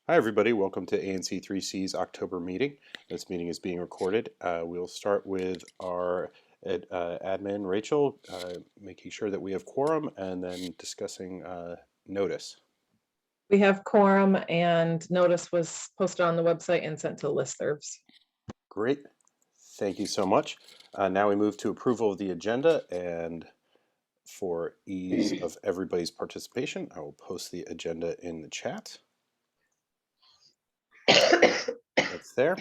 Hi, everybody. Welcome to ANC3C's October meeting. This meeting is being recorded. We'll start with our admin, Rachel, making sure that we have quorum and then discussing notice. We have quorum and notice was posted on the website and sent to listservs. Great. Thank you so much. Now we move to approval of the agenda, and for ease of everybody's participation, I will post the agenda in the chat. That's there.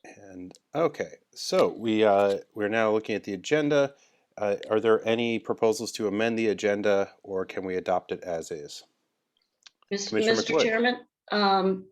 And okay, so we're now looking at the agenda. Are there any proposals to amend the agenda, or can we adopt it as is? Commissioner Mr. McWood. Chairman,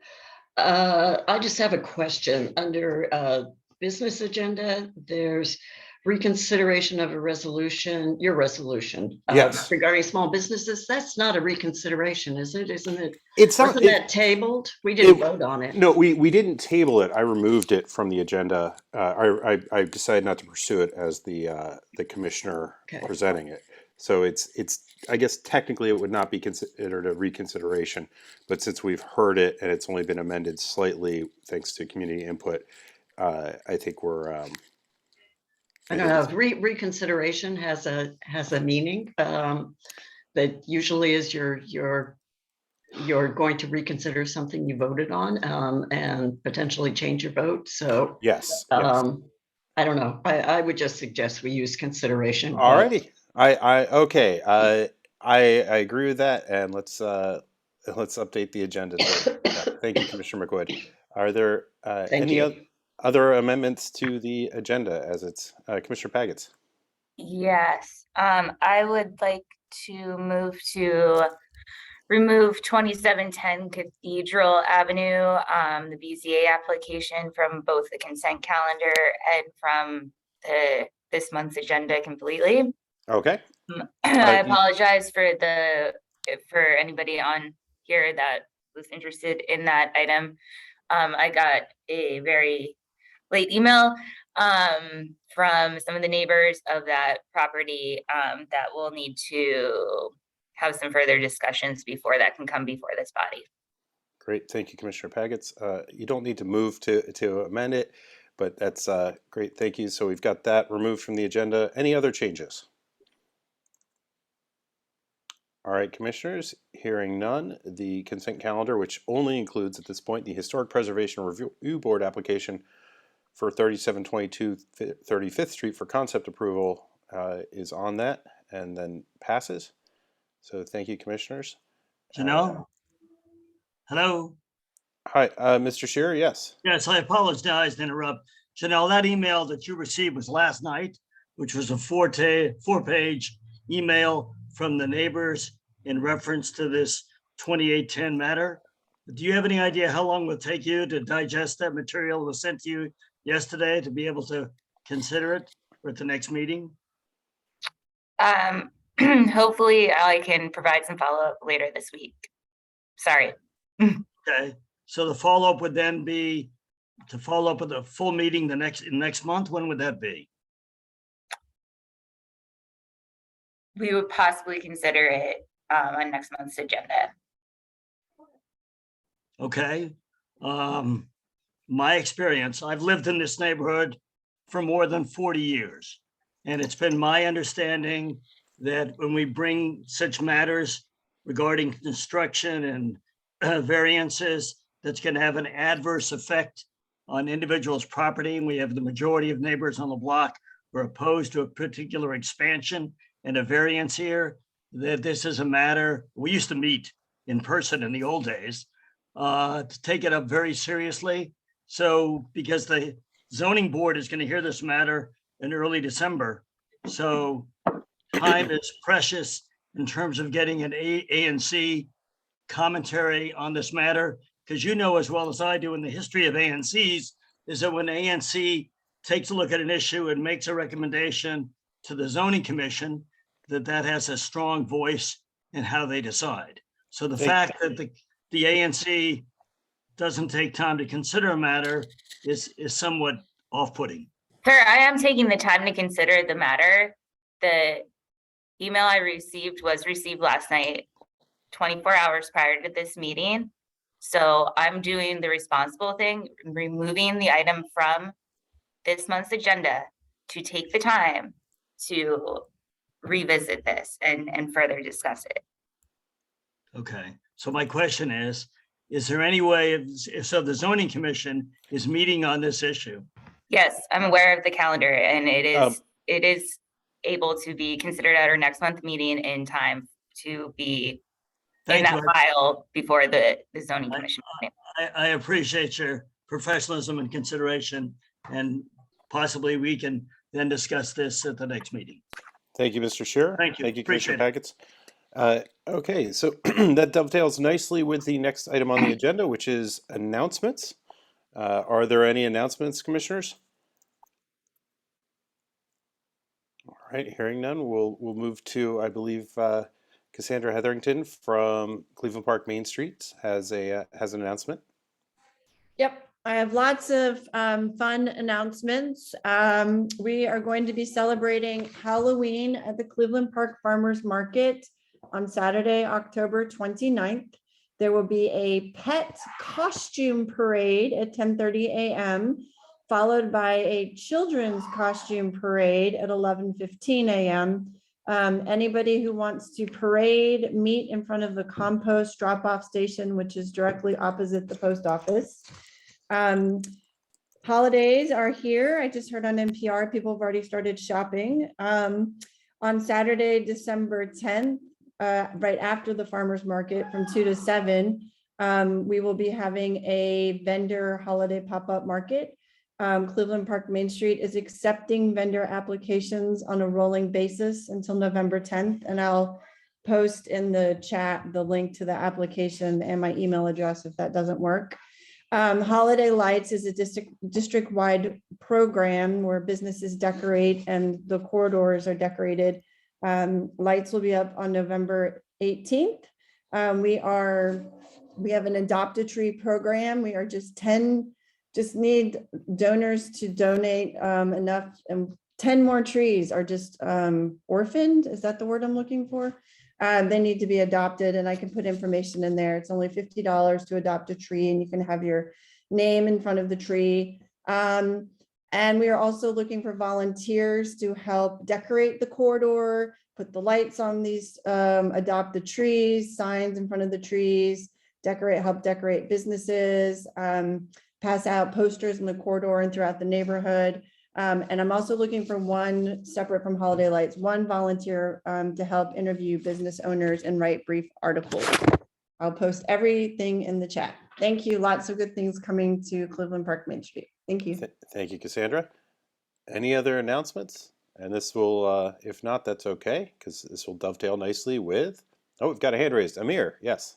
I just have a question. Under business agenda, there's reconsideration of a resolution, your resolution Yes. regarding small businesses. That's not a reconsideration, is it? Isn't it? It's Wasn't that tabled? We didn't vote on it. No, we didn't table it. I removed it from the agenda. I decided not to pursue it as the commissioner presenting it. So it's I guess technically it would not be considered a reconsideration, but since we've heard it and it's only been amended slightly thanks to community input, I think we're. I don't know if reconsideration has a meaning. That usually is you're going to reconsider something you voted on and potentially change your vote. So yes. I don't know. I would just suggest we use consideration. Alrighty. Okay. I agree with that, and let's update the agenda. Thank you, Commissioner McWood. Are there any other amendments to the agenda as it's Commissioner Pagets? Yes, I would like to move to remove 2710 Cathedral Avenue, the BZA application from both the consent calendar and from this month's agenda completely. Okay. I apologize for anybody on here that was interested in that item. I got a very late email from some of the neighbors of that property that will need to have some further discussions before that can come before this body. Great, thank you, Commissioner Pagets. You don't need to move to amend it, but that's great, thank you. So we've got that removed from the agenda. Any other changes? All right, Commissioners, hearing none, the consent calendar, which only includes at this point the Historic Preservation Review Board application for 3722 35th Street for concept approval is on that and then passes. So thank you, Commissioners. Janelle? Hello? Hi, Mr. Shearer, yes. Yes, I apologize to interrupt. Janelle, that email that you received was last night, which was a four-page email from the neighbors in reference to this 2810 matter. Do you have any idea how long it will take you to digest that material that was sent to you yesterday to be able to consider it for the next meeting? Hopefully I can provide some follow-up later this week. Sorry. Okay, so the follow-up would then be to follow up with a full meeting next month. When would that be? We would possibly consider it on next month's agenda. Okay. My experience, I've lived in this neighborhood for more than 40 years. And it's been my understanding that when we bring such matters regarding construction and variances, that's going to have an adverse effect on individuals' property. And we have the majority of neighbors on the block who are opposed to a particular expansion and a variance here, that this is a matter, we used to meet in person in the old days, to take it up very seriously. So because the zoning board is going to hear this matter in early December, so time is precious in terms of getting an ANC commentary on this matter, because you know as well as I do in the history of ANCs is that when ANC takes a look at an issue and makes a recommendation to the zoning commission, that has a strong voice in how they decide. So the fact that the ANC doesn't take time to consider a matter is somewhat off-putting. Sir, I am taking the time to consider the matter. The email I received was received last night. 24 hours prior to this meeting. So I'm doing the responsible thing, removing the item from this month's agenda to take the time to revisit this and further discuss it. Okay, so my question is there any way, so the zoning commission is meeting on this issue? Yes, I'm aware of the calendar, and it is able to be considered at our next month meeting in time to be in Thank that you. file before the zoning commission. I appreciate your professionalism and consideration, and possibly we can then discuss this at the next meeting. Thank you, Mr. Shearer. Thank you. Thank you, Commissioner Appreciate Packets. Okay, so that dovetails nicely with the next item on the agenda, which is announcements. Are there any announcements, commissioners? All right, hearing none, we'll move to, I believe, Cassandra Hetherington from Cleveland Park Main Street has an announcement. Yep, I have lots of fun announcements. We are going to be celebrating Halloween at the Cleveland Park Farmers Market on Saturday, October 29th. There will be a pet costume parade at 10:30 a.m., followed by a children's costume parade at 11:15 a.m. Anybody who wants to parade, meet in front of the compost drop-off station, which is directly opposite the post office. Holidays are here. I just heard on NPR, people have already started shopping. On Saturday, December 10th, right after the farmer's market from 2 to 7, we will be having a vendor holiday pop-up market. Cleveland Park Main Street is accepting vendor applications on a rolling basis until November 10th, and I'll post in the chat the link to the application and my email address if that doesn't work. Holiday Lights is a district-wide program where businesses decorate and the corridors are decorated. Lights will be up on November 18th. We have an Adopt-a-Tree program. We are just need donors to donate enough, and 10 more trees are just orphaned. Is that the word I'm looking for? They need to be adopted, and I can put information in there. It's only $50 to adopt a tree, and you can have your name in front of the tree. And we are also looking for volunteers to help decorate the corridor, put the lights on these, adopt the trees, signs in front of the trees, help decorate businesses, pass out posters in the corridor and throughout the neighborhood. And I'm also looking for one, separate from Holiday Lights, one volunteer to help interview business owners and write brief articles. I'll post everything in the chat. Thank you. Lots of good things coming to Cleveland Park Main Street. Thank you. Thank you, Cassandra. Any other announcements? And this will, if not, that's okay, because this will dovetail nicely with, oh, we've got a hand raised. Amir, yes.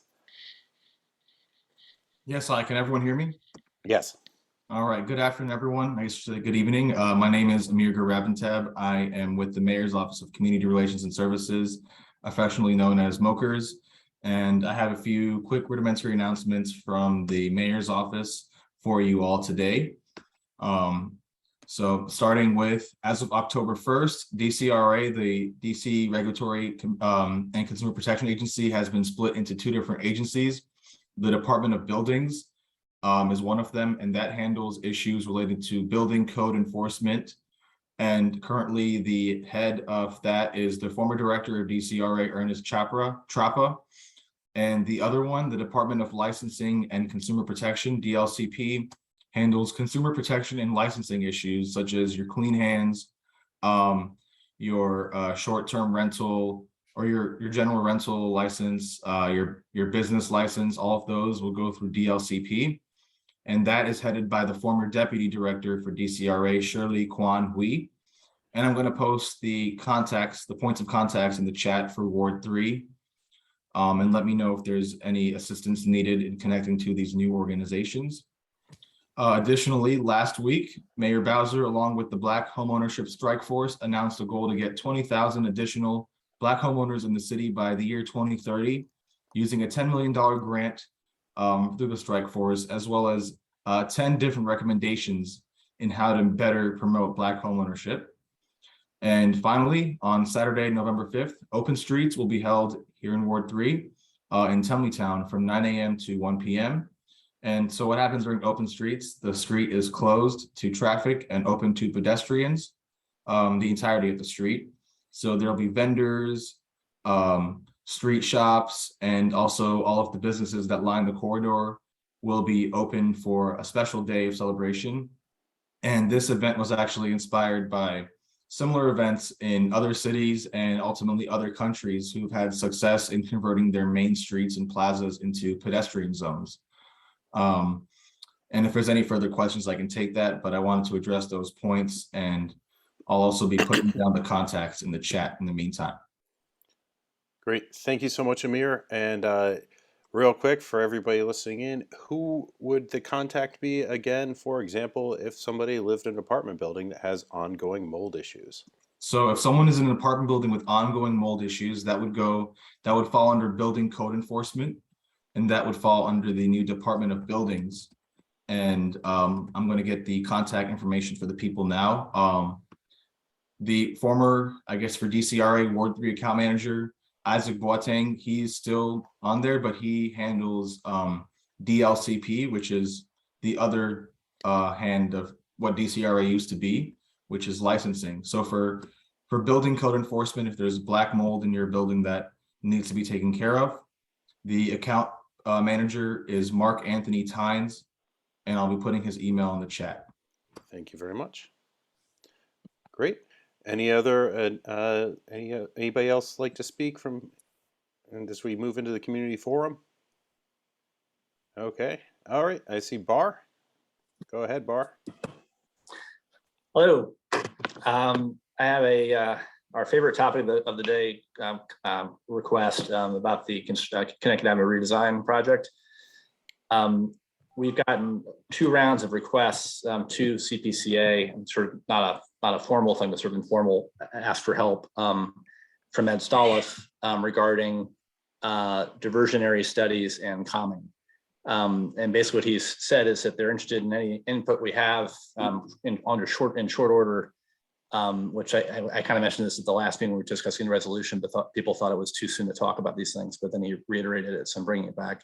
Yes, can everyone hear me? Yes. All right, good afternoon, everyone. I guess good evening. My name is Amir Garabanteb. I am with the Mayor's Office of Community Relations and Services, affectionately known as MOKERS. And I have a few quick rudimentary announcements from the Mayor's Office for you all today. So starting with, as of October 1st, DCRA, the DC Regulatory and Consumer Protection Agency, has been split into two different agencies. The Department of Buildings is one of them, and that handles issues related to building code enforcement. And currently the head of that is the former director of DCRA, Ernest Trappa. And the other one, the Department of Licensing and Consumer Protection, DLCP, handles consumer protection and licensing issues such as your clean hands, your short-term rental, or your general rental license, your business license. All of those will go through DLCP. And that is headed by the former deputy director for DCRA, Shirley Kwan Hui. And I'm going to post the points of contacts in the chat for Ward 3. And let me know if there's any assistance needed in connecting to these new organizations. Additionally, last week, Mayor Bowser, along with the Black Homeownership Strike Force, announced a goal to get 20,000 additional Black homeowners in the city by the year 2030, using a $10 million grant through the Strike Force, as well as 10 different recommendations in how to better promote Black homeownership. And finally, on Saturday, November 5th, Open Streets will be held here in Ward 3. in Tumleytown from 9 a.m. to 1 p.m. And so what happens during open streets, the street is closed to traffic and open to pedestrians, the entirety of the street. So there'll be vendors, street shops, and also all of the businesses that line the corridor will be open for a special day of celebration. And this event was actually inspired by similar events in other cities and ultimately other countries who've had success in converting their main streets and plazas into pedestrian zones. And if there's any further questions, I can take that, but I wanted to address those points, and I'll also be putting down the contacts in the chat in the meantime. Great. Thank you so much, Amir. And real quick for everybody listening in, who would the contact be again, for example, if somebody lived in an apartment building that has ongoing mold issues? So if someone is in an apartment building with ongoing mold issues, that would fall under building code enforcement, and that would fall under the new Department of Buildings. And I'm going to get the contact information for the people now. The former, I guess, for DCRA Ward 3 account manager, Isaac Boateng, he's still on there, but he handles DLCP, which is the other hand of what DCRA used to be, which is licensing. So for building code enforcement, if there's black mold in your building that needs to be taken care of, the account manager is Mark Anthony Tynes, and I'll be putting his email in the chat. Thank you very much. Great. Any other anybody else like to speak and as we move into the community forum? Okay. All right. I see Bar. Go ahead, Bar. Hello. I have our favorite topic of the day request about the Connecticut Avenue redesign project. We've gotten 2 rounds of requests to CPCA, and sort of not a formal thing, but sort of informal, ask for help from Ed Stolliff regarding diversionary studies and calming. And basically what he's said is that they're interested in any input we have in short order, which I kind of mentioned this at the last meeting when we were discussing the resolution, but people thought it was too soon to talk about these things, but then he reiterated it, so I'm bringing it back.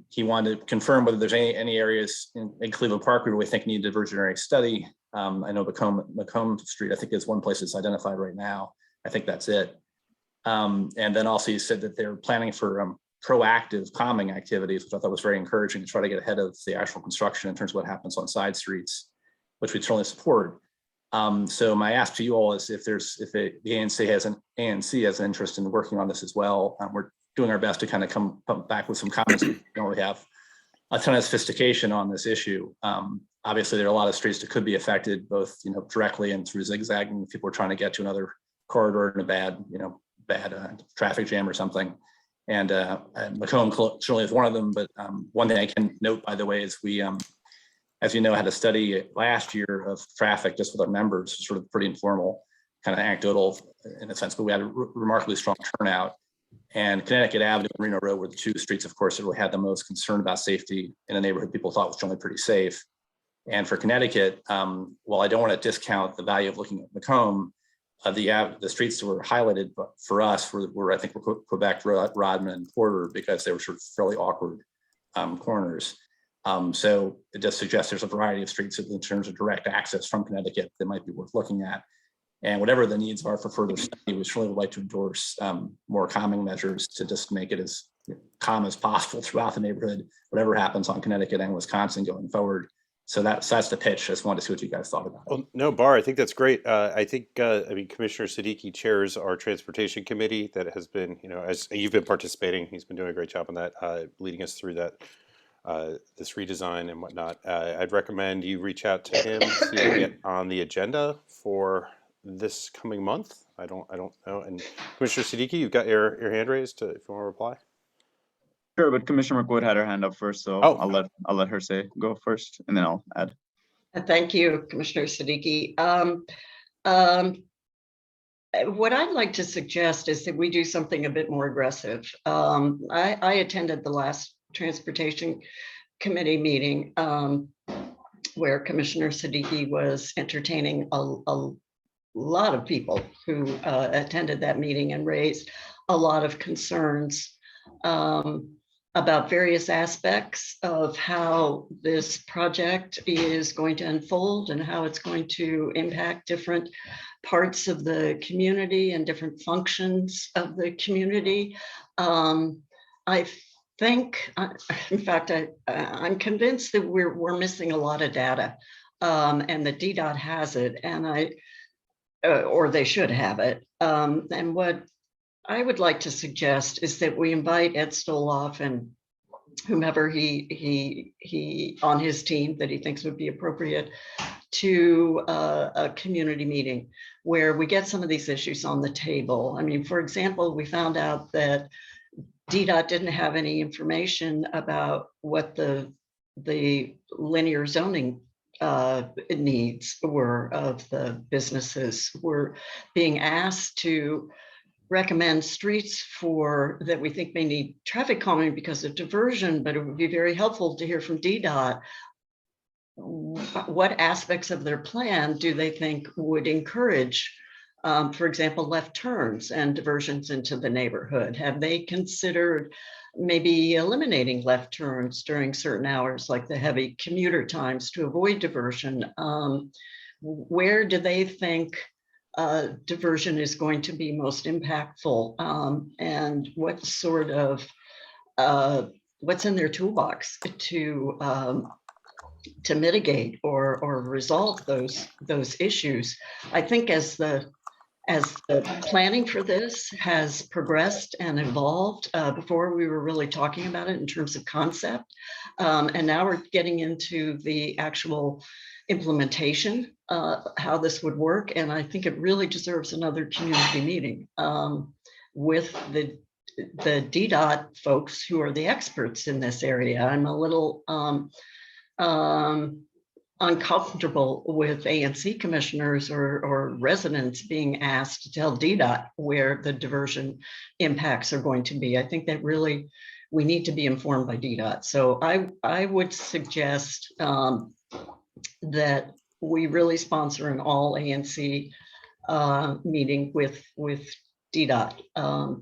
He wanted to confirm whether there's any areas in Cleveland Park where we think need a diversionary study. I know Macomb Street, I think, is one place that's identified right now. I think that's it. And then also he said that they're planning for proactive calming activities, which I thought was very encouraging, to try to get ahead of the actual construction in terms of what happens on side streets, which we certainly support. So my ask to you all is if the ANC has an interest in working on this as well. We're doing our best to kind of come back with some comments. We don't really have a ton of sophistication on this issue. Obviously, there are a lot of streets that could be affected, both directly and through zigzagging. If people are trying to get to another corridor in a bad traffic jam or something. And Macomb certainly is one of them. But one thing I can note, by the way, is we, as you know, had a study last year of traffic just with our members, sort of pretty informal, kind of anecdotal in a sense, but we had a remarkably strong turnout. And Connecticut Avenue and Reno Road were the 2 streets, of course, that really had the most concern about safety in a neighborhood people thought was generally pretty safe. And for Connecticut, while I don't want to discount the value of looking at Macomb, the streets that were highlighted for us were I think, Quebec, Rodman, and Porter, because they were sort of fairly awkward corners. So it just suggests there's a variety of streets in terms of direct access from Connecticut that might be worth looking at. And whatever the needs are for further study, we certainly would like to endorse more calming measures to just make it as calm as possible throughout the neighborhood, whatever happens on Connecticut and Wisconsin going forward. So that's the pitch. I just wanted to see what you guys thought about it. Well, no, Bar, I think that's great. I think, Commissioner Siddiqui chairs our transportation committee that has been, as you've been participating, he's been doing a great job on that, leading us through that, this redesign and whatnot. I'd recommend you reach out to him to get on the agenda for this coming month. I don't know. And Commissioner Siddiqui, you've got your hand raised if you want to reply. Sure, but Commissioner McWood had her hand up first, so I'll let her go first, and then I'll add. Thank you, Commissioner Siddiqui. What I'd like to suggest is that we do something a bit more aggressive. I attended the last Transportation Committee meeting where Commissioner Siddiqui was entertaining a lot of people who attended that meeting and raised a lot of concerns about various aspects of how this project is going to unfold and how it's going to impact different parts of the community and different functions of the community. I think, in fact, I'm convinced that we're missing a lot of data, and the DDOT has it, and or they should have it. And what I would like to suggest is that we invite Ed Stoloff and whomever he on his team that he thinks would be appropriate to a community meeting where we get some of these issues on the table. I mean, for example, we found out that DDOT didn't have any information about what the linear zoning needs were of the businesses. We're being asked to recommend streets for that we think may need traffic calming because of diversion, but it would be very helpful to hear from DDOT what aspects of their plan do they think would encourage, for example, left turns and diversions into the neighborhood. Have they considered maybe eliminating left turns during certain hours, like the heavy commuter times, to avoid diversion? Where do they think diversion is going to be most impactful, and what sort of what's in their toolbox to mitigate or resolve those issues? I think as the planning for this has progressed and evolved, before we were really talking about it in terms of concept, and now we're getting into the actual implementation, how this would work. And I think it really deserves another community meeting with the DDOT folks who are the experts in this area. I'm a little uncomfortable with ANC commissioners or residents being asked to tell DDOT where the diversion impacts are going to be. I think that really we need to be informed by DDOT. So I would suggest that we really sponsor an all ANC meeting with DDOT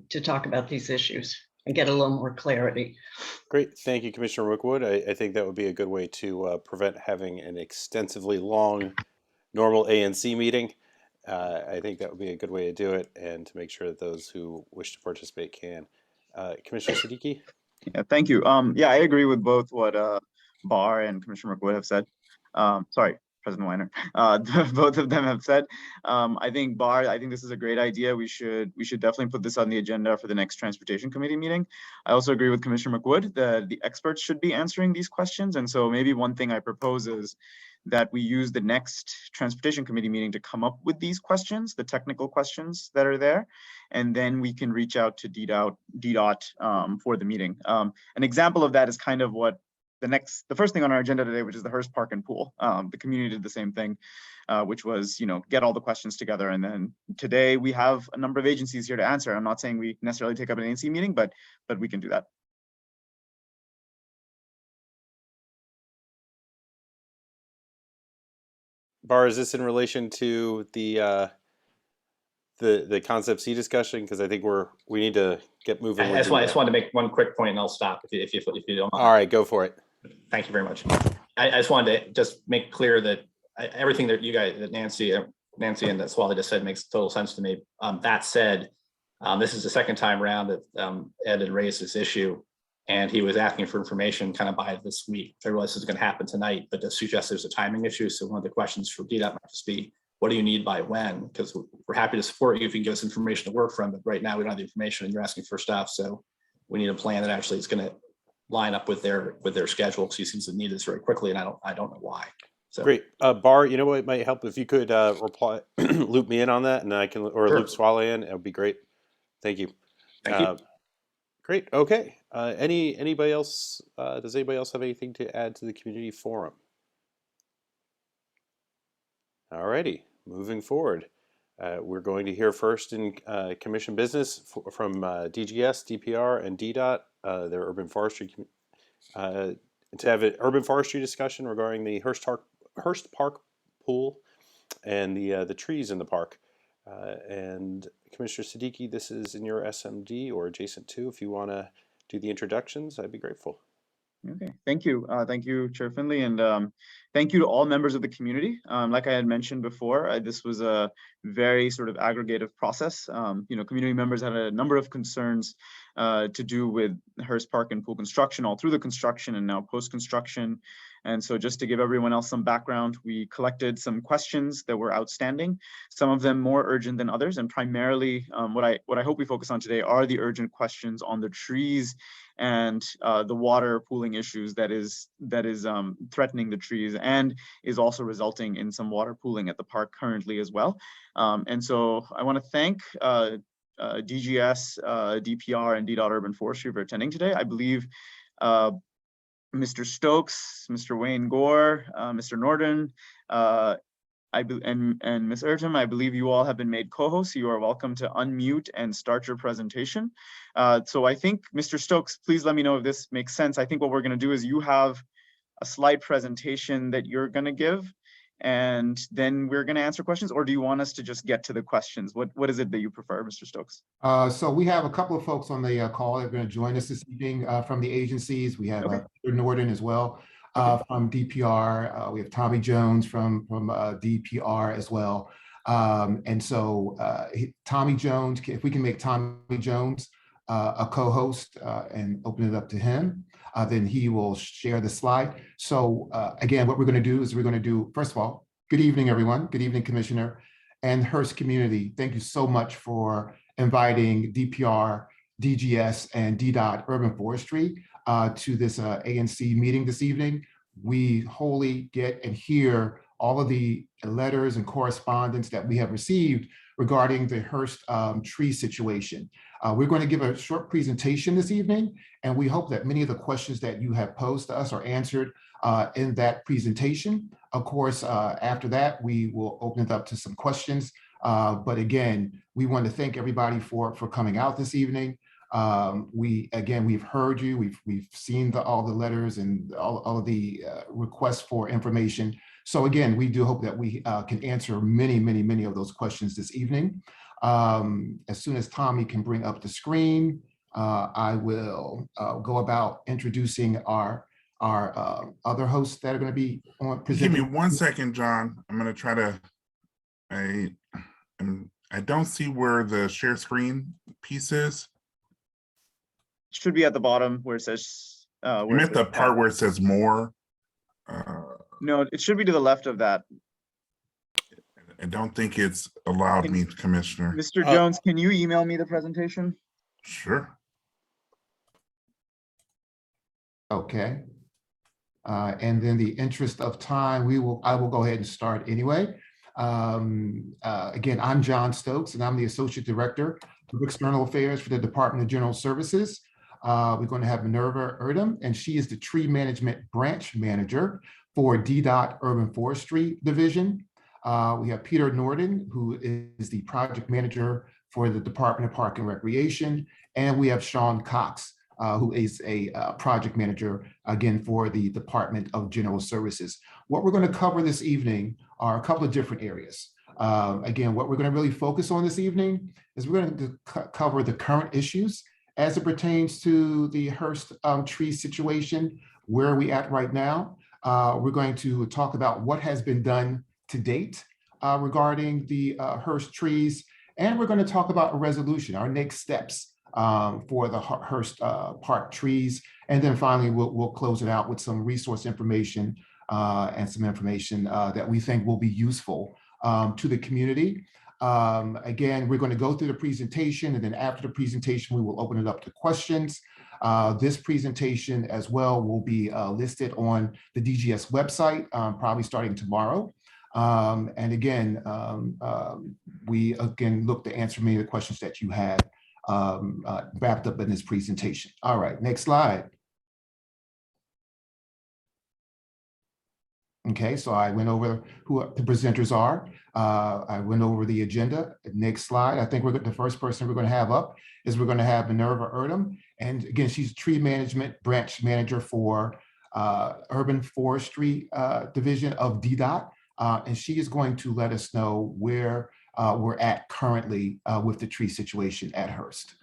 to talk about these issues and get a little more clarity. Great. Thank you, Commissioner Rookwood. I think that would be a good way to prevent having an extensively long normal ANC meeting. I think that would be a good way to do it and to make sure that those who wish to participate can. Commissioner Siddiqui? Yeah, thank you. Yeah, I agree with both what Barr and Commissioner McWood have said. Sorry, President Weiner. Both of them have said. I think Barr, I think this is a great idea. We should definitely put this on the agenda for the next Transportation Committee meeting. I also agree with Commissioner McWood that the experts should be answering these questions. And so maybe one thing I propose is that we use the next Transportation Committee meeting to come up with these questions, the technical questions that are there, and then we can reach out to DDOT for the meeting. An example of that is kind of what the first thing on our agenda today, which is the Hearst Park and Pool. The community did the same thing, which was, get all the questions together. And then today we have a number of agencies here to answer. I'm not saying we necessarily take up an ANC meeting, but we can do that. Barr, is this in relation to the Concept C discussion? Because I think we need to get moving. I just wanted to make one quick point and I'll stop if you don't mind. All right, go for it. Thank you very much. I just wanted to just make clear that everything that you guys, that Nancy and that Swally just said makes total sense to me. That said, this is the second time around that Ed had raised this issue, and he was asking for information kind of by this week. I realize this is going to happen tonight, but to suggest there's a timing issue. So one of the questions for DDOT might just be, what do you need by when? Because we're happy to support you if you can give us information to work from, but right now we don't have the information and you're asking for stuff. So we need a plan that actually is going to line up with their schedule, because he seems to need this very quickly, and I don't know why. So great. Barr, you know what might help if you could reply, loop me in on that, and I can, or Sure. loop Swally in. It would be great. Thank you. Thank you. Great. Okay. Anybody else? Does anybody else have anything to add to the community forum? All righty. Moving forward, we're going to hear first in commission business from DGS, DPR, and DDOT, their urban forestry, to have an urban forestry discussion regarding the Hearst Park pool and the trees in the park. And Commissioner Siddiqui, this is in your SMD or adjacent to, if you want to do the introductions, I'd be grateful. Okay, thank you. Thank you, Chair Finley, and thank you to all members of the community. Like I had mentioned before, this was a very sort of aggregative process. Community members had a number of concerns to do with Hearst Park and pool construction, all through the construction and now post-construction. And so just to give everyone else some background, we collected some questions that were outstanding, some of them more urgent than others. And primarily what I hope we focus on today are the urgent questions on the trees and the water pooling issues that is threatening the trees and is also resulting in some water pooling at the park currently as well. And so I want to thank DGS, DPR, and DDOT Urban Forestry for attending today. I believe Mr. Stokes, Mr. Wayne Gore, Mr. Norden, and Ms. Ertem, I believe you all have been made co-hosts. You are welcome to unmute and start your presentation. So I think, Mr. Stokes, please let me know if this makes sense. I think what we're going to do is you have a slide presentation that you're going to give, and then we're going to answer questions, or do you want us to just get to the questions? What is it that you prefer, Mr. Stokes? So we have a couple of folks on the call that are going to join us this evening from the agencies. We have Peter Norden as well from DPR. We have Tommy Jones from DPR as well. And so Tommy Jones, if we can make Tommy Jones a co-host and open it up to him, then he will share the slide. So again, what we're going to do is we're going to do, first of all, good evening, everyone. Good evening, Commissioner and Hearst community. Thank you so much for inviting DPR, DGS, and DDOT Urban Forestry to this ANC meeting this evening. We wholly get and hear all of the letters and correspondence that we have received regarding the Hearst tree situation. We're going to give a short presentation this evening, and we hope that many of the questions that you have posed to us are answered in that presentation. Of course, after that, we will open it up to some questions. But again, we want to thank everybody for coming out this evening. We've heard you, we've seen all the letters and all of the requests for information. So again, we do hope that we can answer many of those questions this evening. As soon as Tommy can bring up the screen, I will go about introducing our other hosts that are going to be on presenting. Give me 1 second, John. I'm going to try to, I don't see where the share screen piece is. Should be at the bottom where it says. I'm at the part where it says more. No, it should be to the left of that. I don't think it's allowed me, Commissioner. Mr. Jones, can you email me the presentation? Sure. Okay. And then the interest of time, I will go ahead and start anyway. Again, I'm John Stokes, and I'm the Associate Director of External Affairs for the Department of General Services. We're going to have Minerva Erdem, and she is the Tree Management Branch Manager for DDOT Urban Forestry Division. We have Peter Norden, who is the Project Manager for the Department of Park and Recreation. And we have Sean Cox, who is a Project Manager, again, for the Department of General Services. What we're going to cover this evening are a couple of different areas. Again, what we're going to really focus on this evening is we're going to cover the current issues as it pertains to the Hearst tree situation. Where are we at right now? We're going to talk about what has been done to date regarding the Hearst trees, and we're going to talk about a resolution, our next steps for the Hearst Park trees, and then finally we'll close it out with some resource information and some information that we think will be useful to the community. Again, we're going to go through the presentation, and then after the presentation, we will open it up to questions. This presentation as well will be listed on the DGS website, probably starting tomorrow. And again, we look to answer many of the questions that you had wrapped up in this presentation. All right, next slide. Okay, so I went over who the presenters are. I went over the agenda. Next slide. I think the first person we're going to have up is we're going to have Minerva Erdem. And again, she's Tree Management Branch Manager for Urban Forestry Division of DDOT. And she is going to let us know where we're at currently with the tree situation at Hearst.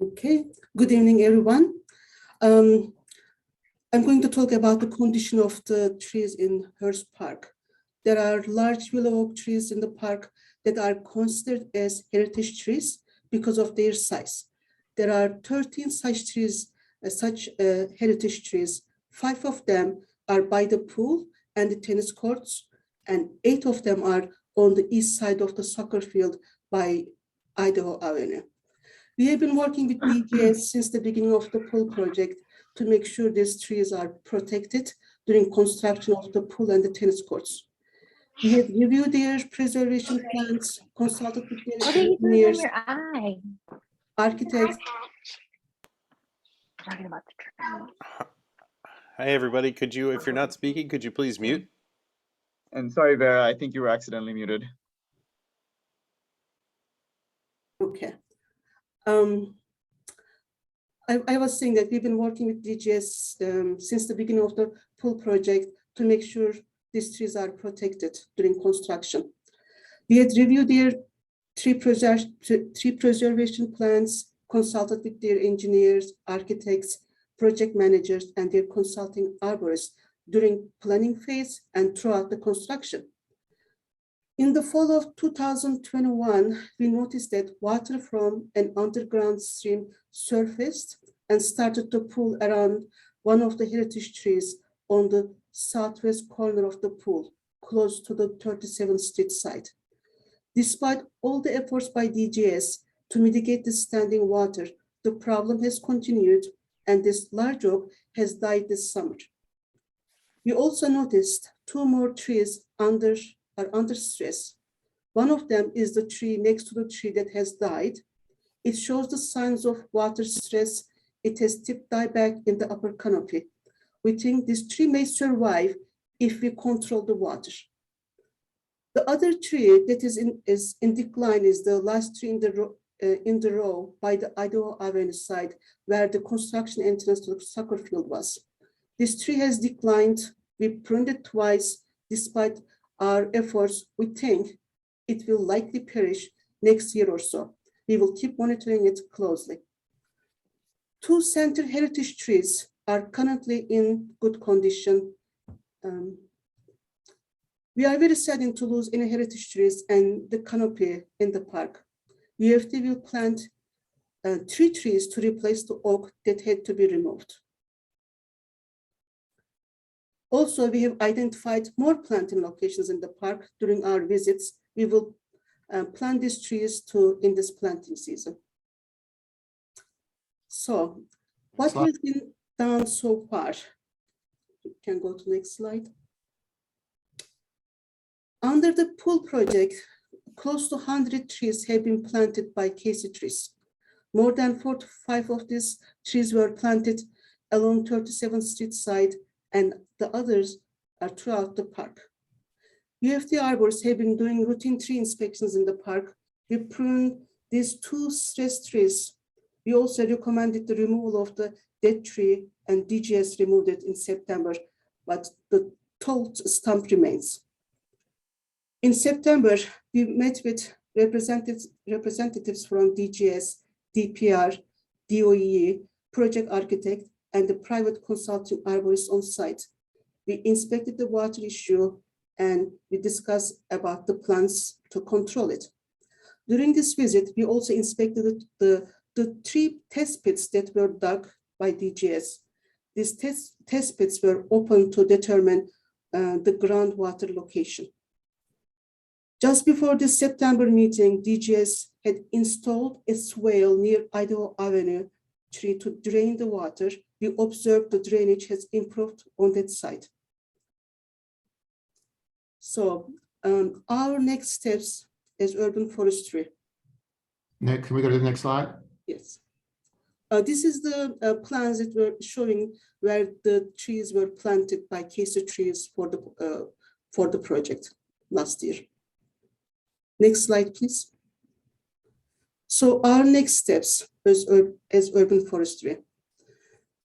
Okay, good evening, everyone. I'm going to talk about the condition of the trees in Hearst Park. There are large willow oak trees in the park that are considered as heritage trees because of their size. There are 13 such trees, heritage trees. 5 of them are by the pool and the tennis courts, and 8 of them are on the east side of the soccer field by Idaho Avenue. We have been working with DGS since the beginning of the pool project to make sure these trees are protected during construction of the pool and the tennis courts. We have reviewed their preservation plans, consulted with their What are you doing on engineers, your eye? architects. Talking about the tree. Hi, everybody. Could you, if you're not speaking, could you please mute? And sorry, Vera, I think you were accidentally muted. Okay. I was saying that we've been working with DGS since the beginning of the pool project to make sure these trees are protected during construction. We had reviewed their tree preservation plans, consulted with their engineers, architects, project managers, and their consulting arborists during planning phase and throughout the construction. In the fall of 2021, we noticed that water from an underground stream surfaced and started to pool around one of the heritage trees on the southwest corner of the pool, close to the 37th Street site. Despite all the efforts by DGS to mitigate the standing water, the problem has continued, and this large oak has died this summer. We also noticed 2 more trees are under stress. One of them is the tree next to the tree that has died. It shows the signs of water stress. It has tipped dieback in the upper canopy. We think this tree may survive if we control the water. The other tree that is in decline is the last tree in the row by the Idaho Avenue side, where the construction entrance to the soccer field was. This tree has declined. We pruned it twice. Despite our efforts, we think it will likely perish next year or so. We will keep monitoring it closely. 2 center heritage trees are currently in good condition. We are very saddened to lose any heritage trees and the canopy in the park. UFD will plant 3 trees to replace the oak that had to be removed. Also, we have identified more planting locations in the park during our visits. We will plant these trees in this planting season. So, what has been done so far? You can go to the next slide. Under the pool project, close to 100 trees have been planted by ANC3C. More than 45 of these trees were planted along 37th Street side, and the others are throughout the park. UFD arborists have been doing routine tree inspections in the park. We pruned these 2 stress trees. We also recommended the removal of the dead tree, and DGS removed it in September, but the tall stump remains. In September, we met with representatives from DGS, DPR, DOE, project architect, and the private consulting arborist on site. We inspected the water issue, and we discussed about the plans to control it. During this visit, we also inspected the 3 test pits that were dug by DGS. These test pits were open to determine the groundwater location. Just before the September meeting, DGS had installed a swale near Idaho Avenue tree to drain the water. We observed the drainage has improved on that site. So our next steps is urban forestry. Nick, can we go to the next slide? Yes. This is the plans that were showing where the trees were planted by ANC3C for the project last year. Next slide, please. So our next steps is urban forestry.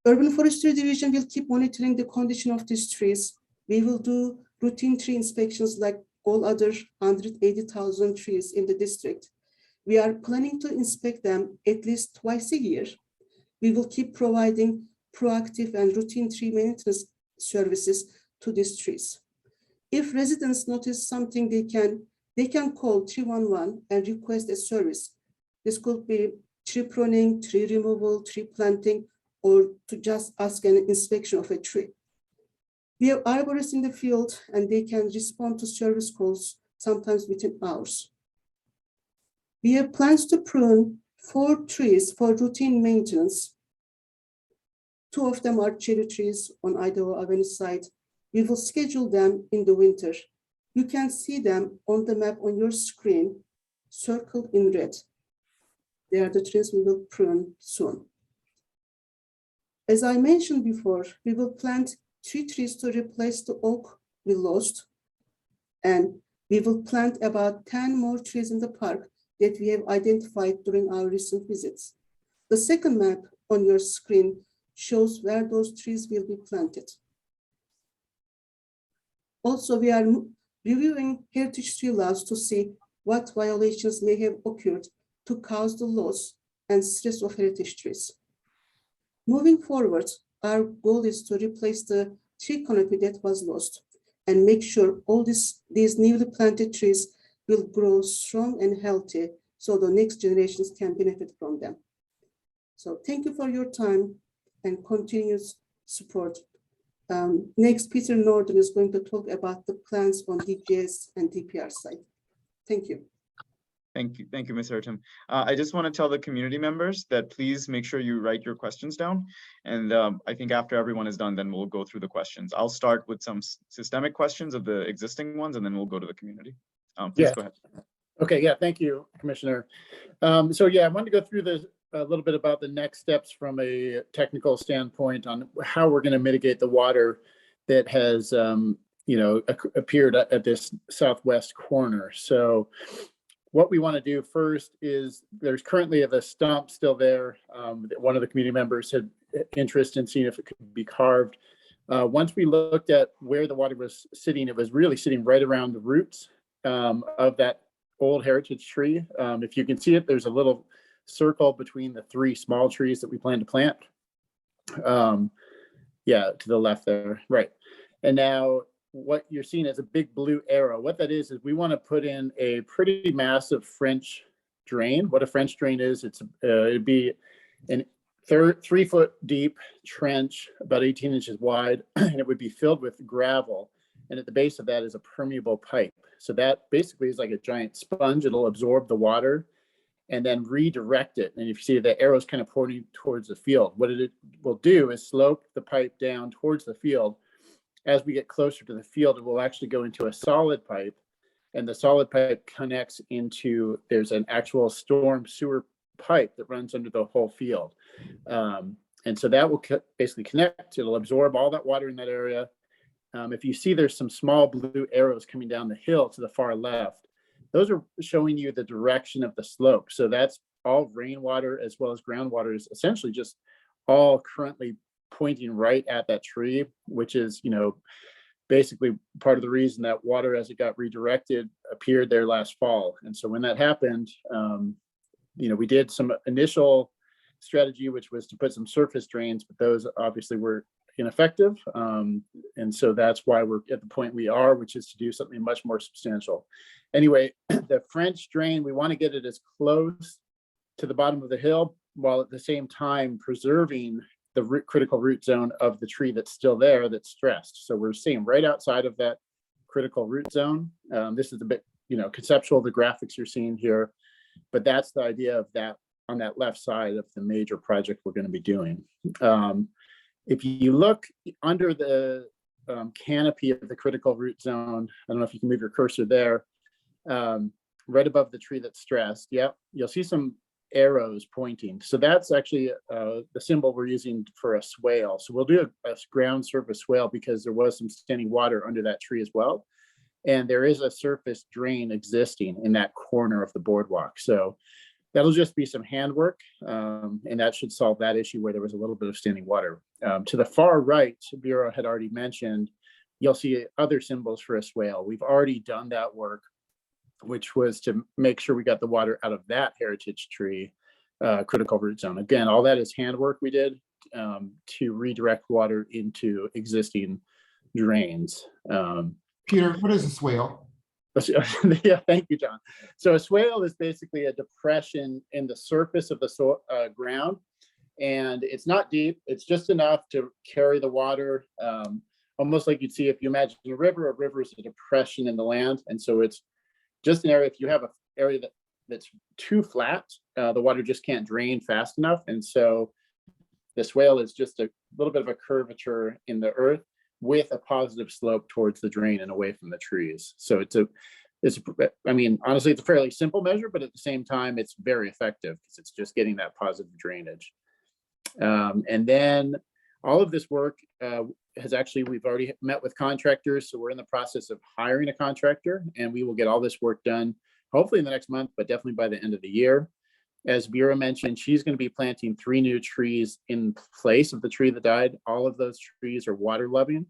Urban Forestry Division will keep monitoring the condition of these trees. We will do routine tree inspections like all other 180,000 trees in the district. We are planning to inspect them at least twice a year. We will keep providing proactive and routine tree maintenance services to these trees. If residents notice something, they can call 311 and request a service. This could be tree pruning, tree removal, tree planting, or to just ask an inspection of a tree. We have arborists in the field and they can respond to service calls sometimes within hours. We have plans to prune 4 trees for routine maintenance. 2 of them are cherry trees on Idaho Avenue side. We will schedule them in the winter. You can see them on the map on your screen, circled in red. They are the trees we will prune soon. As I mentioned before, we will plant 3 trees to replace the oak we lost, and we will plant about 10 more trees in the park that we have identified during our recent visits. The second map on your screen shows where those trees will be planted. Also, we are reviewing heritage tree laws to see what violations may have occurred to cause the loss and stress of heritage trees. Moving forward, our goal is to replace the tree canopy that was lost and make sure all these newly planted trees will grow strong and healthy so the next generations can benefit from them. So thank you for your time and continuous support. Next, Peter Norden is going to talk about the plans on DGS and DPR side. Thank you. Thank you, Ms. Hurton. I just want to tell the community members that please make sure you write your questions down. And I think after everyone is done, then we'll go through the questions. I'll start with some systemic questions of the existing ones, and then we'll go to the community. Please go ahead. Okay, yeah, thank you, Commissioner. So yeah, I wanted to go through this a little bit about the next steps from a technical standpoint on how we're going to mitigate the water that has appeared at this southwest corner. So what we want to do first is there's currently the stump still there. One of the community members had interest in seeing if it could be carved. Once we looked at where the water was sitting, it was really sitting right around the roots of that old heritage tree. If you can see it, there's a little circle between the 3 small trees that we plan to plant. Yeah, to the left there, right. And now what you're seeing is a big blue arrow. What that is we want to put in a pretty massive French drain. What a French drain is, it'd be an 3-foot deep trench, about 18 inches wide, and it would be filled with gravel. And at the base of that is a permeable pipe. So that basically is like a giant sponge. It'll absorb the water and then redirect it. And if you see the arrows kind of pointing towards the field, what it will do is slope the pipe down towards the field. As we get closer to the field, it will actually go into a solid pipe, and the solid pipe connects into, there's an actual storm sewer pipe that runs under the whole field. And so that will basically connect, it'll absorb all that water in that area. If you see there's some small blue arrows coming down the hill to the far left, those are showing you the direction of the slope. So that's all rainwater as well as groundwater is essentially just all currently pointing right at that tree, which is, basically part of the reason that water, as it got redirected, appeared there last fall. And so when that happened, we did some initial strategy, which was to put some surface drains, but those obviously were ineffective. And so that's why we're at the point we are, which is to do something much more substantial. Anyway, the French drain, we want to get it as close to the bottom of the hill, while at the same time preserving the critical root zone of the tree that's still there, that's stressed. So we're seeing right outside of that critical root zone. This is a bit, conceptual, the graphics you're seeing here, but that's the idea of that on that left side of the major project we're going to be doing. If you look under the canopy of the critical root zone, I don't know if you can move your cursor there, right above the tree that's stressed. Yep, you'll see some arrows pointing. So that's actually the symbol we're using for a swale. So we'll do a ground surface swale because there was some standing water under that tree as well. And there is a surface drain existing in that corner of the boardwalk. So that'll just be some handwork, and that should solve that issue where there was a little bit of standing water. To the far right, Bureau had already mentioned, you'll see other symbols for a swale. We've already done that work, which was to make sure we got the water out of that heritage tree critical root zone. Again, all that is handwork we did to redirect water into existing drains. Peter, what is a swale? Yeah, thank you, John. So a swale is basically a depression in the surface of the ground, and it's not deep. It's just enough to carry the water, almost like you'd see if you imagine a river. A river is a depression in the land, and so it's just an area. If you have an area that's too flat, the water just can't drain fast enough, and so the swale is just a little bit of a curvature in the earth with a positive slope towards the drain and away from the trees. So I mean, honestly, it's a fairly simple measure, but at the same time, it's very effective because it's just getting that positive drainage. And then all of this work we've already met with contractors. So we're in the process of hiring a contractor, and we will get all this work done, hopefully in the next month, but definitely by the end of the year. As Vera mentioned, she's going to be planting 3 new trees in place of the tree that died. All of those trees are water loving.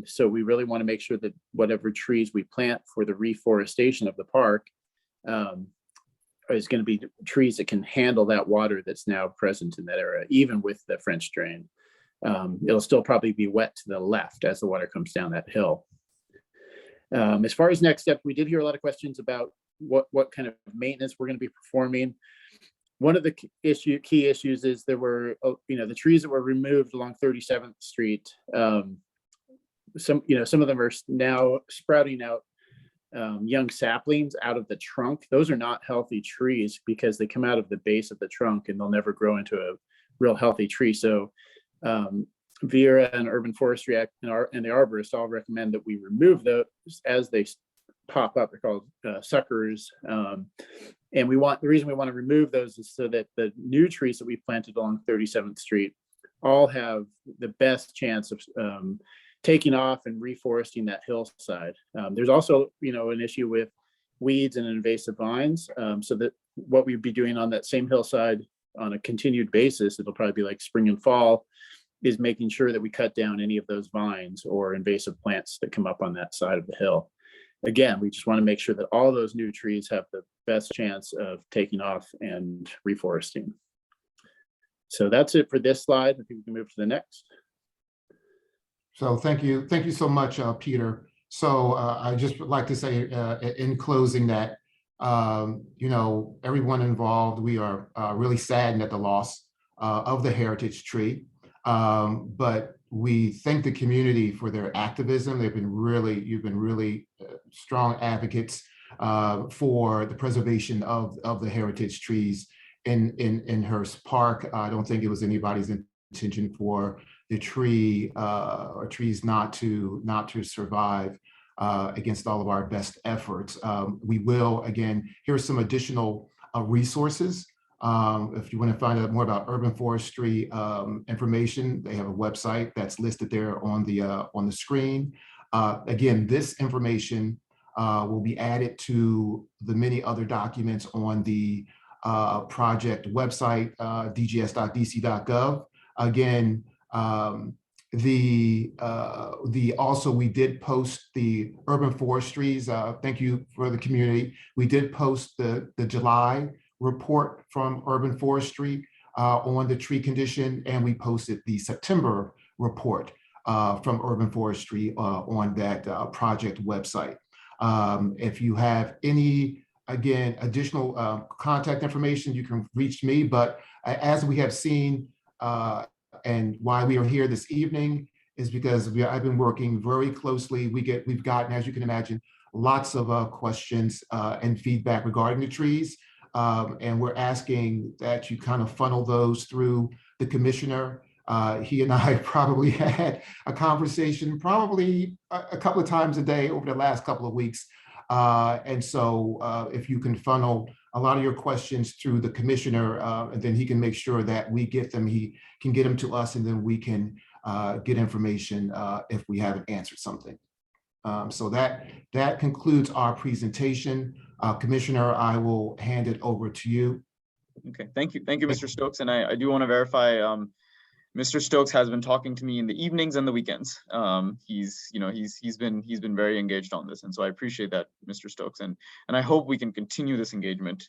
So we really want to make sure that whatever trees we plant for the reforestation of the park is going to be trees that can handle that water that's now present in that area, even with the French drain. It'll still probably be wet to the left as the water comes down that hill. As far as next steps, we did hear a lot of questions about what kind of maintenance we're going to be performing. One of the key issues is there were, the trees that were removed along 37th Street. Some of them are now sprouting out young saplings out of the trunk. Those are not healthy trees because they come out of the base of the trunk and they'll never grow into a real healthy tree. So Vera and Urban Forestry Act and the arborists all recommend that we remove those as they pop up. They're called suckers. And the reason we want to remove those is so that the new trees that we planted along 37th Street all have the best chance of taking off and reforesting that hillside. There's also, an issue with weeds and invasive vines. So that what we'd be doing on that same hillside on a continued basis, it'll probably be like spring and fall, is making sure that we cut down any of those vines or invasive plants that come up on that side of the hill. Again, we just want to make sure that all those new trees have the best chance of taking off and reforesting. So that's it for this slide. I think we can move to the next. So thank you so much, Peter. So I just would like to say in closing that, everyone involved, we are really saddened at the loss of the heritage tree. But we thank the community for their activism. You've been really strong advocates for the preservation of the heritage trees in Hearst Park. I don't think it was anybody's intention for the tree or trees not to survive against all of our best efforts. We will, again, here's some additional resources. If you want to find out more about urban forestry information, they have a website that's listed there on the screen. Again, this information will be added to the many other documents on the project website, dgs.dc.gov. Again, also we did post the urban forestries. Thank you for the community. We did post the July report from urban forestry on the tree condition, and we posted the September report from urban forestry on that project website. If you have any, again, additional contact information, you can reach me. But as we have seen, and why we are here this evening is because I've been working very closely. We've gotten, as you can imagine, lots of questions and feedback regarding the trees. And we're asking that you kind of funnel those through the commissioner. He and I probably had a conversation probably a couple of times a day over the last couple of weeks. And so if you can funnel a lot of your questions through the commissioner, and then he can make sure that we get them, he can get them to us, and then we can get information if we haven't answered something. So that concludes our presentation. Commissioner, I will hand it over to you. Okay, thank you, Mr. Stokes. And I do want to verify Mr. Stokes has been talking to me in the evenings and the weekends. He's been very engaged on this, and so I appreciate that, Mr. Stokes, and I hope we can continue this engagement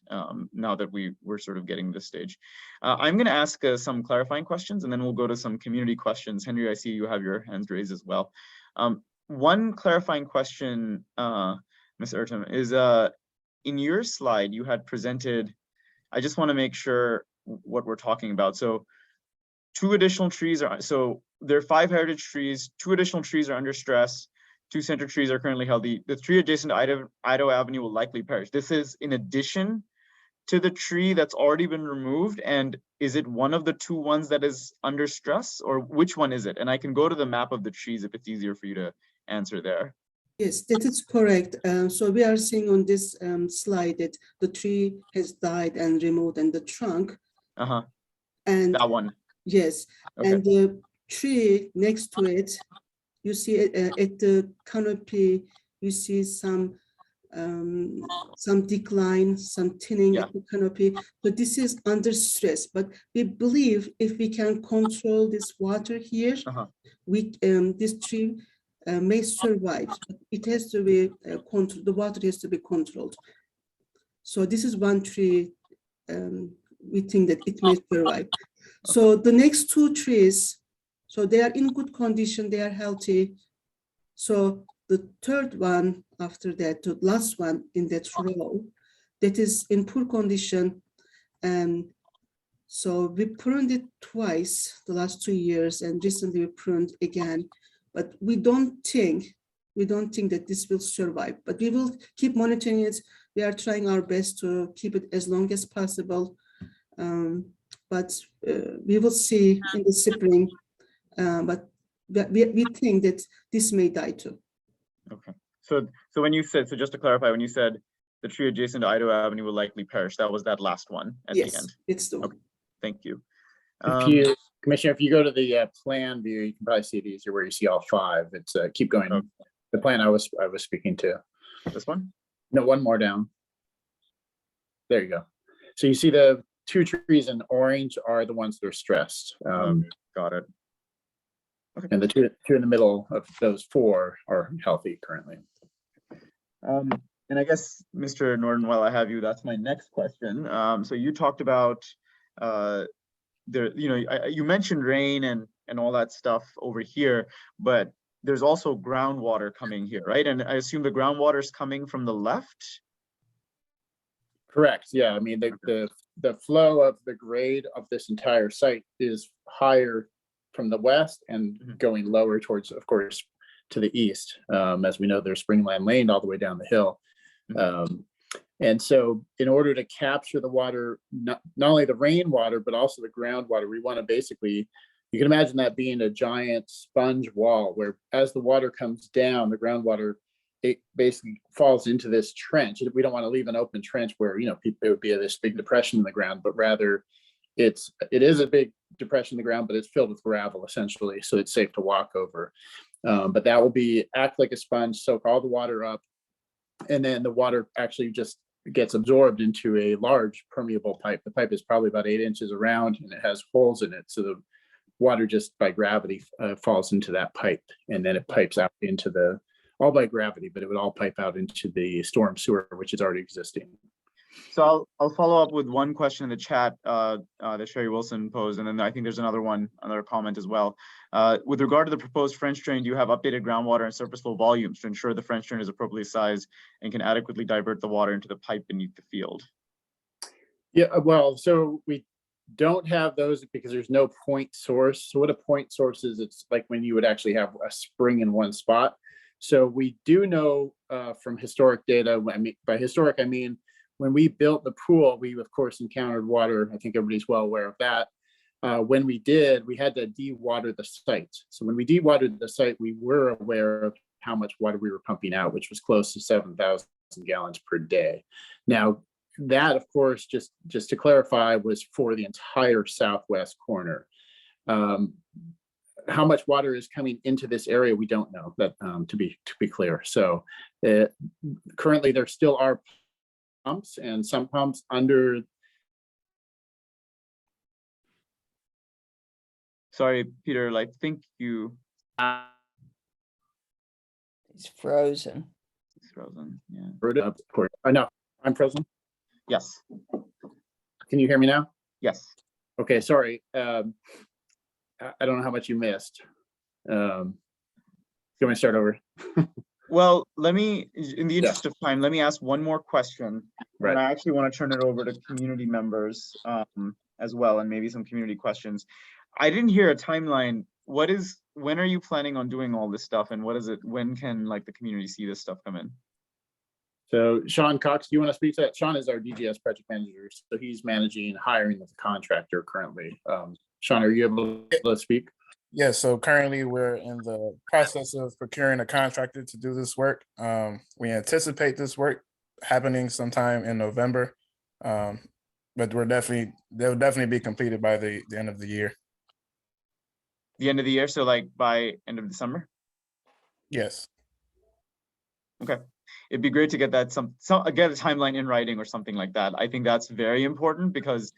now that we're sort of getting this stage. I'm going to ask some clarifying questions, and then we'll go to some community questions. Henry, I see you have your hands raised as well. One clarifying question, Ms. Ertem, is in your slide you had presented. I just want to make sure what we're talking about. So 2 additional trees are, so there are 5 heritage trees, 2 additional trees are under stress, 2 center trees are currently healthy. The tree adjacent to Idaho Avenue will likely perish. This is in addition to the tree that's already been removed, and is it one of the 2 ones that is under stress, or which one is it? And I can go to the map of the trees if it's easier for you to answer there. Yes, that is correct. So we are seeing on this slide that the tree has died and removed, and the trunk. And that one. Yes, Okay. and the tree next to it, you see at the canopy, you see some decline, some thinning at the canopy. But this is under stress. But we believe if we can control this water here, this tree may survive. It has to be controlled. The water has to be controlled. So this is one tree. We think that it may survive. So the next 2 trees, so they are in good condition, they are healthy. So the third one after that, the last one in that row, that is in poor condition. And so we pruned it twice the last 2 years, and recently we pruned again. But we don't think that this will survive, but we will keep monitoring it. We are trying our best to keep it as long as possible. But we will see in the spring, but we think that this may die too. Okay, so when you said, so just to clarify, when you said the tree adjacent to Idaho Avenue will likely perish, that was that last one at the end? It's the one. Okay, thank you. Commissioner, if you go to the plan view, you can probably see it easier where you see all 5. It's keep going. Okay. The plan I was speaking to. This one? No, one more down. There you go. So you see the 2 trees in orange are the ones that are stressed. Got it. Okay. And the two in the middle of those 4 are healthy currently. And I guess, Mr. Norton, while I have you, that's my next question. So you talked about you mentioned rain and all that stuff over here, but there's also groundwater coming here, right? And I assume the groundwater is coming from the left? Correct. Yeah. I mean, the flow of the grade of this entire site is higher from the west and going lower towards, of course, to the east. As we know, there's Springland Lane all the way down the hill. And so in order to capture the water, not only the rainwater, but also the groundwater, we want to basically, you can imagine that being a giant sponge wall where as the water comes down, the groundwater, it basically falls into this trench. We don't want to leave an open trench where, it would be this big depression in the ground, but rather it is a big depression in the ground, but it's filled with gravel essentially. So it's safe to walk over. But that will act like a sponge, soak all the water up. And then the water actually just gets absorbed into a large permeable pipe. The pipe is probably about 8 inches around and it has holes in it. So the water just by gravity falls into that pipe, and then it pipes out into all by gravity, but it would all pipe out into the storm sewer, which is already existing. So I'll follow up with one question in the chat that Sherry Wilson posed, and then I think there's another comment as well. With regard to the proposed French drain, do you have updated groundwater and surface flow volumes to ensure the French drain is appropriately sized and can adequately divert the water into the pipe beneath the field? Yeah, well, so we don't have those because there's no point source. So what a point source is, it's like when you would actually have a spring in one spot. So we do know from historic data, by historic, I mean, when we built the pool, we of course encountered water. I think everybody's well aware of that. When we did, we had to de-water the site. So when we de-watered the site, we were aware of how much water we were pumping out, which was close to 7,000 gallons per day. Now, that, of course, just to clarify, was for the entire southwest corner. How much water is coming into this area, we don't know, that to be clear. So currently there still are pumps, and some pumps under Sorry, Peter, I think you. It's frozen. It's frozen, yeah. Of course. No, I'm frozen. Yes, Can you hear me now? yes. Okay, sorry. I don't know how much you missed. Do you want me to start over? Well, let me, in the interest of time, let me ask one more question. Right. And I actually want to turn it over to community members as well, and maybe some community questions. I didn't hear a timeline. When are you planning on doing all this stuff, and when can the community see this stuff come in? So Sean Cox, do you want to speak to that? Sean is our DGS project manager, so he's managing hiring of the contractor currently. Sean, are you able to speak? Yeah, so currently we're in the process of procuring a contractor to do this work. We anticipate this work happening sometime in November, but they'll definitely be completed by the end of the year. The end of the year, so by end of December? Yes. Okay. It'd be great to get that get a timeline in writing or something like that. I think that's very important because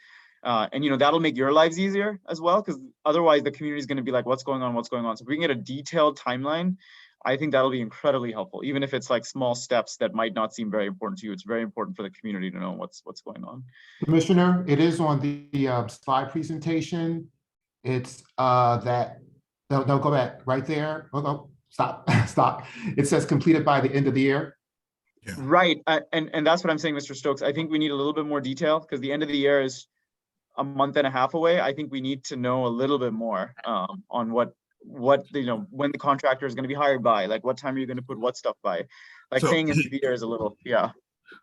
and that'll make your lives easier as well, because otherwise the community is going to be like, what's going on? What's going on? So if we can get a detailed timeline, I think that'll be incredibly helpful. Even if it's small steps that might not seem very important to you, it's very important for the community to know what's going on. Commissioner, it is on the slide presentation. It's that, no, go back right there. Oh, no, stop, stop. It says completed by the end of the year. Yeah. Right, and that's what I'm saying, Mr. Stokes. I think we need a little bit more detail because the end of the year is a month and a half away. I think we need to know a little bit more on what when the contractor is going to be hired by, what time are you going to put what stuff by? Saying end of the year is a little, yeah.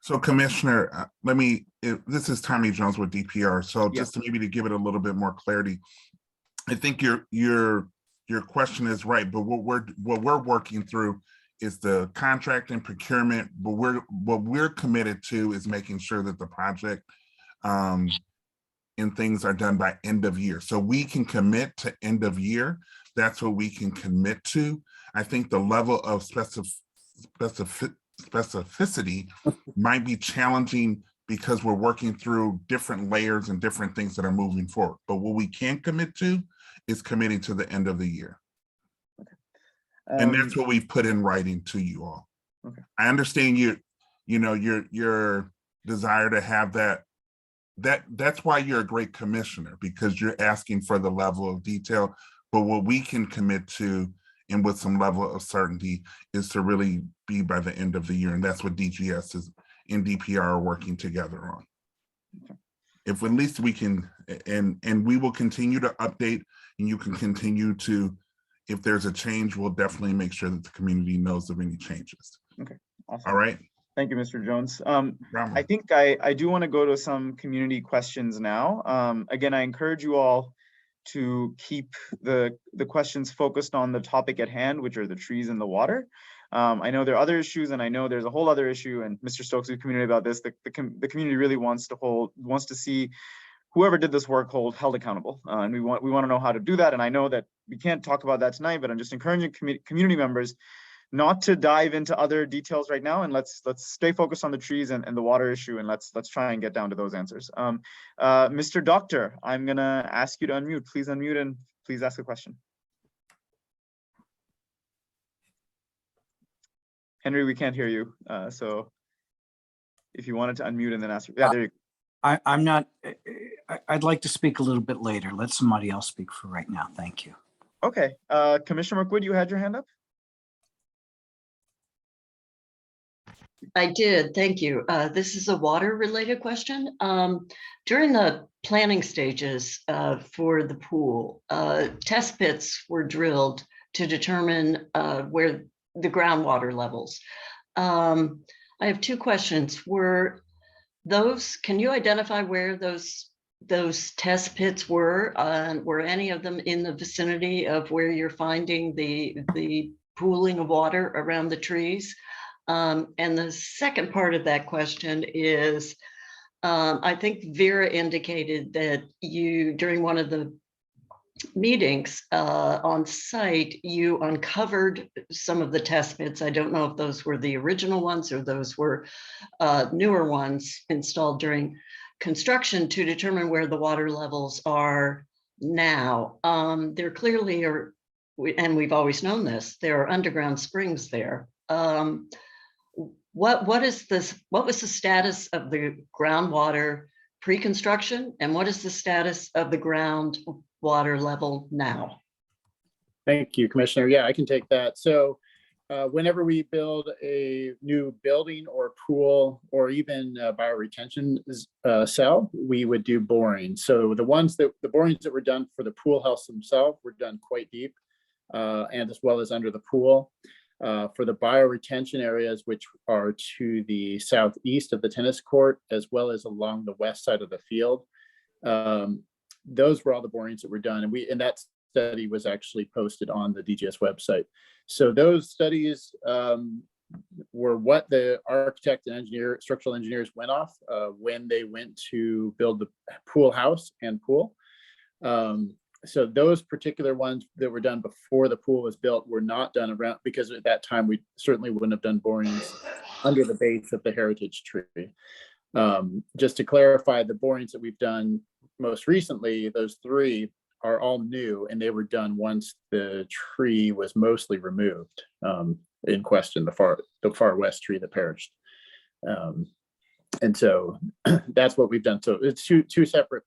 So Commissioner, this is Tommy Jones with DPR. So just maybe to give it a little bit more clarity, I think your question is right, but what we're working through is the contract and procurement, but what we're committed to is making sure that the project and things are done by end of year. So we can commit to end of year. That's what we can commit to. I think the level of specificity might be challenging because we're working through different layers and different things that are moving forward. But what we can commit to is committing to the end of the year. And that's what we've put in writing to you all. Okay. I understand your desire to have that. That's why you're a great commissioner, because you're asking for the level of detail. But what we can commit to, and with some level of certainty, is to really be by the end of the year, and that's what DGS is and DPR are working together on. Okay. If at least we can, and we will continue to update, and you can continue to. If there's a change, we'll definitely make sure that the community knows of any changes. Okay, awesome. All right. Thank you, Mr. Jones. I think I do want to go to some community questions now. Again, I encourage you all to keep the questions focused on the topic at hand, which are the trees and the water. I know there are other issues, and I know there's a whole other issue, and Mr. Stokes is community about this. The community really wants to see whoever did this work held accountable, and we want to know how to do that. And I know that we can't talk about that tonight, but I'm just encouraging community members not to dive into other details right now, and let's stay focused on the trees and the water issue, and let's try and get down to those answers. Mr. Doctor, I'm gonna ask you to unmute. Please unmute and please ask a question. Henry, we can't hear you, so if you wanted to unmute and then ask, yeah, there you go. I'm not, I'd like to speak a little bit later. Let somebody else speak for right now. Thank you. Okay, Commissioner McQuid, you had your hand up? I did, thank you. This is a water related question. During the planning stages for the pool, test pits were drilled to determine where the groundwater levels. I have two questions. Can you identify where those test pits were? Were any of them in the vicinity of where you're finding the pooling of water around the trees? And the second part of that question is, I think Vera indicated that during one of the meetings on site, you uncovered some of the test pits. I don't know if those were the original ones or those were newer ones installed during construction to determine where the water levels are now, there clearly are, and we've always known this, there are underground springs there. What was the status of the groundwater pre-construction, and what is the status of the groundwater level now? Thank you, Commissioner. Yeah, I can take that. So whenever we build a new building or pool or even a bioretention cell, we would do boring. So the borings that were done for the pool house themselves were done quite deep, and as well as under the pool. For the bioretention areas, which are to the southeast of the tennis court, as well as along the west side of the field, those were all the borings that were done. And that study was actually posted on the DGS website. So those studies were what the architect and structural engineers went off when they went to build the pool house and pool. So those particular ones that were done before the pool was built were not done around, because at that time we certainly wouldn't have done borings under the base of the heritage tree. Just to clarify, the borings that we've done most recently, those 3 are all new, and they were done once the tree was mostly removed, in question, the far west tree that perished. And so that's what we've done. So it's two separate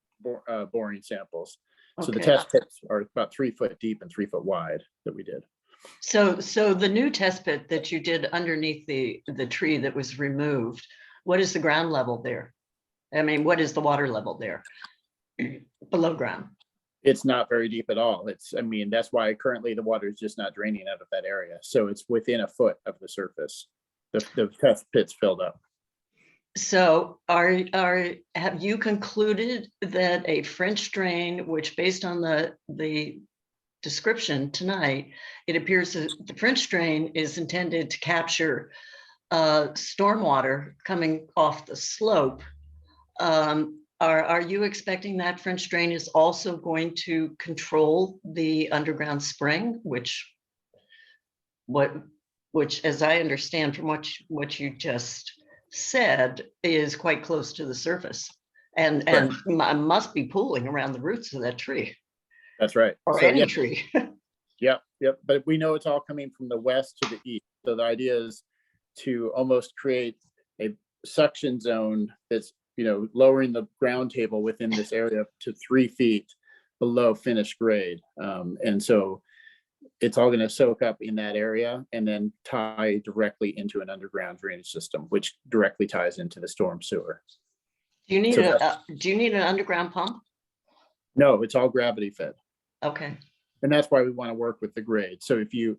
boring samples. So the test pits are about 3 foot deep and 3 foot wide that we did. So the new test pit that you did underneath the tree that was removed, what is the ground level there? I mean, what is the water level there below ground? It's not very deep at all. That's why currently the water is just not draining out of that area. So it's within a foot of the surface. The test pit's filled up. So have you concluded that a French drain, which based on the description tonight, it appears that the French drain is intended to capture stormwater coming off the slope? Are you expecting that French drain is also going to control the underground spring, which as I understand from what you just said, is quite close to the surface and must be pooling around the roots of that tree? That's right. Or so, any tree. Yep. But we know it's all coming from the west to the east. So the idea is to almost create a suction zone that's, lowering the ground table within this area to 3 feet below finished grade. And so it's all going to soak up in that area and then tie directly into an underground drainage system, which directly ties into the storm sewer. Do you need an underground pump? No, it's all gravity fed. Okay. And that's why we want to work with the grade. So if you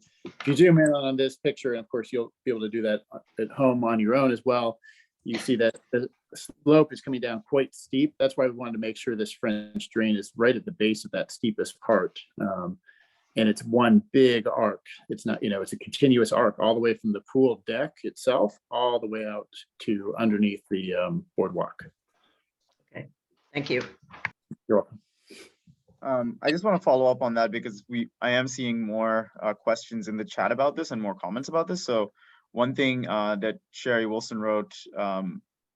zoom in on this picture, and of course you'll be able to do that at home on your own as well, you see that the slope is coming down quite steep. That's why we wanted to make sure this French drain is right at the base of that steepest part. And it's one big arc. It's not, it's a continuous arc all the way from the pool deck itself, all the way out to underneath the boardwalk. Okay, thank you. You're welcome. I just want to follow up on that because I am seeing more questions in the chat about this and more comments about this. So one thing that Sherry Wilson wrote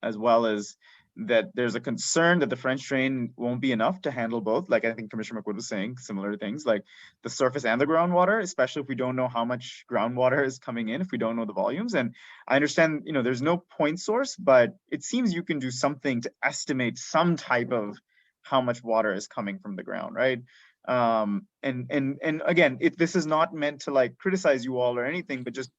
as well is that there's a concern that the French drain won't be enough to handle both. Like I think Commissioner McWood was saying similar things, like the surface and the groundwater, especially if we don't know how much groundwater is coming in, if we don't know the volumes. And I understand, there's no point source, but it seems you can do something to estimate some type of how much water is coming from the ground, right? And again, this is not meant to like criticize you all or anything, but just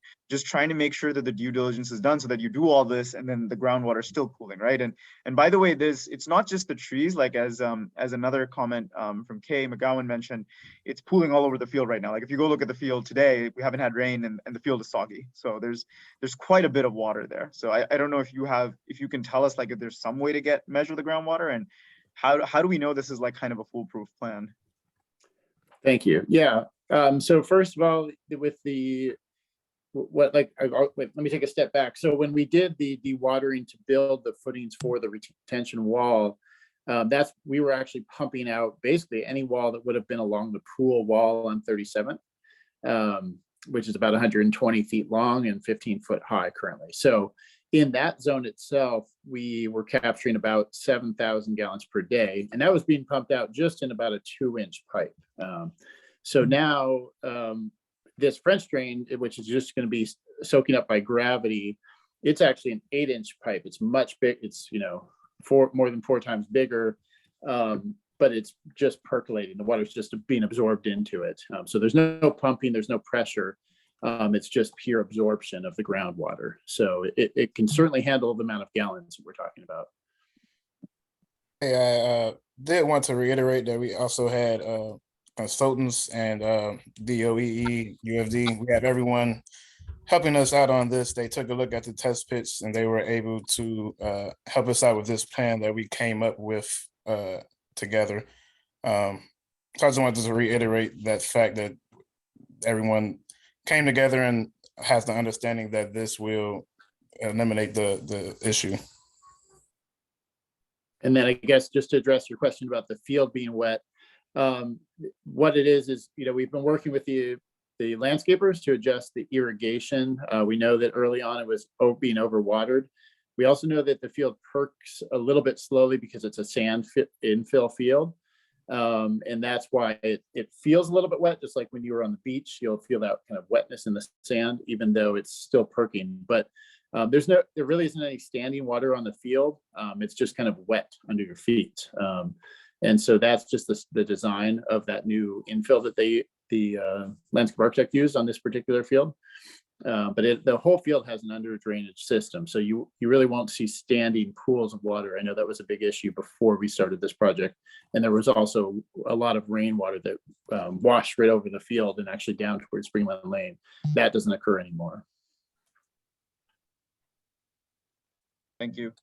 trying to make sure that the due diligence is done so that you do all this and then the groundwater is still pooling, right? And by the way, it's not just the trees, like as another comment from Kay McGowan mentioned, it's pooling all over the field right now. Like if you go look at the field today, we haven't had rain and the field is soggy. So there's quite a bit of water there. So I don't know if you can tell us like if there's some way to measure the groundwater, and how do we know this is like kind of a foolproof plan? Thank you. Yeah. So first of all, with let me take a step back. So when we did the dewatering to build the footings for the retention wall, we were actually pumping out basically any wall that would have been along the pool wall on 37th, which is about 120 feet long and 15 foot high currently. So In that zone itself, we were capturing about 7,000 gallons per day, and that was being pumped out just in about a 2-inch pipe. So now this French drain, which is just going to be soaking up by gravity, it's actually an 8-inch pipe. It's much big. It's, you know, more than 4 times bigger, but it's just percolating. The water's just being absorbed into it. So there's no pumping, there's no pressure. It's just pure absorption of the groundwater. So it can certainly handle the amount of gallons that we're talking about. Hey, I did want to reiterate that we also had consultants and DOEE, UFD. We have everyone helping us out on this. They took a look at the test pits and they were able to help us out with this plan that we came up with together. So I just wanted to reiterate that fact that everyone came together and has the understanding that this will eliminate the issue. And then I guess just to address your question about the field being wet, what it is, you know, we've been working with the landscapers to adjust the irrigation. We know that early on it was being overwatered. We also know that the field perks a little bit slowly because it's a sand infill field. And that's why it feels a little bit wet, just like when you were on the beach, you'll feel that kind of wetness in the sand, even though it's still perking. But there really isn't any standing water on the field. It's just kind of wet under your feet. And so that's just the design of that new infill that the landscape architect used on this particular field. But the whole field has an under drainage system. So you really won't see standing pools of water. I know that was a big issue before we started this project. And there was also a lot of rainwater that washed right over the field and actually down towards Springland Lane. That doesn't occur anymore. Thank you.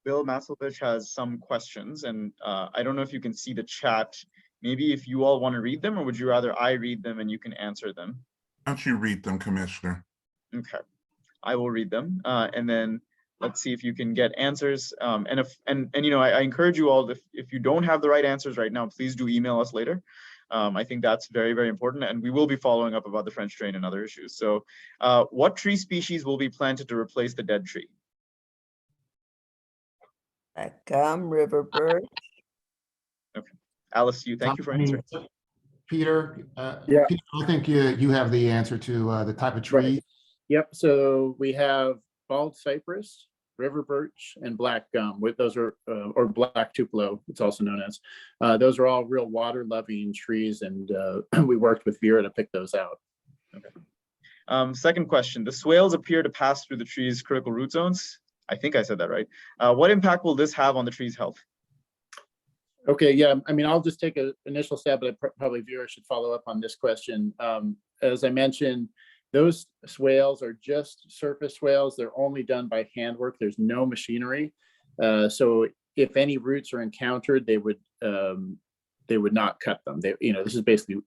Bill Maslovich has some questions, and I don't know if you can see the chat. Maybe if you all want to read them, or would you rather I read them and you can answer them? Why don't you read them, Commissioner? Okay, I will read them, and then let's see if you can get answers. And you know, I encourage you all, if you don't have the right answers right now, please do email us later. I think that's very, very important, and we will be following up about the French drain and other issues. So what tree species will be planted to replace the dead tree? Gum, river birch. Okay, Alice, thank you for answering. Peter, Yeah. Peter, I think you have the answer to the type of tree. Right. Yep. So we have bald cypress, river birch, and black gum. Those are, or black tupelo, it's also known as. Those are all real water-loving trees, and we worked with Vera to pick those out. Okay. Second question: the swales appear to pass through the tree's critical root zones. I think I said that right. What impact will this have on the tree's health? Okay, yeah, I mean, I'll just take an initial stab, but probably Vera should follow up on this question. As I mentioned, those swales are just surface swales. They're only done by handwork. There's no machinery. So if any roots are encountered, they would not cut them. This is basically,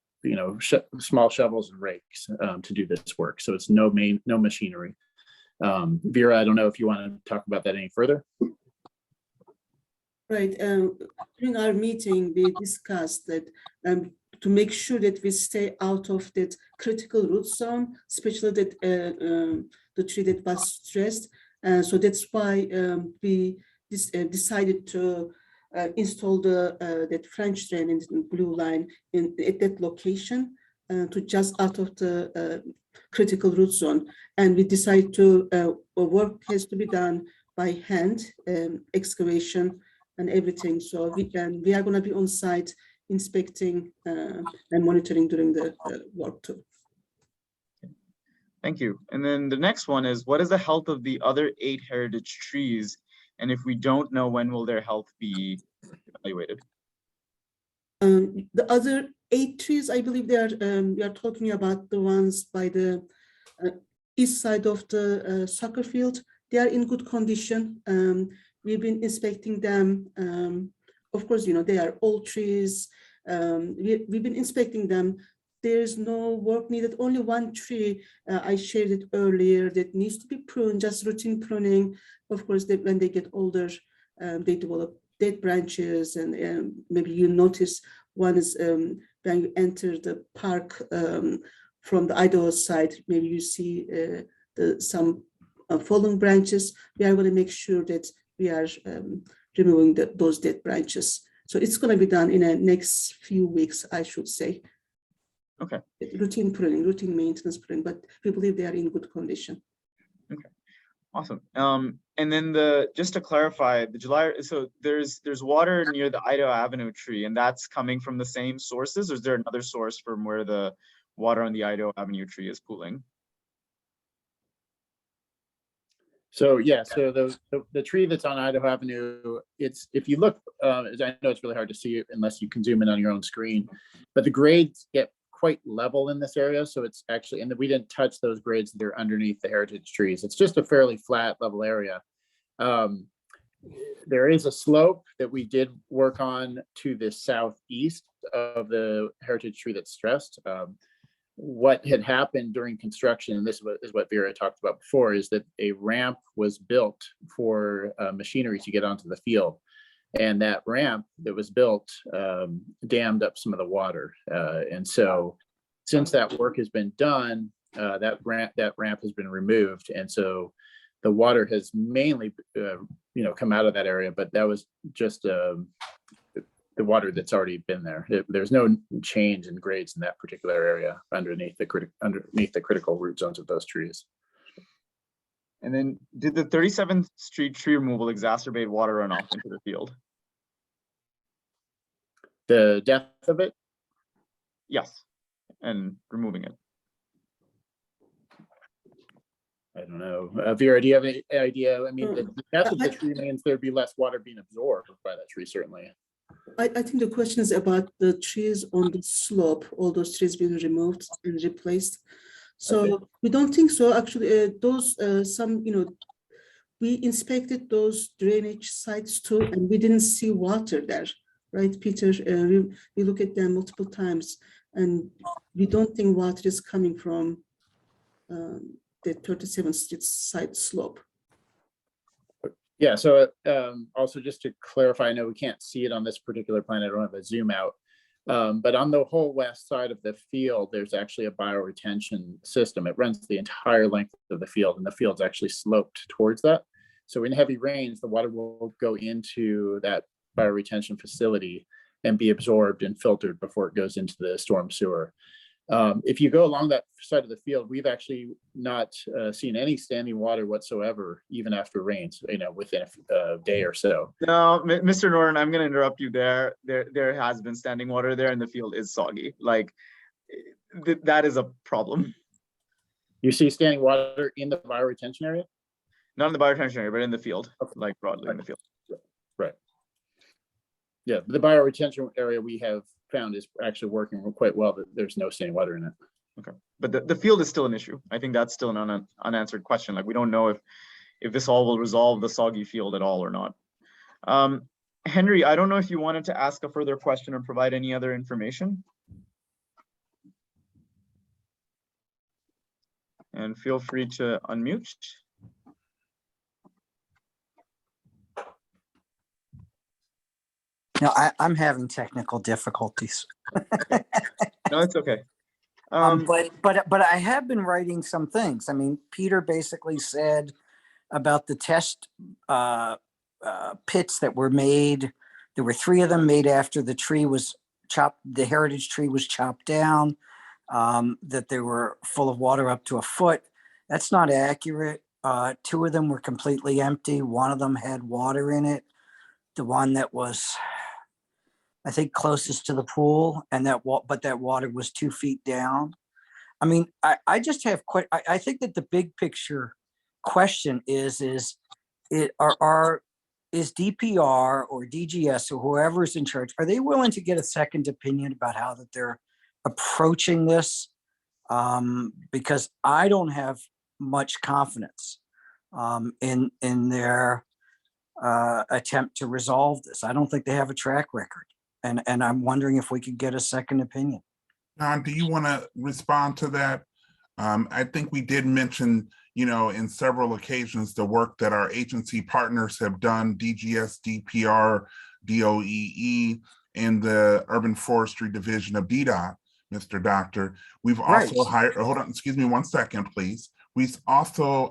small shovels and rakes to do this work. So it's no machinery. Vera, I don't know if you want to talk about that any further. Right. During our meeting, we discussed that to make sure that we stay out of that critical root zone, especially that the tree that was stressed. So that's why we decided to install that French drain in the blue line at that location to just out of the critical root zone. And we decided to work has to be done by hand, excavation and everything. So we are going to be on site inspecting and monitoring during the work too. Thank you. And then the next one is, what is the health of the other 8 heritage trees? And if we don't know, when will their health be evaluated? The other 8 trees, I believe we are talking about the ones by the east side of the soccer field. They are in good condition. We've been inspecting them. Of course, they are old trees. We've been inspecting them. There's no work needed. Only one tree, I shared it earlier, that needs to be pruned, just routine pruning. Of course, when they get older, they develop dead branches, and maybe you notice one is when you enter the park from the Idaho side, maybe you see some fallen branches, we are going to make sure that we are removing those dead branches. So it's going to be done in the next few weeks, I should say. Okay. Routine pruning, routine maintenance pruning, but we believe they are in good condition. Okay, awesome. And then just to clarify, the July, so there's water near the Idaho Avenue tree, and that's coming from the same sources, or is there another source from where the water on the Idaho Avenue tree is pooling? So yeah, so the tree that's on Idaho Avenue, it's, if you look, I know it's really hard to see it unless you can zoom in on your own screen, but the grades get quite level in this area. So it's actually, and we didn't touch those grades that are underneath the heritage trees. It's just a fairly flat level area. There is a slope that we did work on to the southeast of the heritage tree that's stressed. What had happened during construction, and this is what Vera talked about before, is that a ramp was built for machinery to get onto the field. And that ramp that was built dammed up some of the water. And so since that work has been done, that ramp has been removed. And so the water has mainly come out of that area, but that was just the water that's already been there. There's no change in grades in that particular area underneath the critical root zones of those trees. And then did the 37th Street tree removal exacerbate water runoff into the field? The depth of it? Yes, and removing it. I don't know. Vera, do you have any idea? I mean, the depth of the tree means there'd be less water being absorbed by that tree, certainly. I think the question is about the trees on the slope, all those trees being removed and replaced. So Okay. we don't think so. Actually, those we inspected those drainage sites too, and we didn't see water there, right, Peter? We look at them multiple times, and we don't think water is coming from the 37th Street side slope. Yeah, so also just to clarify, I know we can't see it on this particular plan. I don't have a zoom out. But on the whole west side of the field, there's actually a bioretention system. It runs the entire length of the field, and the field's actually sloped towards that. So in heavy rains, the water will go into that bioretention facility and be absorbed and filtered before it goes into the storm sewer. If you go along that side of the field, we've actually not seen any standing water whatsoever, even after rains, within a day or so. No, Mr. Norton, I'm going to interrupt you there. There has been standing water there, and the field is soggy. Like, that is a problem. You see standing water in the bioretention area? Not in the bioretention area, but in the field, like broadly in the field. Right. Yeah, the bioretention area we have found is actually working quite well, but there's no standing water in it. Okay, but the field is still an issue. I think that's still an unanswered question. Like, we don't know if this all will resolve the soggy field at all or not. Henry, I don't know if you wanted to ask a further question or provide any other information. And feel free to unmute. No, I'm having technical difficulties. No, it's okay. But I have been writing some things. I mean, Peter basically said about the test pits that were made. There were 3 of them made after the tree was chopped. The heritage tree was chopped down. That they were full of water up to a foot. That's not accurate. 2 of them were completely empty. 1 of them had water in it. The one that was, I think, closest to the pool, and that water was 2 feet down. I mean, I just have quite. I think that the big picture question is DPR or DGS or whoever's in charge, are they willing to get a second opinion about how that they're approaching this? Because I don't have much confidence in their attempt to resolve this. I don't think they have a track record. And I'm wondering if we could get a second opinion. John, do you want to respond to that? I think we did mention, in several occasions, the work that our agency partners have done, DGS, DPR, DOEE, and the Urban Forestry Division of DDOT, Mr. Doctor. We've also hired, hold on, excuse me one second, please. We also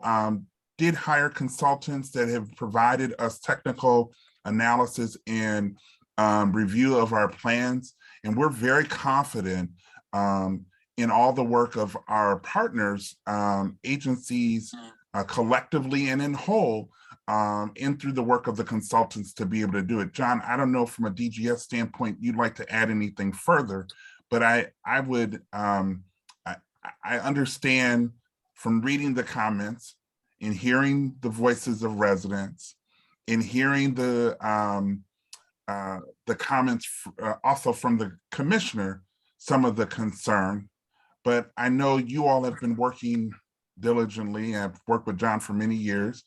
did hire consultants that have provided us technical analysis and review of our plans. And we're very confident in all the work of our partners, agencies, collectively and in whole, and through the work of the consultants to be able to do it. John, I don't know from a DGS standpoint, you'd like to add anything further, but I would, I understand from reading the comments and hearing the voices of residents and hearing the comments also from the commissioner, some of the concern, but I know you all have been working diligently. I've worked with John for many years.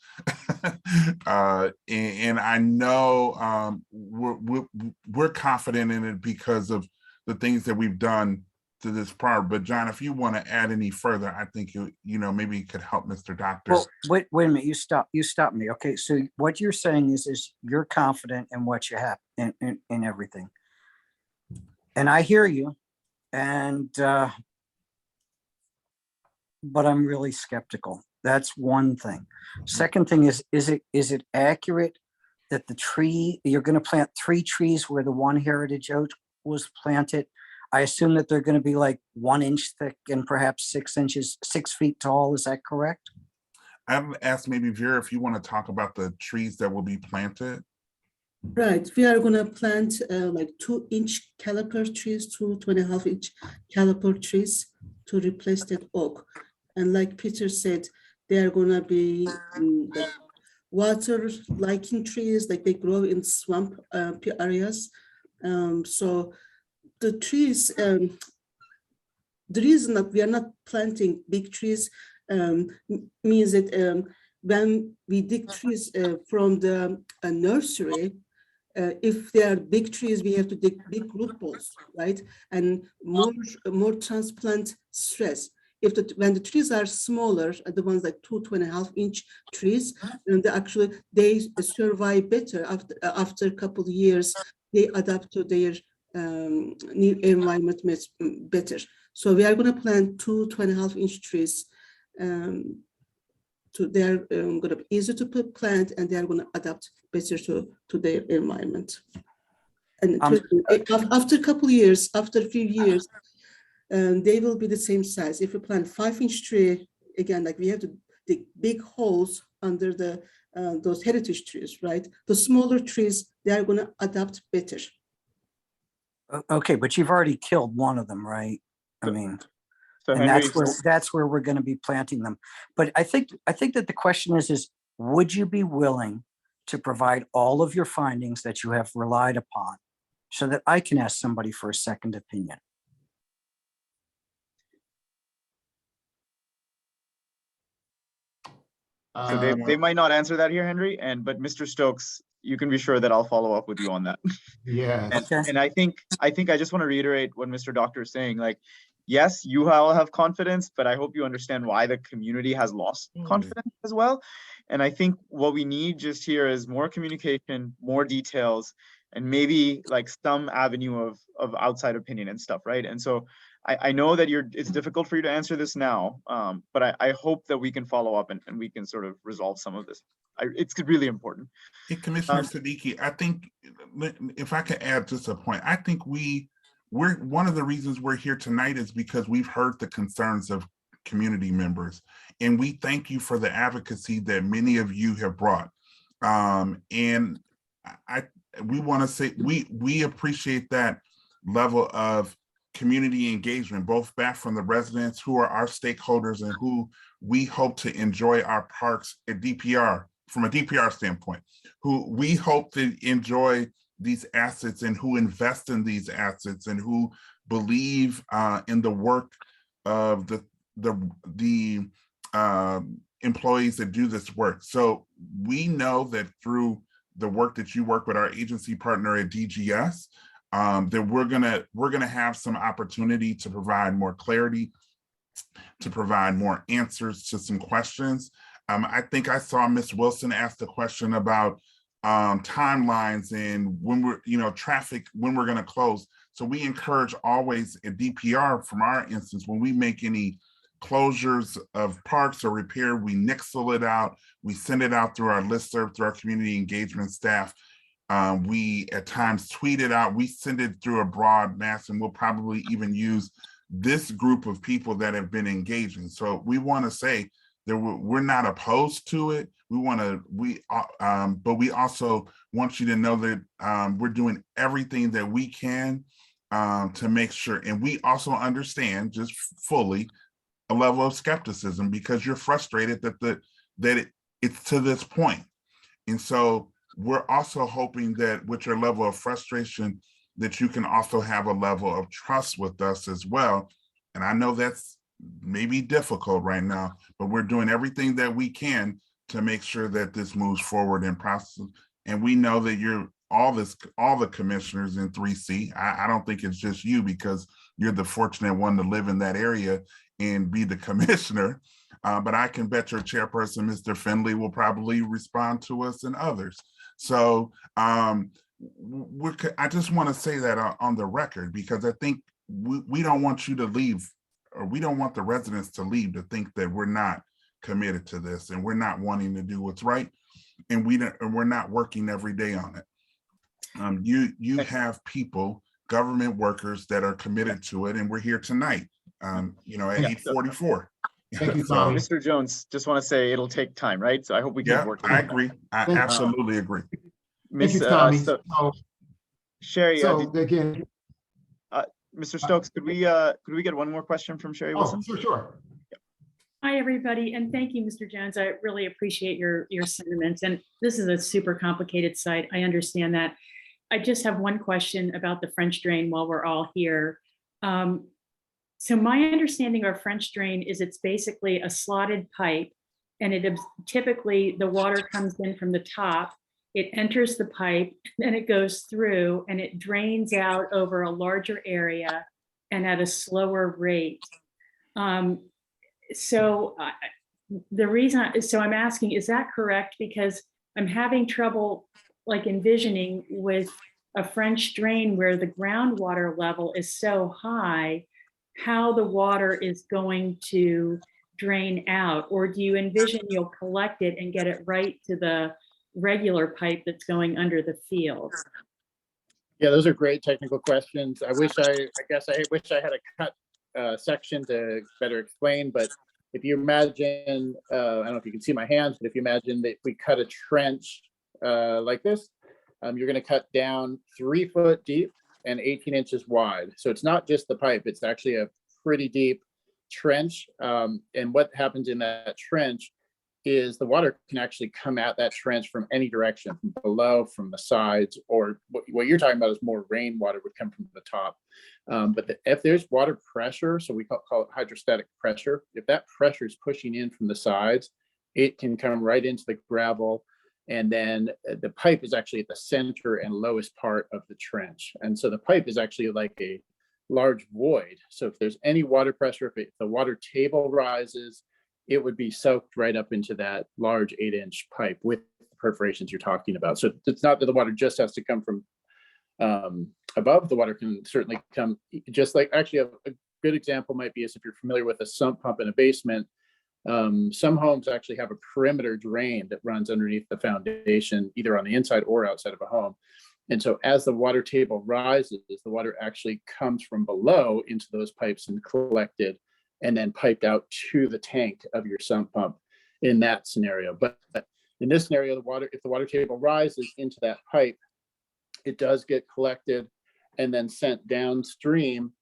And I know we're confident in it because of the things that we've done to this prior. But John, if you want to add any further, I think you know, maybe you could help Mr. Doctor. Well, wait a minute, you stop me. Okay, so what you're saying is you're confident in what you have in everything. And I hear you. And but I'm really skeptical. That's one thing. Second thing is it accurate that the tree, you're going to plant 3 trees where the one heritage oak was planted? I assume that they're going to be like 1 inch thick and perhaps 6 feet tall. Is that correct? I've asked maybe Vera if you want to talk about the trees that will be planted. Right, we are gonna plant like 2-inch caliper trees, 2.5-inch caliper trees to replace that oak. And like Peter said, they are gonna be like water liking trees, like they grow in swamp areas. So the trees, the reason that we are not planting big trees means that when we dig trees from the nursery, if they are big trees, we have to dig big root balls, right? And more transplant stress. When the trees are smaller, the ones like 2.5-inch trees, and they survive better after a couple of years. They adapt to their new environment much better. So we are going to plant 2.5-inch trees. They're going to be easy to plant, and they are going to adapt better to their environment. And after a couple of years, after a few years, they will be the same size. If you plant 5-inch tree, again, like we have to dig big holes under those heritage trees, right? The smaller trees, they are going to adapt better. Okay, but you've already killed one of them, right? I mean, So and Henry, that's where we're going to be planting them. But I think that the question is would you be willing to provide all of your findings that you have relied upon so that I can ask somebody for a second opinion? so they might not answer that here, Henry, but Mr. Stokes, you can be sure that I'll follow up with you on that. Yes. And I think I just want to reiterate what Mr. Doctor is saying. Like, yes, you all have confidence, but I hope you understand why the community has lost confidence as well. And I think what we need just here is more communication, more details, and maybe like some avenue of outside opinion and stuff, right? And so I know that it's difficult for you to answer this now, but I hope that we can follow up and we can sort of resolve some of this. It's really important. Hey, Commissioner Siddiqui, I think if I could add just a point, I think we're one of the reasons we're here tonight is because we've heard the concerns of community members, and we thank you for the advocacy that many of you have brought. And we want to say we appreciate that level of community engagement, both back from the residents who are our stakeholders and who we hope to enjoy our parks at DPR from a DPR standpoint, who we hope to enjoy these assets and who invest in these assets and who believe in the work of the employees that do this work. So we know that through the work that you work with our agency partner at DGS, that we're gonna have some opportunity to provide more clarity, to provide more answers to some questions. I think I saw Ms. Wilson ask the question about timelines and when we're, traffic, when we're gonna close. So we encourage always at DPR, from our instance, when we make any closures of parks or repair, we nixle it out. We send it out through our listserv, through our community engagement staff. We at times tweet it out. We send it through a broad mass, and we'll probably even use this group of people that have been engaging. So we want to say that we're not opposed to it. But we also want you to know that we're doing everything that we can to make sure. And we also understand just fully a level of skepticism because you're frustrated that it's to this point. And so we're also hoping that with your level of frustration, that you can also have a level of trust with us as well. And I know that's maybe difficult right now, but we're doing everything that we can to make sure that this moves forward in process. And we know that you're all the commissioners in 3C. I don't think it's just you because you're the fortunate one to live in that area and be the commissioner. But I can bet your chairperson, Mr. Finley, will probably respond to us and others. So I just want to say that on the record, because I think we don't want you to leave, or we don't want the residents to leave to think that we're not committed to this and we're not wanting to do what's right, and we're not working every day on it. You have people, government workers that are committed to it, and we're here tonight, at 8:44. Thank you, Tommy. Mr. Jones, just want to say it'll take time, right? So I hope we can work. I agree. I absolutely agree. Thank you, Tommy. Sherry, again, Mr. Stokes, could we get one more question from Sherry Wilson? Sure. Hi, everybody, and thank you, Mr. Jones. I really appreciate your sentiments. And this is a super complicated site. I understand that. I just have one question about the French drain while we're all here. So my understanding of French drain is it's basically a slotted pipe, and typically the water comes in from the top. It enters the pipe, then it goes through, and it drains out over a larger area and at a slower rate. So I'm asking, is that correct? Because I'm having trouble like envisioning with a French drain where the groundwater level is so high, how the water is going to drain out. Or do you envision you'll collect it and get it right to the regular pipe that's going under the field? Yeah, those are great technical questions. I wish I had a cut section to better explain, but if you imagine, I don't know if you can see my hands, but if you imagine that we cut a trench like this, you're going to cut down 3 foot deep and 18 inches wide. So it's not just the pipe, it's actually a pretty deep trench. And what happens in that trench is the water can actually come at that trench from any direction, from below, from the sides, or what you're talking about is more rainwater would come from the top. But if there's water pressure, so we call it hydrostatic pressure, if that pressure is pushing in from the sides, it can come right into the gravel. And then the pipe is actually at the center and lowest part of the trench. And so the pipe is actually like a large void. So if there's any water pressure, if the water table rises, it would be soaked right up into that large 8-inch pipe with the perforations you're talking about. So it's not that the water just has to come from above. The water can certainly come just like, actually a good example might be is if you're familiar with a sump pump in a basement. Some homes actually have a perimeter drain that runs underneath the foundation, either on the inside or outside of a home. And so as the water table rises, the water actually comes from below into those pipes and collected and then piped out to the tank of your sump pump in that scenario. But in this scenario, if the water table rises into that pipe, it does get collected and then sent downstream.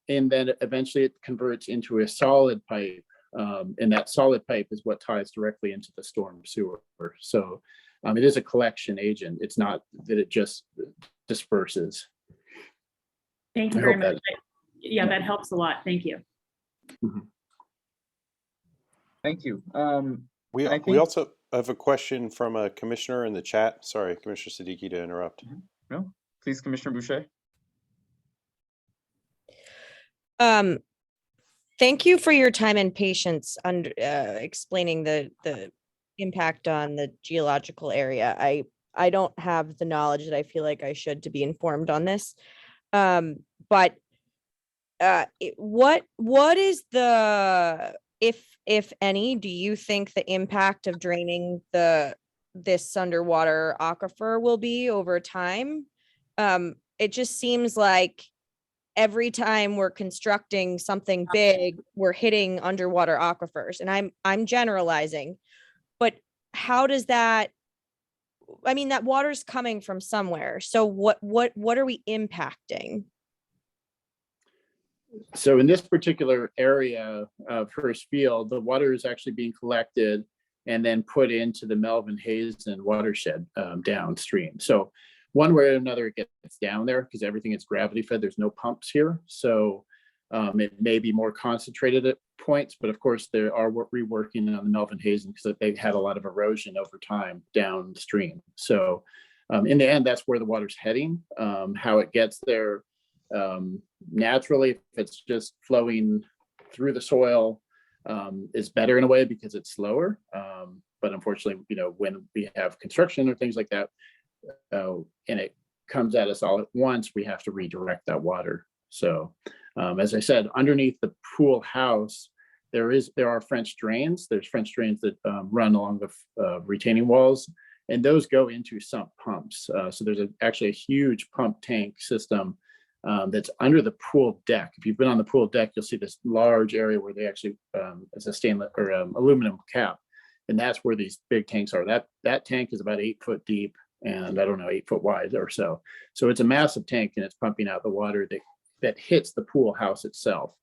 And then eventually it converts into a solid pipe. And that solid pipe is what ties directly into the storm sewer. So it is a collection agent. It's not that it just disperses. Thank you very much. Yeah, that helps a lot. Thank you. Thank you. We also have a question from a commissioner in the chat. Sorry, Commissioner Siddiqui, to interrupt. No, please, Commissioner Boucher. Thank you for your time and patience on explaining the impact on the geological area. I don't have the knowledge that I feel like I should to be informed on this. But what is the if any, do you think the impact of draining this underwater aquifer will be over time? It just seems like every time we're constructing something big, we're hitting underwater aquifers, and I'm generalizing, but how does that, I mean, that water's coming from somewhere. So what are we impacting? So in this particular area of Hearst Field, the water is actually being collected and then put into the Melvin Hazen watershed downstream. So one way or another, it gets down there because everything is gravity fed. There's no pumps here. So it may be more concentrated at points, but of course they are reworking on the Melvin Hazen because they've had a lot of erosion over time downstream. So in the end, that's where the water's heading. How it gets there naturally, if it's just flowing through the soil, is better in a way because it's slower. But unfortunately, when we have construction or things like that, and it comes at us all at once, we have to redirect that water. So as I said, underneath the pool house, there are French drains. There's French drains that run along the retaining walls, and those go into sump pumps. So there's actually a huge pump tank system that's under the pool deck. If you've been on the pool deck, you'll see this large area where they actually, it's a stainless or aluminum cap. And that's where these big tanks are. That tank is about 8 foot deep and I don't know, 8 foot wide or so. So it's a massive tank and it's pumping out the water that hits the pool house itself.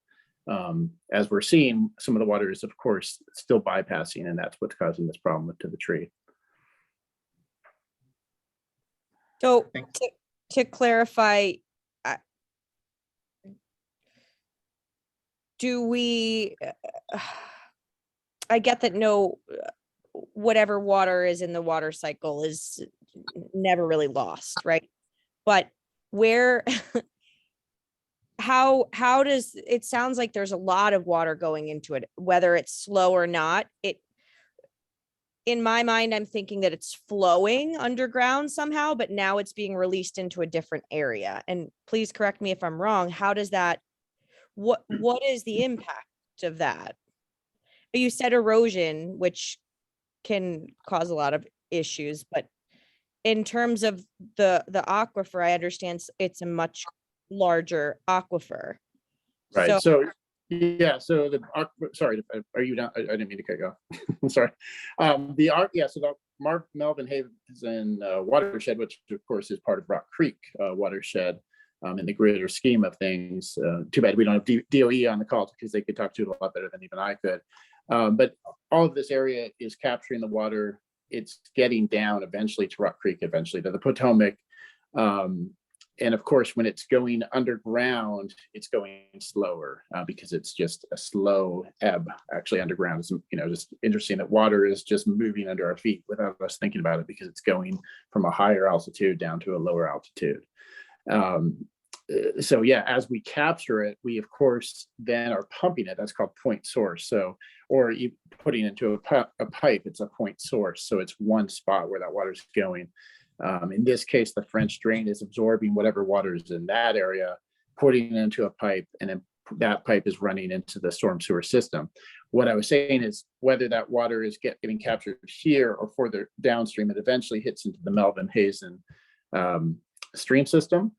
As we're seeing, some of the water is of course still bypassing, and that's what's causing this problem to the tree. So to clarify, do we, I get that whatever water is in the water cycle is never really lost, right? But how does, it sounds like there's a lot of water going into it, whether it's slow or not. In my mind, I'm thinking that it's flowing underground somehow, but now it's being released into a different area. And please correct me if I'm wrong. How does that, what is the impact of that? You said erosion, which can cause a lot of issues, but in terms of the aquifer, I understand it's a much larger aquifer. Right. So yeah. So sorry, are you down? I didn't mean to cut you off. I'm sorry. So the Melvin Hazen watershed, which of course is part of Rock Creek watershed, in the greater scheme of things. Too bad we don't have DOE on the call because they could talk to it a lot better than even I could. But all of this area is capturing the water. It's getting down eventually to Rock Creek, eventually to the Potomac. And of course, when it's going underground, it's going slower because it's just a slow ebb actually underground. It's, just interesting that water is just moving under our feet without us thinking about it because it's going from a higher altitude down to a lower altitude. So yeah, as we capture it, we of course then are pumping it. That's called point source. So, or you putting into a pipe, it's a point source. So it's one spot where that water is going. In this case, the French drain is absorbing whatever water is in that area, putting it into a pipe, and then that pipe is running into the storm sewer system. What I was saying is whether that water is getting captured here or further downstream, it eventually hits into the Melvin Hazen stream system.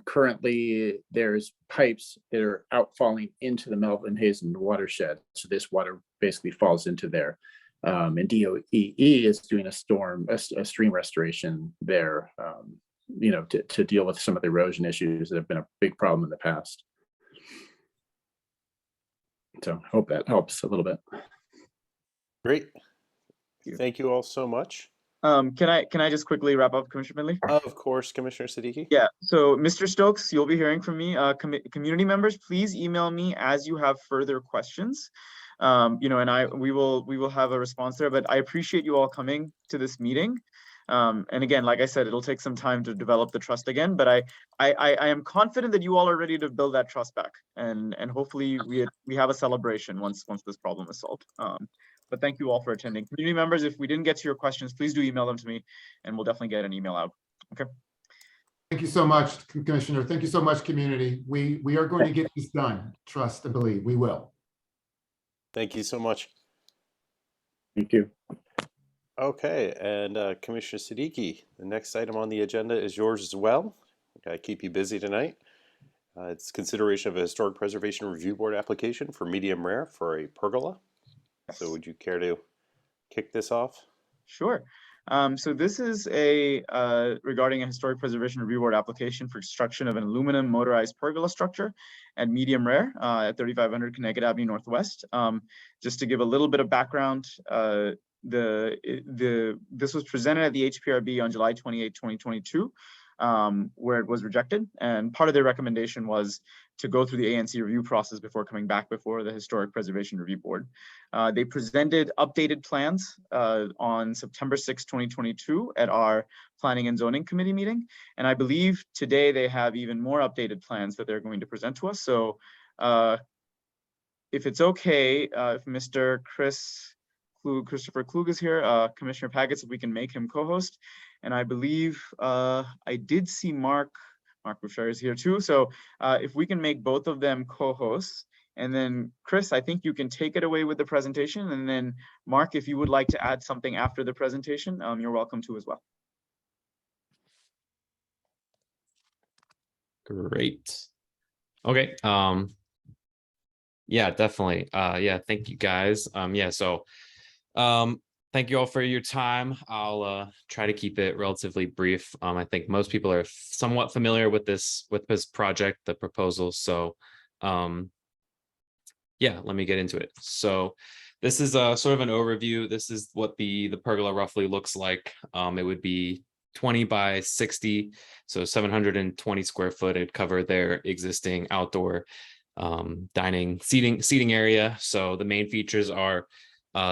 Currently, there's pipes that are outfalling into the Melvin Hazen watershed. So this water basically falls into there. And DOE is doing a stream restoration there, to deal with some of the erosion issues that have been a big problem in the past. So I hope that helps a little bit. Great. Thank you all so much. Can I just quickly wrap up, Commissioner Finley? Of course, Commissioner Siddiqui. Yeah, so Mr. Stokes, you'll be hearing from me. Community members, please email me as you have further questions. And we will have a response there, but I appreciate you all coming to this meeting. And again, like I said, it'll take some time to develop the trust again, but I am confident that you all are ready to build that trust back, and hopefully we have a celebration once this problem is solved. But thank you all for attending. Community members, if we didn't get to your questions, please do email them to me and we'll definitely get an email out. Okay. Thank you so much, Commissioner. Thank you so much, community. We are going to get this done. Trust and believe we will. Thank you so much. Thank you. Okay, and Commissioner Siddiqui, the next item on the agenda is yours as well. I keep you busy tonight. It's consideration of a Historic Preservation Review Board application for medium rare for a pergola. So would you care to kick this off? Sure. So this is regarding a Historic Preservation Review Board application for construction of an aluminum motorized pergola structure at medium rare at 3500 Connecticut Avenue Northwest. Just to give a little bit of background, this was presented at the HPRB on July 28, 2022, where it was rejected. And part of their recommendation was to go through the ANC review process before coming back before the Historic Preservation Review Board. They presented updated plans on September 6, 2022 at our Planning and Zoning Committee meeting. And I believe today they have even more updated plans that they're going to present to us. So if it's okay, if Mr. Christopher Klug is here, Commissioner Paggett, if we can make him co-host. And I believe I did see Mark Bouchard is here too. So if we can make both of them co-hosts, and then Chris, I think you can take it away with the presentation. And then Mark, if you would like to add something after the presentation, you're welcome to as well. Great. Okay. Yeah, definitely. Yeah, thank you guys. Thank you all for your time. I'll try to keep it relatively brief. I think most people are somewhat familiar with this project, the proposal. So yeah, let me get into it. So this is a sort of an overview. This is what the pergola roughly looks like. It would be 20 by 60, so 720 square foot. It'd cover their existing outdoor dining seating area. So the main features are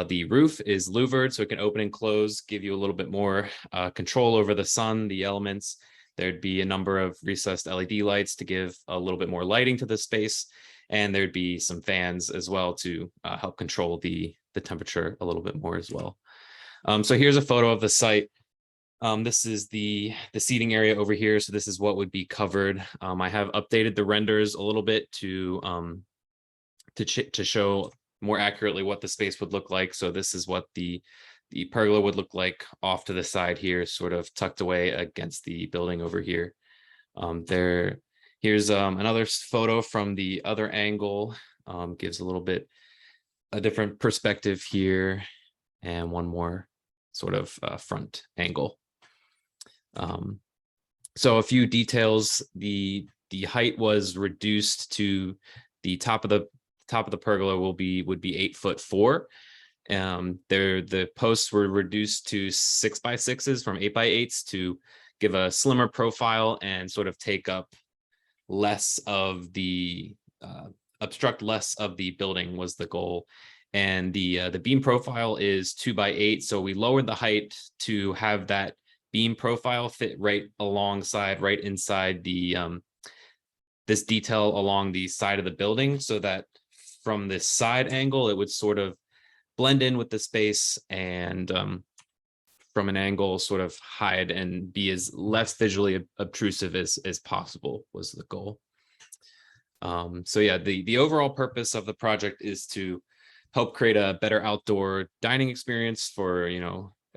the roof is louvered, so it can open and close, give you a little bit more control over the sun, the elements. There'd be a number of recessed LED lights to give a little bit more lighting to the space. And there'd be some fans as well to help control the temperature a little bit more as well. So here's a photo of the site. This is the seating area over here. So this is what would be covered. I have updated the renders a little bit to show more accurately what the space would look like. So this is what the pergola would look like off to the side here, sort of tucked away against the building over here. Here's another photo from the other angle, gives a little bit a different perspective here, and one more sort of front angle. So a few details: the height was reduced to the top of the pergola would be 8'4". The posts were reduced to 6x6s from 8x8s to give a slimmer profile and sort of take up less of the obstruct less of the building was the goal. And the beam profile is 2x8, so we lowered the height to have that beam profile fit right inside the this detail along the side of the building, so that from this side angle it would sort of blend in with the space, and from an angle sort of hide and be as less visually obtrusive as possible was the goal. So yeah, the overall purpose of the project is to help create a better outdoor dining experience for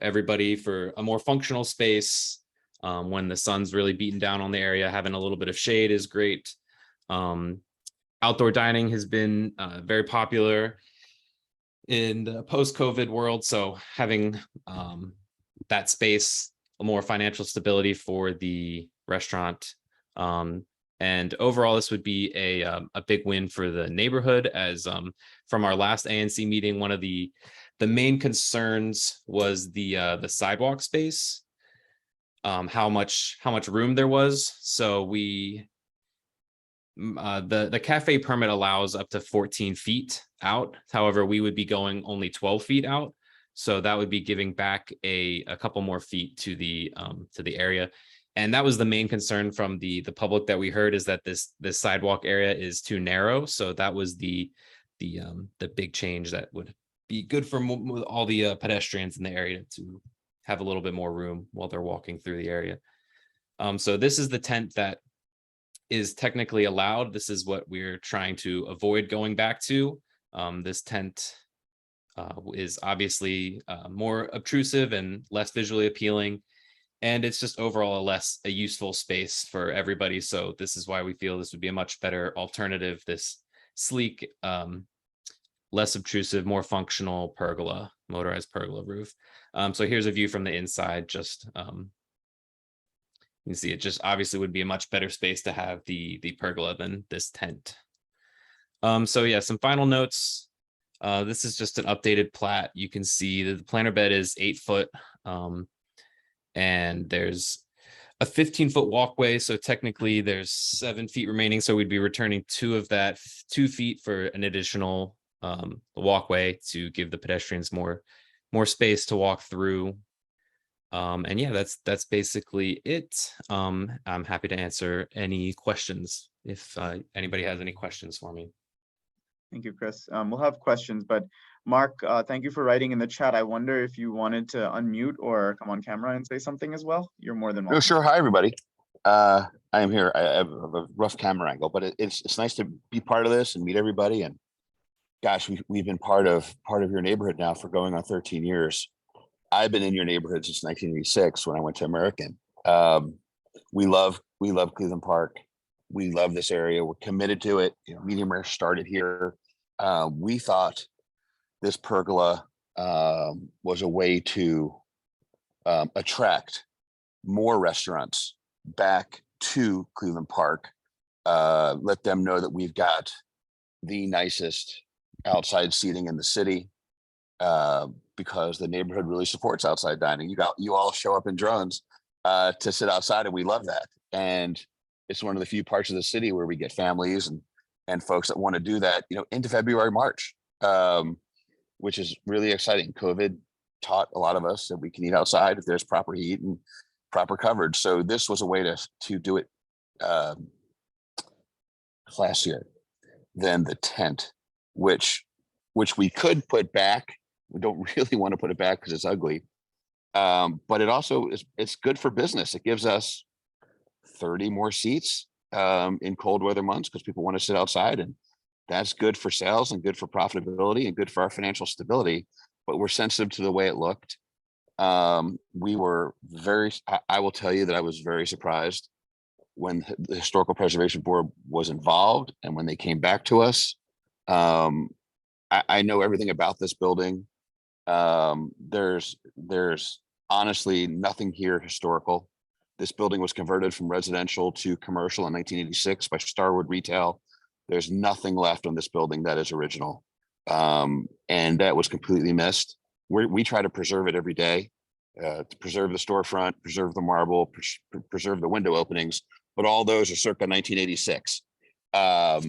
everybody, for a more functional space. When the sun's really beating down on the area, having a little bit of shade is great. Outdoor dining has been very popular in the post-COVID world, so having that space, a more financial stability for the restaurant, and overall this would be a big win for the neighborhood. As from our last ANC meeting, one of the main concerns was the sidewalk space, how much room there was. So the cafe permit allows up to 14 feet out. However, we would be going only 12 feet out. So that would be giving back a couple more feet to the area. And that was the main concern from the public that we heard, is that this sidewalk area is too narrow. So that was the big change that would be good for all the pedestrians in the area to have a little bit more room while they're walking through the area. So this is the tent that is technically allowed. This is what we're trying to avoid going back to. This tent is obviously more obtrusive and less visually appealing, and it's just overall a useful space for everybody. So this is why we feel this would be a much better alternative, this sleek, less obtrusive, more functional pergola, motorized pergola roof. So here's a view from the inside. Just you can see it just obviously would be a much better space to have the pergola than this tent. So yeah, some final notes. This is just an updated plat. You can see that the planter bed is 8 foot, and there's a 15-foot walkway. So technically there's 7 feet remaining. So we'd be returning 2 of that 2 feet for an additional walkway to give the pedestrians more space to walk through. And yeah, that's basically it. I'm happy to answer any questions if anybody has any questions for me. Thank you, Chris. We'll have questions, but Mark, thank you for writing in the chat. I wonder if you wanted to unmute or come on camera and say something as well. You're more than welcome. Oh, sure. Hi, everybody. I am here. I have a rough camera angle, but it's nice to be part of this and meet everybody. And gosh, we've been part of your neighborhood now for going on 13 years. I've been in your neighborhood since 1986 when I went to American. We love Cleveland Park. We love this area. We're committed to it. You know, Medium Rare started here. We thought this pergola was a way to attract more restaurants back to Cleveland Park. Let them know that we've got the nicest outside seating in the city, because the neighborhood really supports outside dining. You all show up in drones to sit outside, and we love that. And it's one of the few parts of the city where we get families and folks that want to do that, you know, into February, March, which is really exciting. COVID taught a lot of us that we can eat outside if there's proper heat and proper coverage. So this was a way to do it classier than the tent, which we could put back. We don't really want to put it back because it's ugly. But it also it's good for business. It gives us 30 more seats in cold weather months because people want to sit outside, and that's good for sales and good for profitability and good for our financial stability. But we're sensitive to the way it looked. We were I will tell you that I was very surprised when the Historical Preservation Board was involved and when they came back to us. I know everything about this building. There's honestly nothing here historical. This building was converted from residential to commercial in 1986 by Starwood Retail. There's nothing left on this building that is original. And that was completely missed. We try to preserve it every day, to preserve the storefront, preserve the marble, preserve the window openings, but all those are circa 1986. But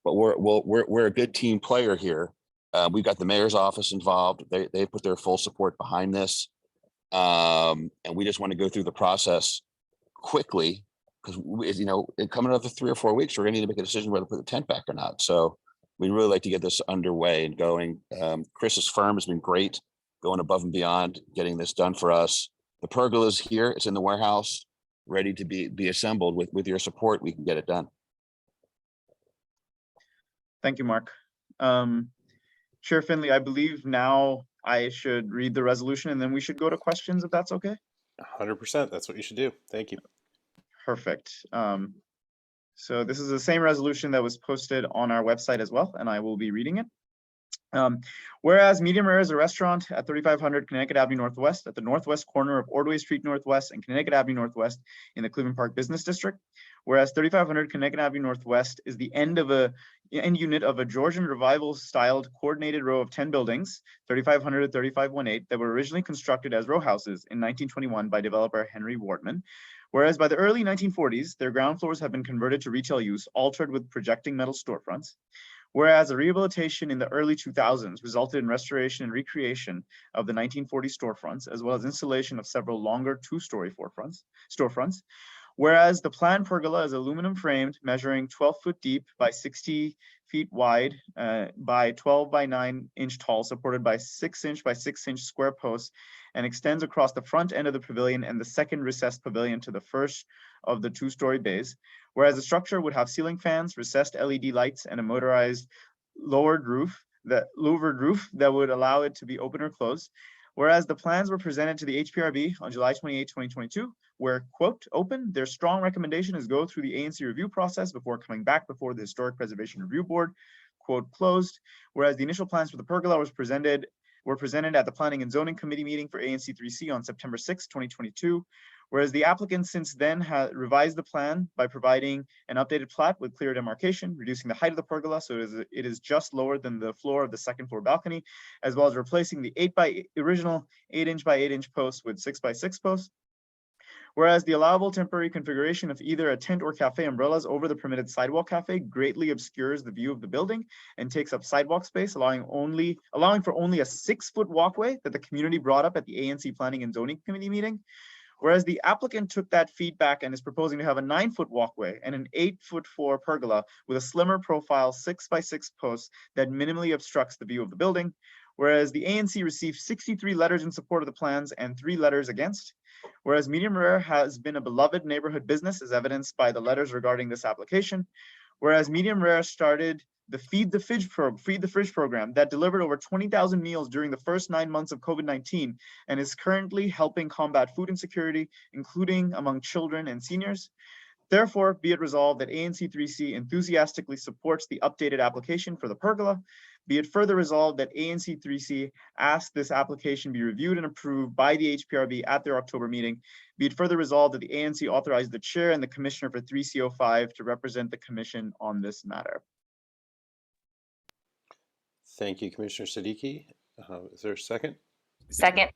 we're a good team player here. We've got the mayor's office involved. They put their full support behind this. And we just want to go through the process quickly because, you know, coming up for 3 or 4 weeks, we're going to need to make a decision whether to put the tent back or not. So we'd really like to get this underway and going. Chris's firm has been great, going above and beyond, getting this done for us. The pergola is here. It's in the warehouse, ready to be assembled. With your support, we can get it done. Thank you, Mark. Chair Finley, I believe now I should read the resolution and then we should go to questions if that's okay. 100%. That's what you should do. Thank you. Perfect. So this is the same resolution that was posted on our website as well, and I will be reading it. Whereas Medium Rare is a restaurant at 3500 Connecticut Avenue Northwest at the northwest corner of Ordway Street Northwest and Connecticut Avenue Northwest in the Cleveland Park Business District. Whereas 3500 Connecticut Avenue Northwest is the end unit of a Georgian revival styled coordinated row of 10 buildings, 3500 to 3518, that were originally constructed as row houses in 1921 by developer Henry Wardman. Whereas by the early 1940s, their ground floors have been converted to retail use, altered with projecting metal storefronts. Whereas a rehabilitation in the early 2000s resulted in restoration and recreation of the 1940 storefronts, as well as installation of several longer 2-story storefronts. Whereas the planned pergola is aluminum framed, measuring 12 foot deep by 60 feet wide by 12 by 9 inch tall, supported by 6 inch by 6 inch square posts, and extends across the front end of the pavilion and the second recessed pavilion to the first of the 2-story bays. Whereas the structure would have ceiling fans, recessed LED lights, and a motorized lowered roof the louvered roof that would allow it to be open or closed. Whereas the plans were presented to the HPRB on July 28, 2022, where, quote, open, their strong recommendation is go through the ANC review process before coming back before the Historic Preservation Review Board, quote, closed. Whereas the initial plans for the pergola were presented at the Planning and Zoning Committee meeting for ANC3C on September 6, 2022. Whereas the applicant since then has revised the plan by providing an updated plat with clear demarcation, reducing the height of the pergola so it is just lower than the floor of the second floor balcony, as well as replacing the original 8-inch by 8-inch posts with 6x6 posts. Whereas the allowable temporary configuration of either a tent or cafe umbrellas over the permitted sidewalk cafe greatly obscures the view of the building and takes up sidewalk space, allowing for only a 6-foot walkway that the community brought up at the ANC Planning and Zoning Committee meeting. Whereas the applicant took that feedback and is proposing to have a 9-foot walkway and an 8-foot pergola with a slimmer profile 6x6 post that minimally obstructs the view of the building. Whereas the ANC received 63 letters in support of the plans and 3 letters against. Whereas Medium Rare has been a beloved neighborhood business as evidenced by the letters regarding this application. Whereas Medium Rare started the Feed the Fridge program that delivered over 20,000 meals during the first 9 months of COVID-19 and is currently helping combat food insecurity, including among children and seniors. Therefore, be it resolved that ANC3C enthusiastically supports the updated application for the pergola. Be it further resolved that ANC3C asks this application be reviewed and approved by the HPRB at their October meeting. Be it further resolved that the ANC authorize the chair and the commissioner for 3C05 to represent the commission on this matter. Thank you, Commissioner Siddiqui. Is there a second? Second.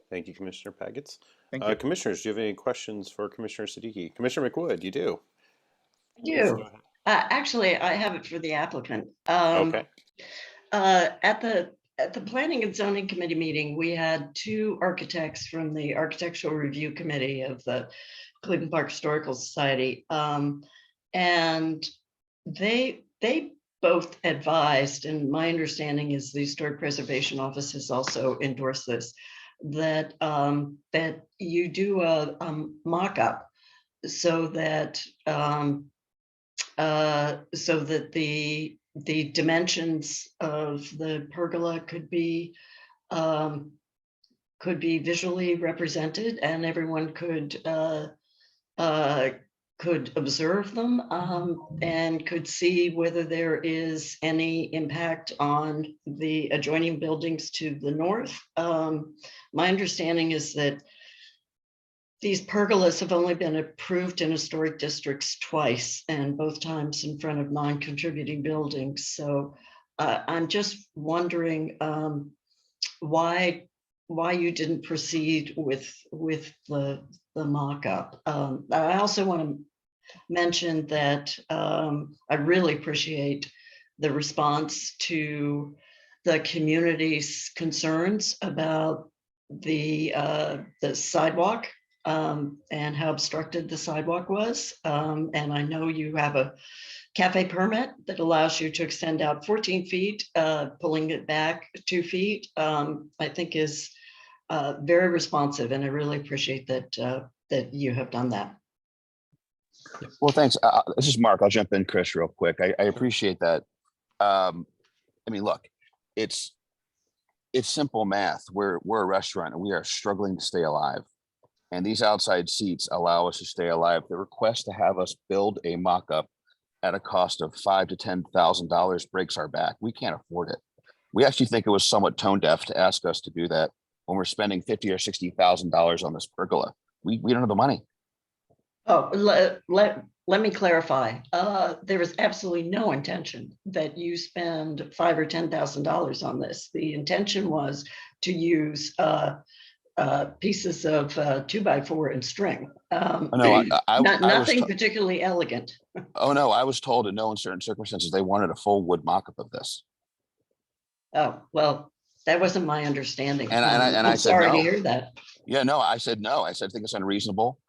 Thank you, Commissioner Pagets. Thank you. Commissioners, do you have any questions for Commissioner Siddiqui? Commissioner McWood, you do. I do. Actually, I have it for the applicant. Okay. At the Planning and Zoning Committee meeting, we had 2 architects from the Architectural Review Committee of the Cleveland Park Historical Society, and they both advised, and my understanding is the Historic Preservation Office has also endorsed this, that that you do a mock-up so that the dimensions of the pergola could be visually represented and everyone could observe them and could see whether there is any impact on the adjoining buildings to the north. My understanding is that these pergolas have only been approved in historic districts twice, and both times in front of non-contributing buildings. So I'm just wondering why you didn't proceed with the mock-up. I also want to mention that I really appreciate the response to the community's concerns about the sidewalk and how obstructed the sidewalk was. And I know you have a cafe permit that allows you to extend out 14 feet, pulling it back 2 feet, I think is very responsive. And I really appreciate that that you have done that. Well, thanks. This is Mark. I'll jump in, Chris, real quick. I appreciate that. I mean, look, it's simple math. We're a restaurant and we are struggling to stay alive. And these outside seats allow us to stay alive. The request to have us build a mock-up at a cost of $5,000 to $10,000 breaks our back. We can't afford it. We actually think it was somewhat tone deaf to ask us to do that when we're spending $50,000 or $60,000 on this pergola. We don't have the money. Oh, let me clarify. There is absolutely no intention that you spend $5,000 or $10,000 on this. The intention was to use pieces of 2x4 and string. Nothing particularly elegant. Oh no, I was told in no uncertain circumstances they wanted a full wood mock-up of this. Oh, well, that wasn't my understanding. And I'm I said sorry no. to hear that. Yeah, no, I said no. I said I think it's unreasonable.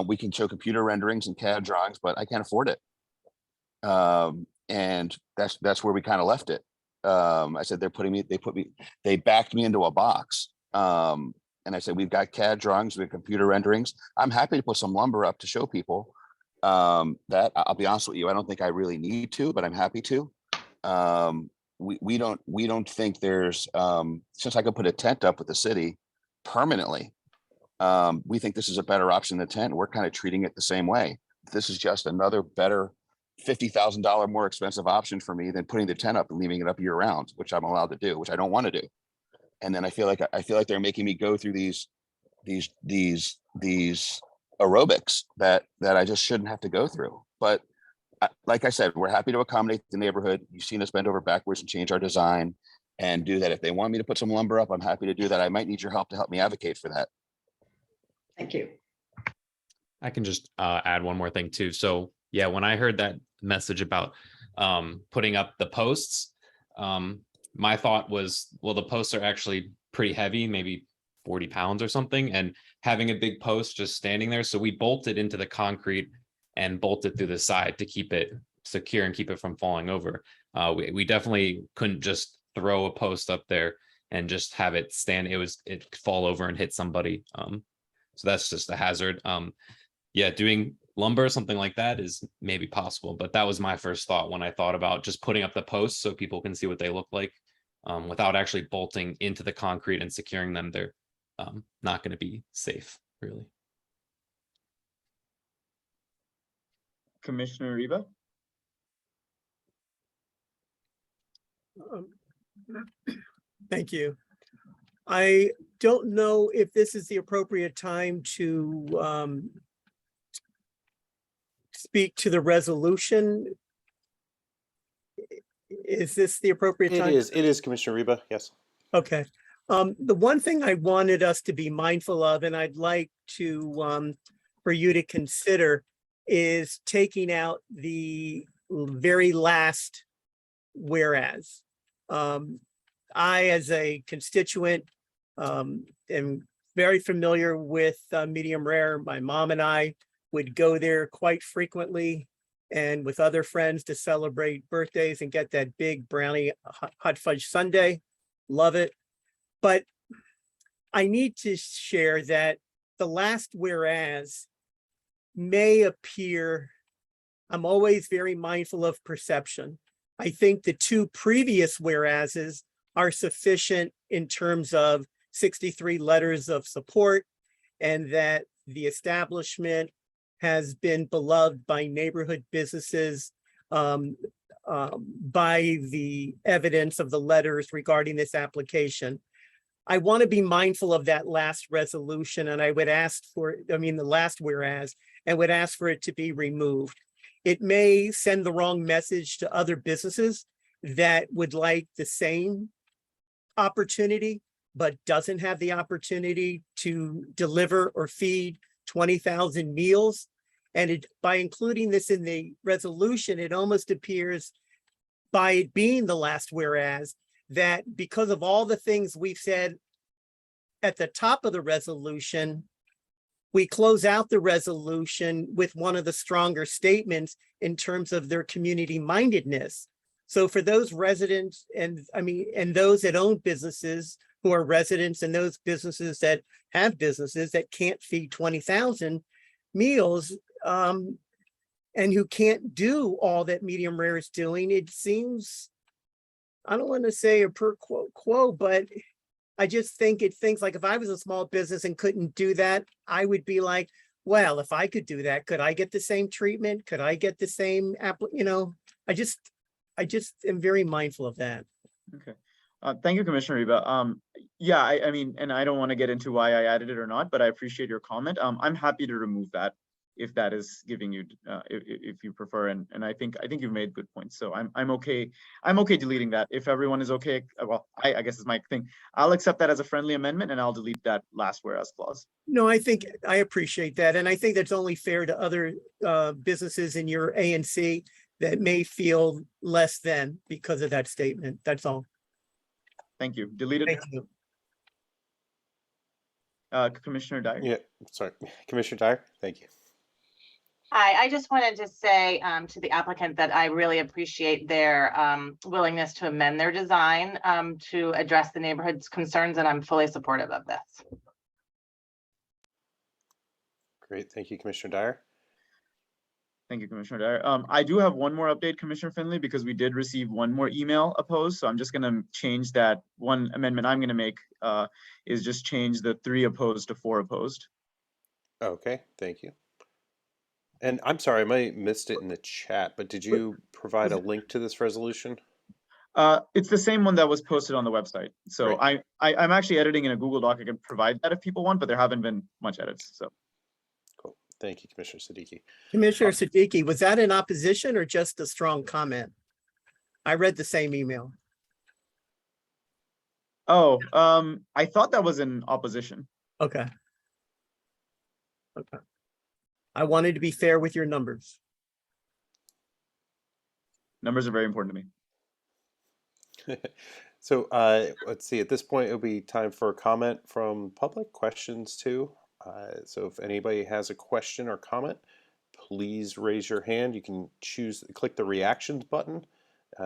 We can show computer renderings and CAD drawings, but I can't afford it. And that's where we kind of left it. I said they backed me into a box. And I said, we've got CAD drawings, we have computer renderings. I'm happy to put some lumber up to show people that. I'll be honest with you, I don't think I really need to, but I'm happy to. we don't think there's, since I could put a tent up with the city permanently, we think this is a better option than tent. We're kind of treating it the same way. This is just another better $50,000 more expensive option for me than putting the tent up and leaving it up year round, which I'm allowed to do, which I don't want to do. And then I feel like they're making me go through these aerobics that I just shouldn't have to go through. But like I said, we're happy to accommodate the neighborhood. You've seen us bend over backwards and change our design and do that. If they want me to put some lumber up, I'm happy to do that. I might need your help to help me advocate for that. Thank you. I can just add one more thing too. So yeah, when I heard that message about putting up the posts, my thought was, well, the posts are actually pretty heavy, maybe 40 pounds or something, and having a big post just standing there. So we bolted into the concrete and bolted through the side to keep it secure and keep it from falling over. We definitely couldn't just throw a post up there and just have it stand. It fall over and hit somebody. So that's just a hazard. Yeah, doing lumber, something like that is maybe possible, but that was my first thought when I thought about just putting up the posts so people can see what they look like, without actually bolting into the concrete and securing them. They're not going to be safe, really. Commissioner Reba? Thank you. I don't know if this is the appropriate time to speak to the resolution. Is this the appropriate time? It is, Commissioner Reba, yes. Okay. The one thing I wanted us to be mindful of, and I'd like to, for you to consider, is taking out the very last whereas. I, as a constituent, am very familiar with medium rare. My mom and I would go there quite frequently and with other friends to celebrate birthdays and get that big brownie hot fudge sundae. Love it. But I need to share that the last whereas may appear, I'm always very mindful of perception. I think the two previous whereases are sufficient in terms of 63 letters of support, and that the establishment has been beloved by neighborhood businesses by the evidence of the letters regarding this application. I want to be mindful of that last resolution, and I would ask for, the last whereas, and would ask for it to be removed. It may send the wrong message to other businesses that would like the same opportunity, but doesn't have the opportunity to deliver or feed 20,000 meals. And by including this in the resolution, it almost appears, by it being the last whereas, that because of all the things we've said at the top of the resolution, we close out the resolution with one of the stronger statements in terms of their community mindedness. So for those residents and those that own businesses who are residents, and those businesses that have businesses that can't feed 20,000 meals, and who can't do all that medium rare is doing, it seems, I don't want to say a per quo, but I just think it thinks like, if I was a small business and couldn't do that, I would be like, well, if I could do that, could I get the same treatment? Could I get the same I just am very mindful of that. Okay. Thank you, Commissioner Reba. Yeah, I mean, and I don't want to get into why I added it or not, but I appreciate your comment. I'm happy to remove that if that is giving you, if you prefer, and I think you've made good points. So I'm okay deleting that. If everyone is okay, well, I guess it's my thing. I'll accept that as a friendly amendment, and I'll delete that last whereas clause. No, I think I appreciate that, and I think that's only fair to other businesses in your ANC that may feel less than because of that statement. That's all. Thank you. Deleted. Thank you. Commissioner Dyer. Yeah, sorry, Commissioner Dyer. Thank you. Hi, I just wanted to say to the applicant that I really appreciate their willingness to amend their design to address the neighborhood's concerns, and I'm fully supportive of this. Great, thank you, Commissioner Dyer. Thank you, Commissioner Dyer. I do have one more update, Commissioner Finley, because we did receive one more email opposed. So I'm just going to change that. One amendment I'm going to make is just change the 3 opposed to 4 opposed. Okay, thank you. And I'm sorry, I might have missed it in the chat, but did you provide a link to this resolution? It's the same one that was posted on the website. So Great. I'm actually editing in a Google Doc. I can provide that if people want, but there haven't been much edits. So cool. Thank you, Commissioner Siddiqui. Commissioner Siddiqui, was that in opposition or just a strong comment? I read the same email. Oh, I thought that was in opposition. Okay. Okay. I wanted to be fair with your numbers. Numbers are very important to me. So let's see, at this point, it'll be time for a comment from public, questions too. So if anybody has a question or comment, please raise your hand. You can click the reactions button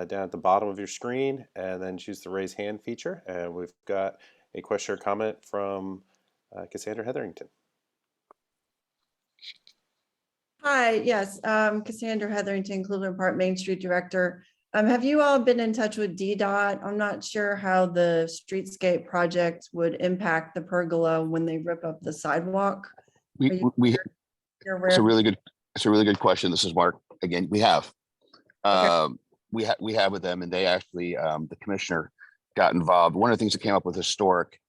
down at the bottom of your screen and then choose the raise hand feature. And we've got a question or comment from Cassandra Hetherington. Hi, yes, Cassandra Hetherington, Cleveland Park Main Street Director. Have you all been in touch with DDOT? I'm not sure how the streetscape project would impact the pergola when they rip up the sidewalk. It's a really good question. This is Mark again. We have, we have with them, and they actually, the commissioner got involved. One of the things that came up with historic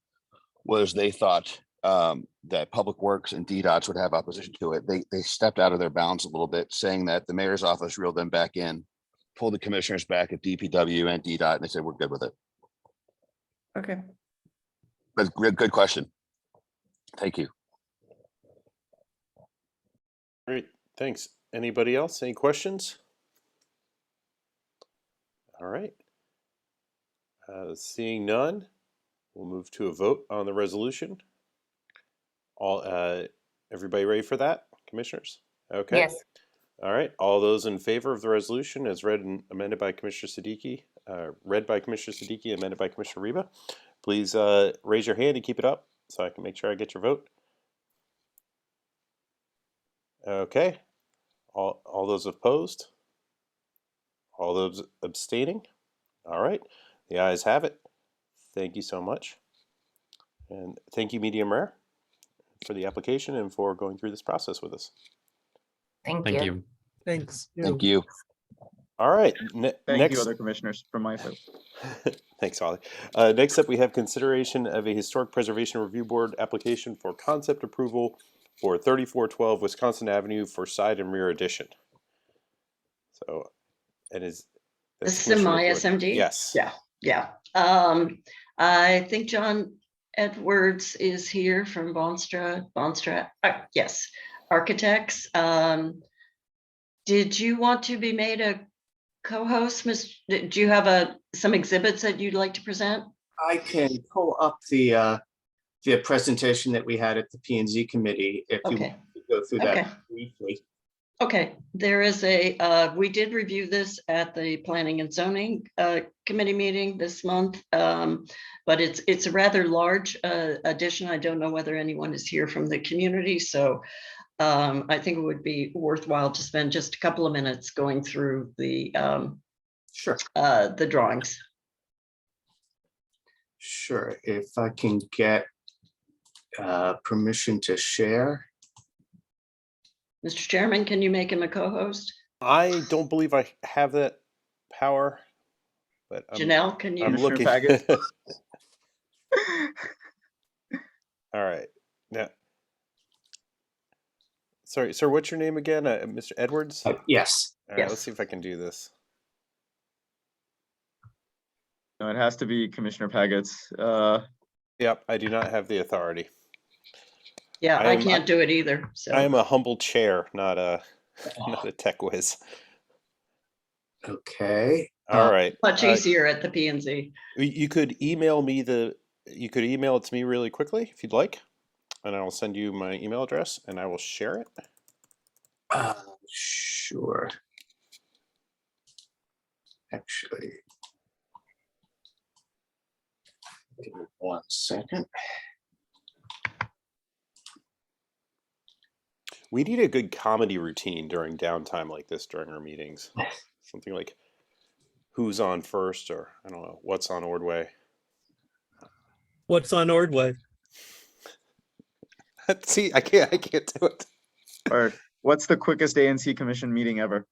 was they thought that Public Works and DDOTs would have opposition to it. They stepped out of their bounds a little bit, saying that the mayor's office reeled them back in, pulled the commissioners back at DPW and DDOT, and they said, we're good with it. Okay. But good question. Thank you. Great, thanks. Anybody else? Any questions? All right. Seeing none, we'll move to a vote on the resolution. Everybody ready for that, commissioners? Okay. Yes. All right. All those in favor of the resolution as read and amended by Commissioner Siddiqui, amended by Commissioner Reba, please raise your hand and keep it up so I can make sure I get your vote. Okay. All those opposed? All those abstaining? All right. The ayes have it. Thank you so much. And thank you, Medium Rare, for the application and for going through this process with us. Thank you. Thanks. Thank you. All right. Thank you, other commissioners, from my side. Thanks, Ollie. Next up, we have consideration of a Historic Preservation Review Board application for concept approval for 3412 Wisconsin Avenue for side and rear addition. So, and This is my SMD? Yes. Yeah. I think John Edwards is here from Bonstra, yes, Architects. Did you want to be made a co-host, do you have some exhibits that you'd like to present? I can pull up the presentation that we had at the P&Z committee if you want to go through that briefly. Okay, there is we did review this at the Planning and Zoning Committee meeting this month, but it's a rather large addition. I don't know whether anyone is here from the community, so I think it would be worthwhile to spend just a couple of minutes going through the drawings. Sure, if I can get permission to share. Mr. Chairman, can you make him a co-host? I don't believe I have that power, but Janelle, can you? I'm looking. All right. Now, sorry, sir, what's your name again? Mr. Edwards? Yes. All right, let's see if I can do this. No, it has to be Commissioner Pagut's. Yep, I do not have the authority. Yeah, I can't do it either. So I am a humble chair, not a tech whiz. Okay. All right. Much easier at the P&Z. You could email me you could email it to me really quickly if you'd like, and I will send you my email address and I will share it. Sure. Actually, give me 1 second. We need a good comedy routine during downtime like this during our meetings. Something like who's on first, or I don't know, what's on Ordway. What's on Ordway? See, I can't do it. Or what's the quickest ANC commission meeting ever?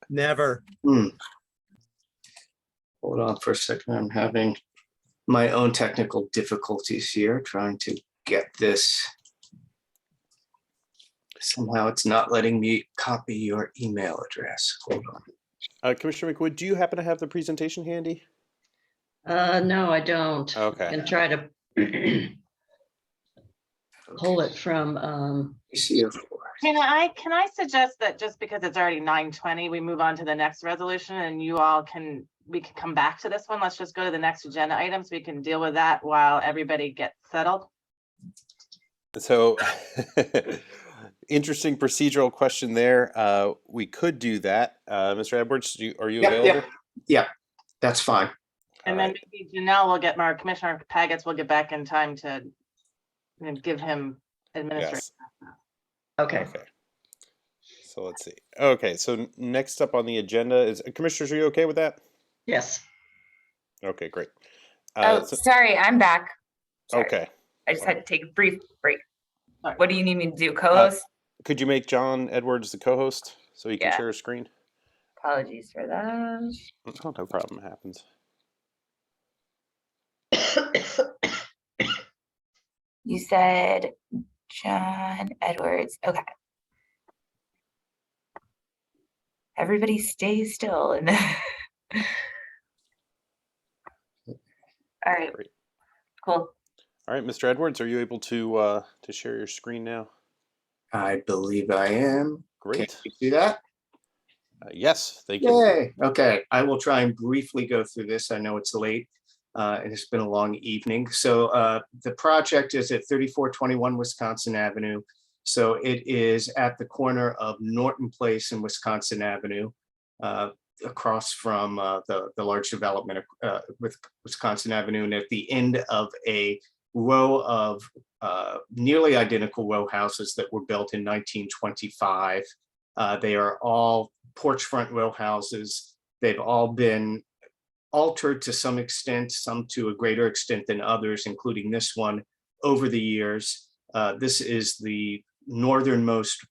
Never. Hold on for a second. I'm having my own technical difficulties here trying to get this. Somehow it's not letting me copy your email address. Hold on. Commissioner McWood, do you happen to have the presentation handy? No, I don't. Okay. I can try to pull it from, Can I suggest that just because it's already 9:20, we move on to the next resolution and we can come back to this one. Let's just go to the next agenda item so we can deal with that while everybody gets settled. So interesting procedural question there. We could do that. Mr. Edwards, are you available? Yeah, that's fine. And then maybe Janelle will get, our Commissioner Pagets will get back in time to give him administration. Yes. Okay. So let's see. Okay, so next up on the agenda is, Commissioners, are you okay with that? Yes. Okay, great. Sorry, I'm back. Sorry. Okay. I just had to take a brief break. What do you need me to do, co-host? Could you make John Edwards the co-host so he can share his screen? Apologies for that. Oh, no problem. It happens. You said John Edwards. Okay. Everybody stay still. And all right. Great. Cool. All right, Mr. Edwards, are you able to share your screen now? I believe I am. Great. Can you see that? Yes, thank you. Yay. Okay, I will try and briefly go through this. I know it's late. And it's been a long evening. So the project is at 3421 Wisconsin Avenue. So it is at the corner of Norton Place and Wisconsin Avenue, across from the large development with Wisconsin Avenue, and at the end of a row of nearly identical row houses that were built in 1925. They are all porch front row houses. They've all been altered to some extent, some to a greater extent than others, including this one over the years. This is the northernmost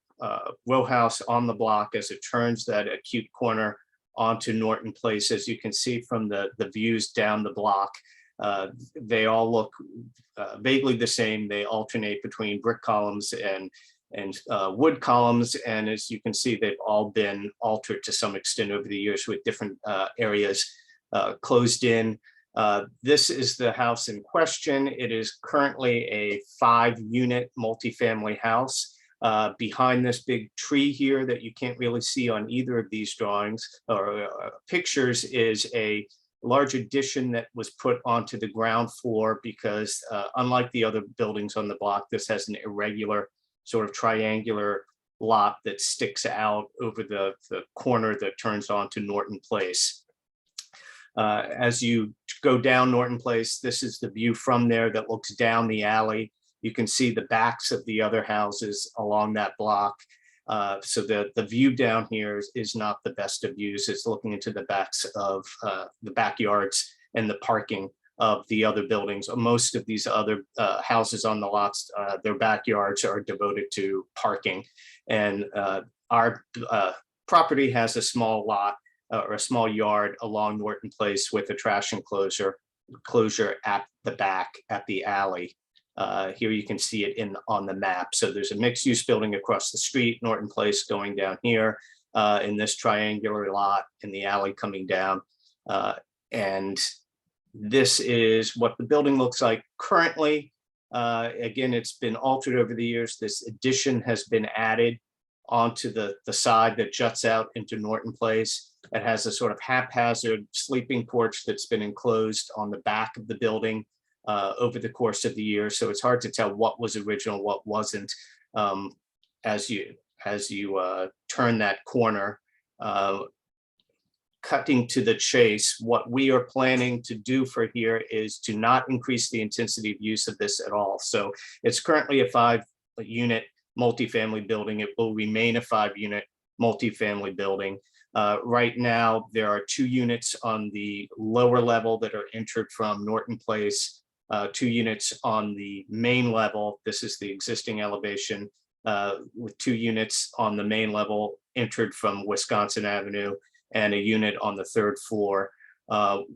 row house on the block as it turns that acute corner onto Norton Place. As you can see from the views down the block, they all look vaguely the same. They alternate between brick columns and wood columns. And as you can see, they've all been altered to some extent over the years with different areas closed in. This is the house in question. It is currently a 5-unit multifamily house. Behind this big tree here that you can't really see on either of these drawings or pictures is a large addition that was put onto the ground floor because unlike the other buildings on the block, this has an irregular sort of triangular lot that sticks out over the corner that turns onto Norton Place. As you go down Norton Place, this is the view from there that looks down the alley. You can see the backs of the other houses along that block. So the view down here is not the best of views. It's looking into the backs of the backyards and the parking of the other buildings. Most of these other houses on the lots, their backyards are devoted to parking. And our property has a small lot or a small yard along Norton Place with a trash enclosure at the back at the alley. Here you can see it on the map. So there's a mixed use building across the street, Norton Place going down here in this triangular lot in the alley coming down. And this is what the building looks like currently. Again, it's been altered over the years. This addition has been added onto the side that juts out into Norton Place. It has a sort of haphazard sleeping porch that's been enclosed on the back of the building over the course of the year. So it's hard to tell what was original, what wasn't. As you turn that corner, cutting to the chase, what we are planning to do for here is to not increase the intensity of use of this at all. So it's currently a unit multifamily building. It will remain a 5-unit multifamily building. Right now, there are 2 units on the lower level that are entered from Norton Place, 2 units on the main level. This is the existing elevation, with 2 units on the main level entered from Wisconsin Avenue, and a unit on the 3rd floor.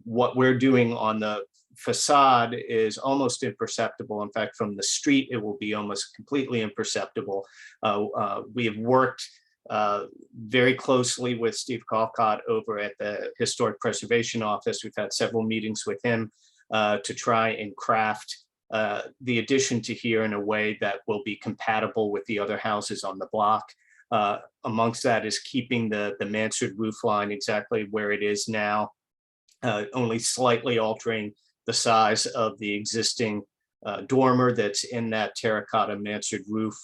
What we're doing on the facade is almost imperceptible. In fact, from the street, it will be almost completely imperceptible. We have worked very closely with Steve Colcott over at the Historic Preservation Office. We've had several meetings with him to try and craft the addition to here in a way that will be compatible with the other houses on the block. Amongst that is keeping the mansard roof line exactly where it is now, only slightly altering the size of the existing dormer that's in that terracotta mansard roof,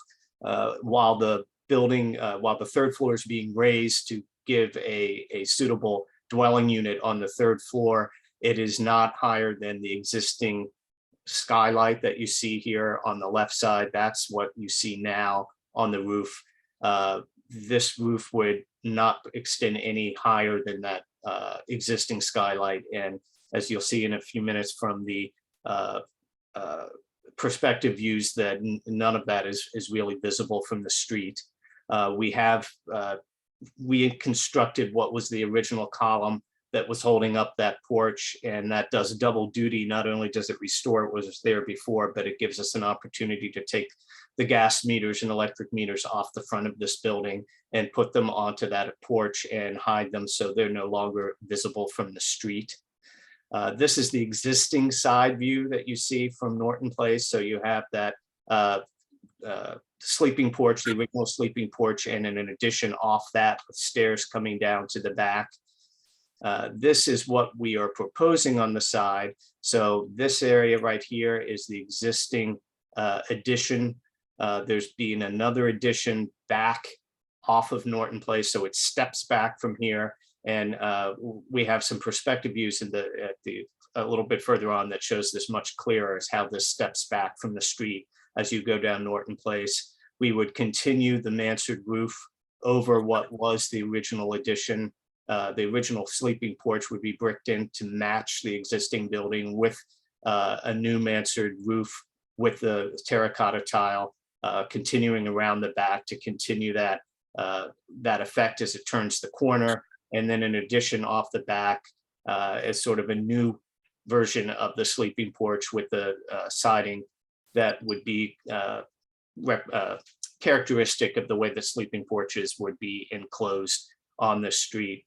while the building, while the 3rd floor is being raised to give a suitable dwelling unit on the 3rd floor. It is not higher than the existing skylight that you see here on the left side. That's what you see now on the roof. This roof would not extend any higher than that existing skylight. And as you'll see in a few minutes from the perspective views, that none of that is really visible from the street. We constructed what was the original column that was holding up that porch, and that does double duty. Not only does it restore what was there before, but it gives us an opportunity to take the gas meters and electric meters off the front of this building and put them onto that porch and hide them so they're no longer visible from the street. This is the existing side view that you see from Norton Place. So you have that sleeping porch, the original sleeping porch, and in addition off that with stairs coming down to the back. This is what we are proposing on the side. So this area right here is the existing addition. There's been another addition back off of Norton Place, so it steps back from here. And we have some perspective views in a little bit further on that shows this much clearer as how this steps back from the street as you go down Norton Place. We would continue the mansard roof over what was the original addition. The original sleeping porch would be bricked in to match the existing building with a new mansard roof with the terracotta tile, continuing around the back to continue that effect as it turns the corner. And then in addition, off the back is sort of a new version of the sleeping porch with the siding that would be characteristic of the way the sleeping porches would be enclosed on the street.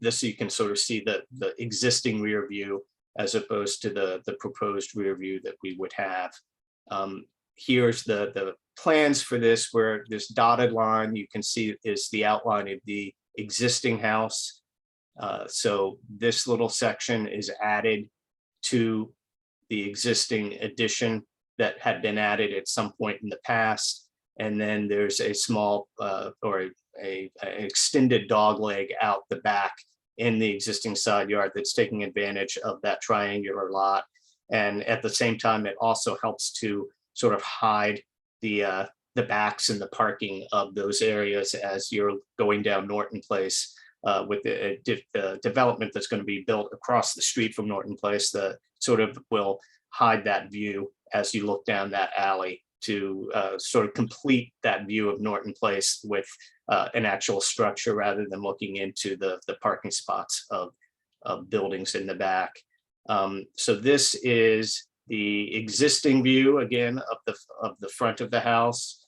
This you can sort of see the existing rear view as opposed to the proposed rear view that we would have. Here's the plans for this, where this dotted line you can see is the outline of the existing house. So this little section is added to the existing addition that had been added at some point in the past. And then there's a small or an extended dog leg out the back in the existing side yard that's taking advantage of that triangular lot. And at the same time, it also helps to sort of hide the backs and the parking of those areas as you're going down Norton Place with the development that's going to be built across the street from Norton Place, that sort of will hide that view as you look down that alley to sort of complete that view of Norton Place with an actual structure rather than looking into the parking spots of buildings in the back. So this is the existing view again of the front of the house,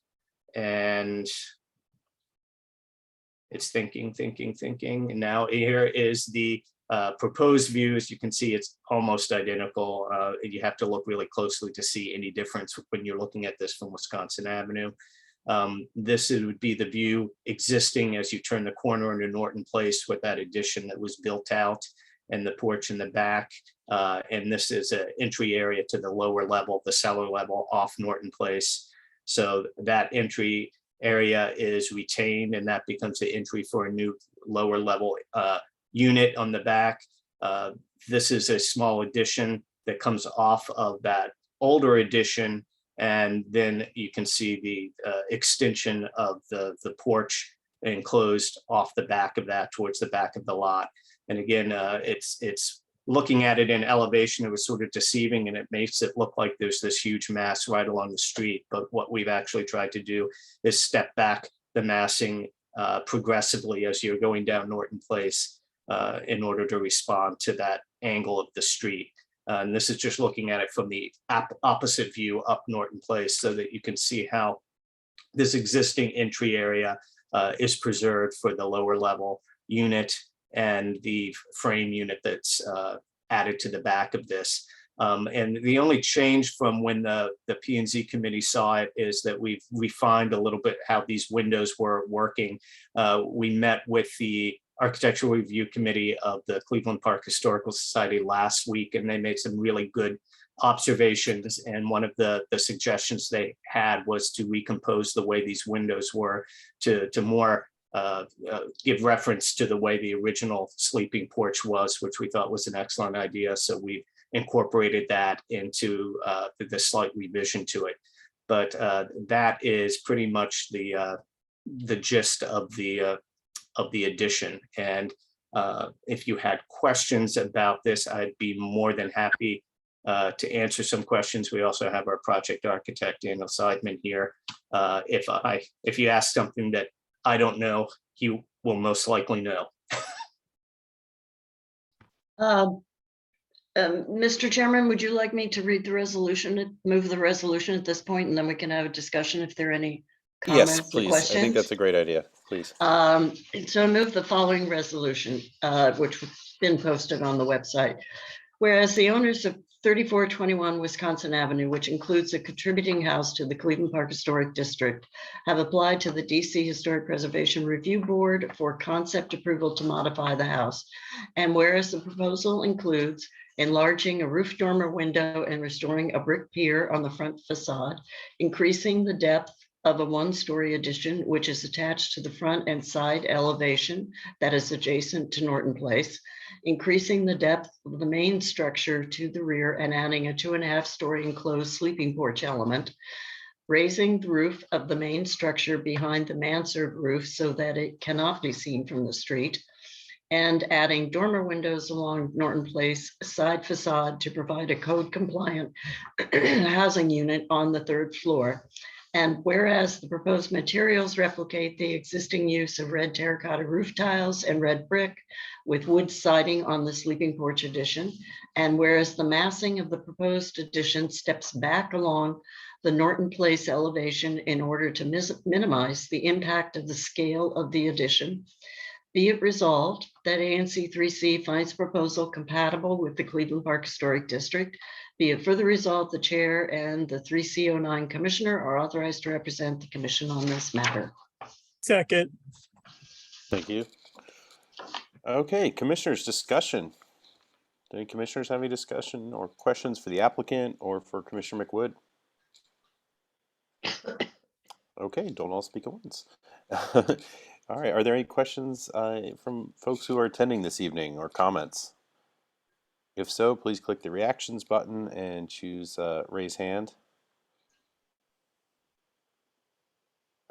and it's thinking. And now here is the proposed view. As you can see, it's almost identical. You have to look really closely to see any difference when you're looking at this from Wisconsin Avenue. This would be the view existing as you turn the corner into Norton Place with that addition that was built out and the porch in the back. And this is an entry area to the lower level, the cellar level off Norton Place. So that entry area is retained, and that becomes the entry for a new lower level unit on the back. This is a small addition that comes off of that older addition And then you can see the extension of the porch enclosed off the back of that towards the back of the lot. And again, it's looking at it in elevation, it was sort of deceiving, and it makes it look like there's this huge mass right along the street. But what we've actually tried to do is step back the massing progressively as you're going down Norton Place in order to respond to that angle of the street. And this is just looking at it from the opposite view up Norton Place so that you can see how this existing entry area is preserved for the lower level unit and the frame unit that's added to the back of this. And the only change from when the P&Z committee saw it is that we've refined a little bit how these windows were working. We met with the Architectural Review Committee of the Cleveland Park Historical Society last week, and they made some really good observations. And one of the suggestions they had was to recompose the way these windows were to more give reference to the way the original sleeping porch was, which we thought was an excellent idea. So we incorporated that into the slight revision to it. But that is pretty much the gist of the addition. And if you had questions about this, I'd be more than happy to answer some questions. We also have our project architect, Daniel Seidman, here. If you ask something that I don't know, he will most likely know. Mr. Chairman, would you like me to read the resolution, move the resolution at this point, and then we can have a discussion if there are any comments Yes, or please. questions? I think that's a great idea. Please. So I move the following resolution, which has been posted on the website. Whereas the owners of 3421 Wisconsin Avenue, which includes a contributing house to the Cleveland Park Historic District, have applied to the DC Historic Preservation Review Board for concept approval to modify the house. And whereas the proposal includes enlarging a roof dormer window and restoring a brick pier on the front facade, increasing the depth of a one-story addition, which is attached to the front and side elevation that is adjacent to Norton Place, increasing the depth of the main structure to the rear and adding a 2.5-story enclosed sleeping porch element, raising the roof of the main structure behind the mansard roof so that it cannot be seen from the street, and adding dormer windows along Norton Place side facade to provide a code-compliant housing unit on the 3rd floor. And whereas the proposed materials replicate the existing use of red terracotta roof tiles and red brick with wood siding on the sleeping porch addition, and whereas the massing of the proposed addition steps back along the Norton Place elevation in order to minimize the impact of the scale of the addition, be it resolved that ANC3C finds proposal compatible with the Cleveland Park Historic District. Be it further resolved, the chair and the 3C09 commissioner are authorized to represent the commission on this matter. Second. Thank you. Okay, commissioners, discussion. Do any commissioners have any discussion or questions for the applicant or for Commissioner McWood? Okay, don't all speak at once. All right, are there any questions from folks who are attending this evening or comments? If so, please click the reactions button and choose raise hand.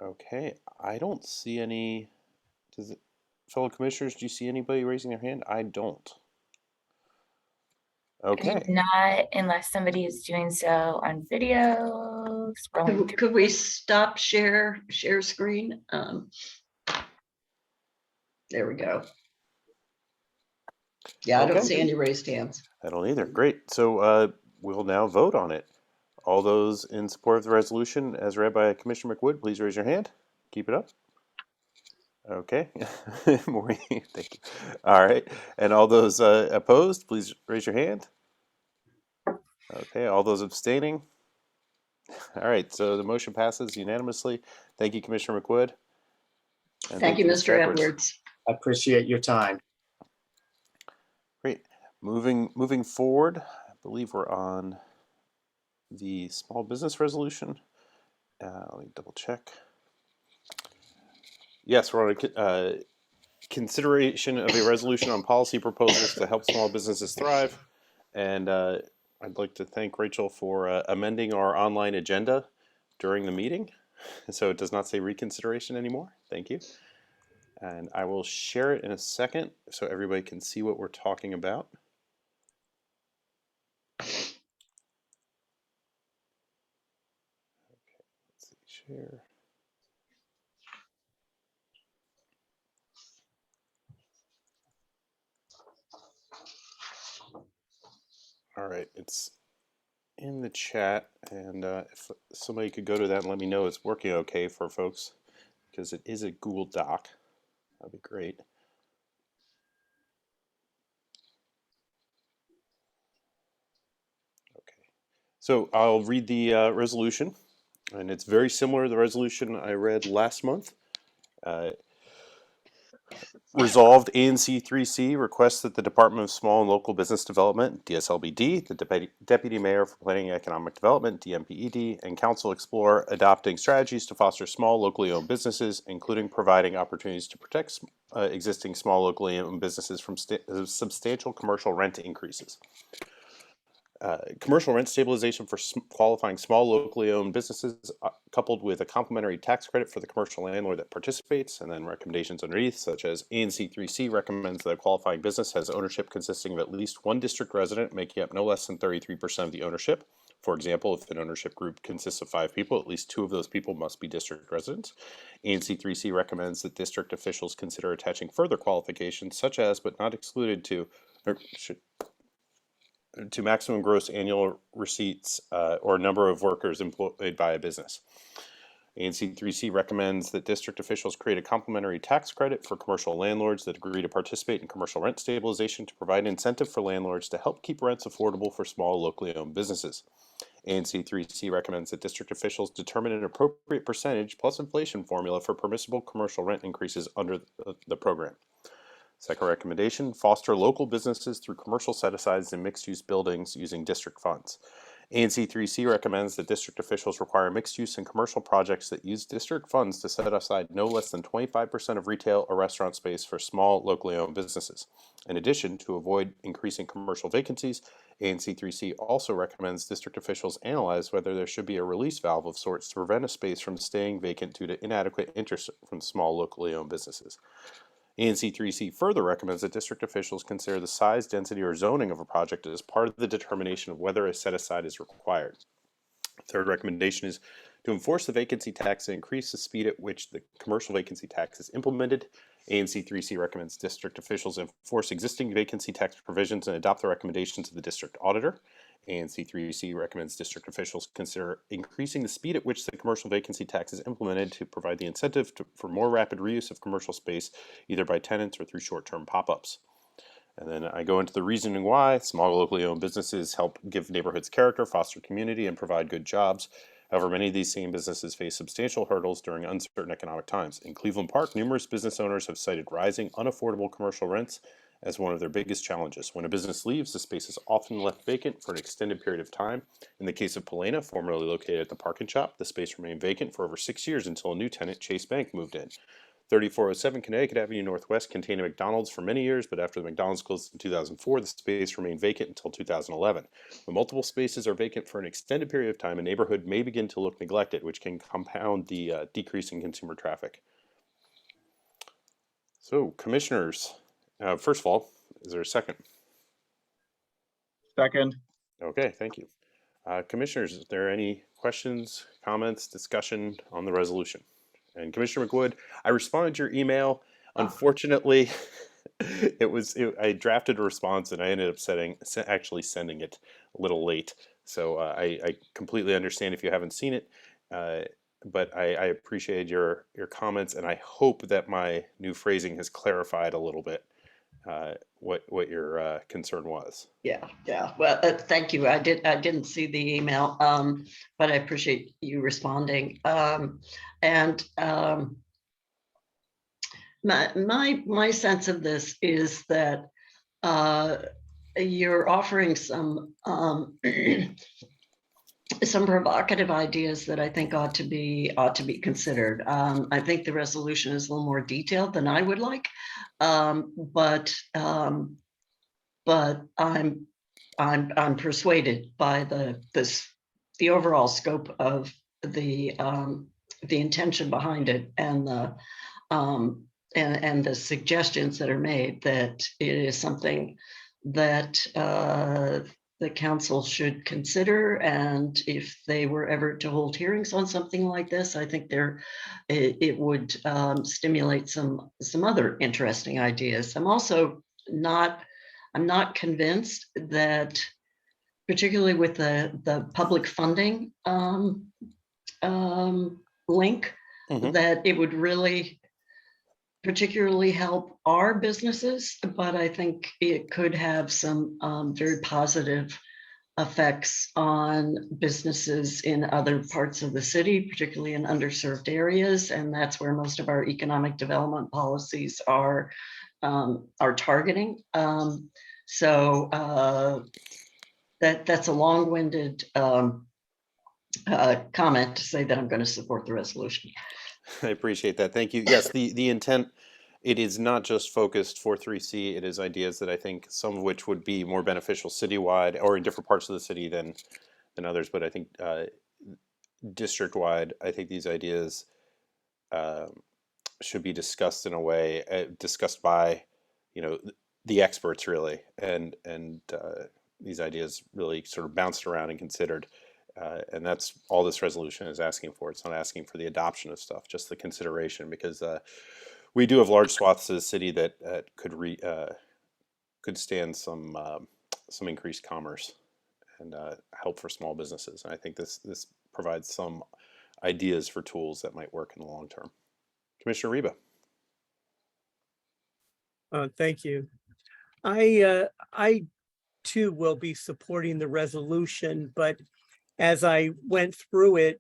Okay, I don't see any. Fellow commissioners, do you see anybody raising their hand? I don't. Okay. Not unless somebody is doing so on video. Scrolling Could we stop share screen? There we go. Yeah, I don't see any raised hands. I don't either. Great. So we'll now vote on it. All those in support of the resolution as read by Commissioner McWood, please raise your hand. Keep it up. Okay. Maureen, thank you. All right. And all those opposed, please raise your hand. Okay. All those abstaining. All right. So the motion passes unanimously. Thank you, Commissioner McWood. And thank you, Mr. Edwards. I appreciate your time. Great. Moving forward, I believe we're on the small business resolution. Let me double check. Yes, we're on a consideration of a resolution on policy proposals to help small businesses thrive. And I'd like to thank Rachel for amending our online agenda during the meeting, so it does not say reconsideration anymore. Thank you. And I will share it in a second so everybody can see what we're talking about. Okay, let's see, share. All right, it's in the chat, and if somebody could go to that and let me know it's working okay for folks, because it is a Google Doc. That'd be great. Okay, so I'll read the resolution, and it's very similar to the resolution I read last month. Resolved, ANC3C requests that the Department of Small and Local Business Development, DSLBD, the Deputy Mayor for Planning and Economic Development, DMPED, and Council explore adopting strategies to foster small, locally owned businesses, including providing opportunities to protect existing small, locally owned businesses from substantial commercial rent increases. Commercial rent stabilization for qualifying small locally owned businesses coupled with a complementary tax credit for the commercial landlord that participates, and then recommendations underneath such as ANC3C recommends that a qualifying business has ownership consisting of at least one district resident making up no less than 33% of the ownership. For example, if an ownership group consists of 5 people, at least 2 of those people must be district residents. ANC3C recommends that district officials consider attaching further qualifications such as, but not excluded to, maximum gross annual receipts or number of workers employed by a business. ANC3C recommends that district officials create a complementary tax credit for commercial landlords that agree to participate in commercial rent stabilization to provide incentive for landlords to help keep rents affordable for small locally owned businesses. ANC3C recommends that district officials determine an appropriate percentage plus inflation formula for permissible commercial rent increases under the program. Second recommendation, foster local businesses through commercial set-asides in mixed-use buildings using district funds. ANC3C recommends that district officials require mixed-use and commercial projects that use district funds to set aside no less than 25% of retail or restaurant space for small, locally owned businesses. In addition, to avoid increasing commercial vacancies, ANC3C also recommends district officials analyze whether there should be a release valve of sorts to prevent a space from staying vacant due to inadequate interest from small, locally owned businesses. ANC3C further recommends that district officials consider the size, density, or zoning of a project as part of the determination of whether a set-aside is required. Third recommendation is to enforce the vacancy tax and increase the speed at which the commercial vacancy tax is implemented. ANC3C recommends district officials enforce existing vacancy tax provisions and adopt the recommendations of the district auditor. ANC3C recommends district officials consider increasing the speed at which the commercial vacancy tax is implemented to provide the incentive for more rapid reuse of commercial space, either by tenants or through short-term pop-ups. And then I go into the reasoning why. Small locally owned businesses help give neighborhoods character, foster community, and provide good jobs. However, many of these same businesses face substantial hurdles during uncertain economic times. In Cleveland Park, numerous business owners have cited rising, unaffordable commercial rents as one of their biggest challenges. When a business leaves, the space is often left vacant for an extended period of time. In the case of Polena, formerly located at the Park and Shop, the space remained vacant for over 6 years until a new tenant, Chase Bank, moved in. 3407 Connecticut Avenue Northwest contained a McDonald's for many years, but after the McDonald's closed in 2004, the space remained vacant until 2011. When multiple spaces are vacant for an extended period of time, a neighborhood may begin to look neglected, which can compound the decrease in consumer traffic. So, commissioners, first of all, is there a second? Second. Okay, thank you. Commissioners, is there any questions, comments, discussion on the resolution? And Commissioner McWood, I responded to your email. Unfortunately, I drafted a response and I ended up actually sending it a little late. So I completely understand if you haven't seen it, but I appreciated your comments, and I hope that my new phrasing has clarified a little bit what your concern was. Yeah. Well, thank you. I didn't see the email, but I appreciate you responding. My sense of this is that you're offering some some provocative ideas that I think ought to be considered. I think the resolution is a little more detailed than I would like, but I'm I'm persuaded by the overall scope of the intention behind it and the suggestions that are made, that it is something that the council should consider. And if they were ever to hold hearings on something like this, I think it would stimulate some other interesting ideas. I'm not convinced that, particularly with the public funding link, that it would really particularly help our businesses, but I think it could have some very positive effects on businesses in other parts of the city, particularly in underserved areas, and that's where most of our economic development policies are targeting. That's a long-winded comment to say that I'm going to support the resolution. I appreciate that. Thank you. Yes, the intent, it is not just focused for 3C. It is ideas that I think some of which would be more beneficial citywide or in different parts of the city than others. But I think district-wide, I think these ideas should be discussed in a way, discussed by, the experts really, and these ideas really sort of bounced around and considered. And that's all this resolution is asking for. It's not asking for the adoption of stuff, just the consideration, because we do have large swaths of the city that could stand some increased commerce and help for small businesses. And I think this provides some ideas for tools that might work in the long term. Commissioner Reba. Thank you. I too will be supporting the resolution, but as I went through it,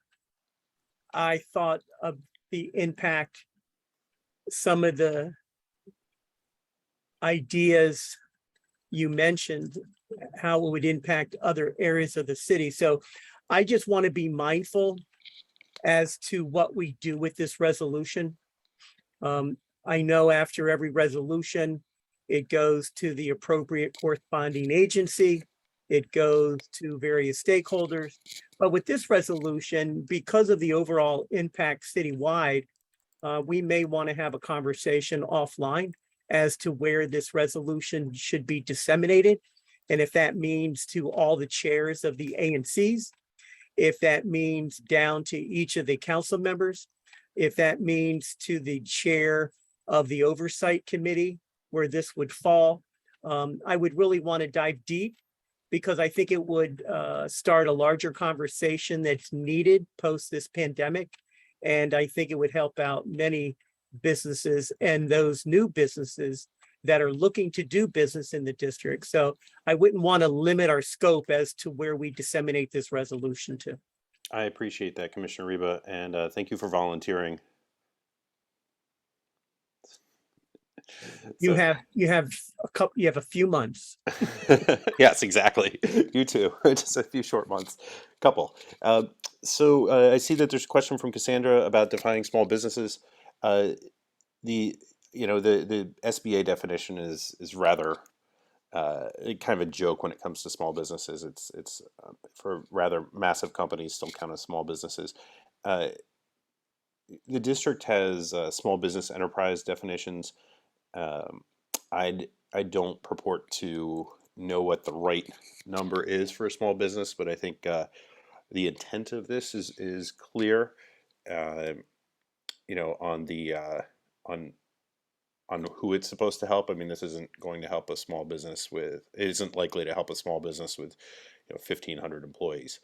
I thought of the impact, some of the ideas you mentioned, how it would impact other areas of the city. So I just want to be mindful as to what we do with this resolution. I know after every resolution, it goes to the appropriate corresponding agency. It goes to various stakeholders. But with this resolution, because of the overall impact citywide, we may want to have a conversation offline as to where this resolution should be disseminated. And if that means to all the chairs of the ANCs, if that means down to each of the council members, if that means to the chair of the oversight committee where this would fall, I would really want to dive deep, because I think it would start a larger conversation that's needed post this pandemic. And I think it would help out many businesses and those new businesses that are looking to do business in the district. So I wouldn't want to limit our scope as to where we disseminate this resolution to. I appreciate that, Commissioner Reba, and thank you for volunteering. You have a few months. Yes, exactly. You too. Just a few short months, couple. So I see that there's a question from Cassandra about defining small businesses. The SBA definition is rather kind of a joke when it comes to small businesses. It's for rather massive companies still count as small businesses. The district has small business enterprise definitions. I don't purport to know what the right number is for a small business, but I think the intent of this is clear. On the on who it's supposed to help. I mean, this isn't going to help a small business it isn't likely to help a small business with 1,500 employees.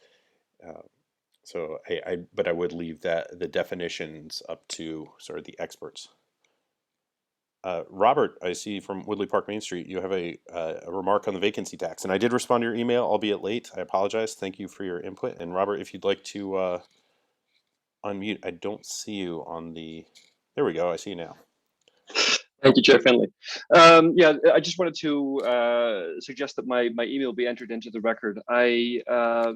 But I would leave the definitions up to sort of the experts. Robert, I see from Woodley Park Main Street, you have a remark on the vacancy tax, and I did respond to your email, albeit late. I apologize. Thank you for your input. And Robert, if you'd like to unmute, I don't see you on the. There we go. I see you now. Thank you, Chair Finley. Yeah, I just wanted to suggest that my email be entered into the record. I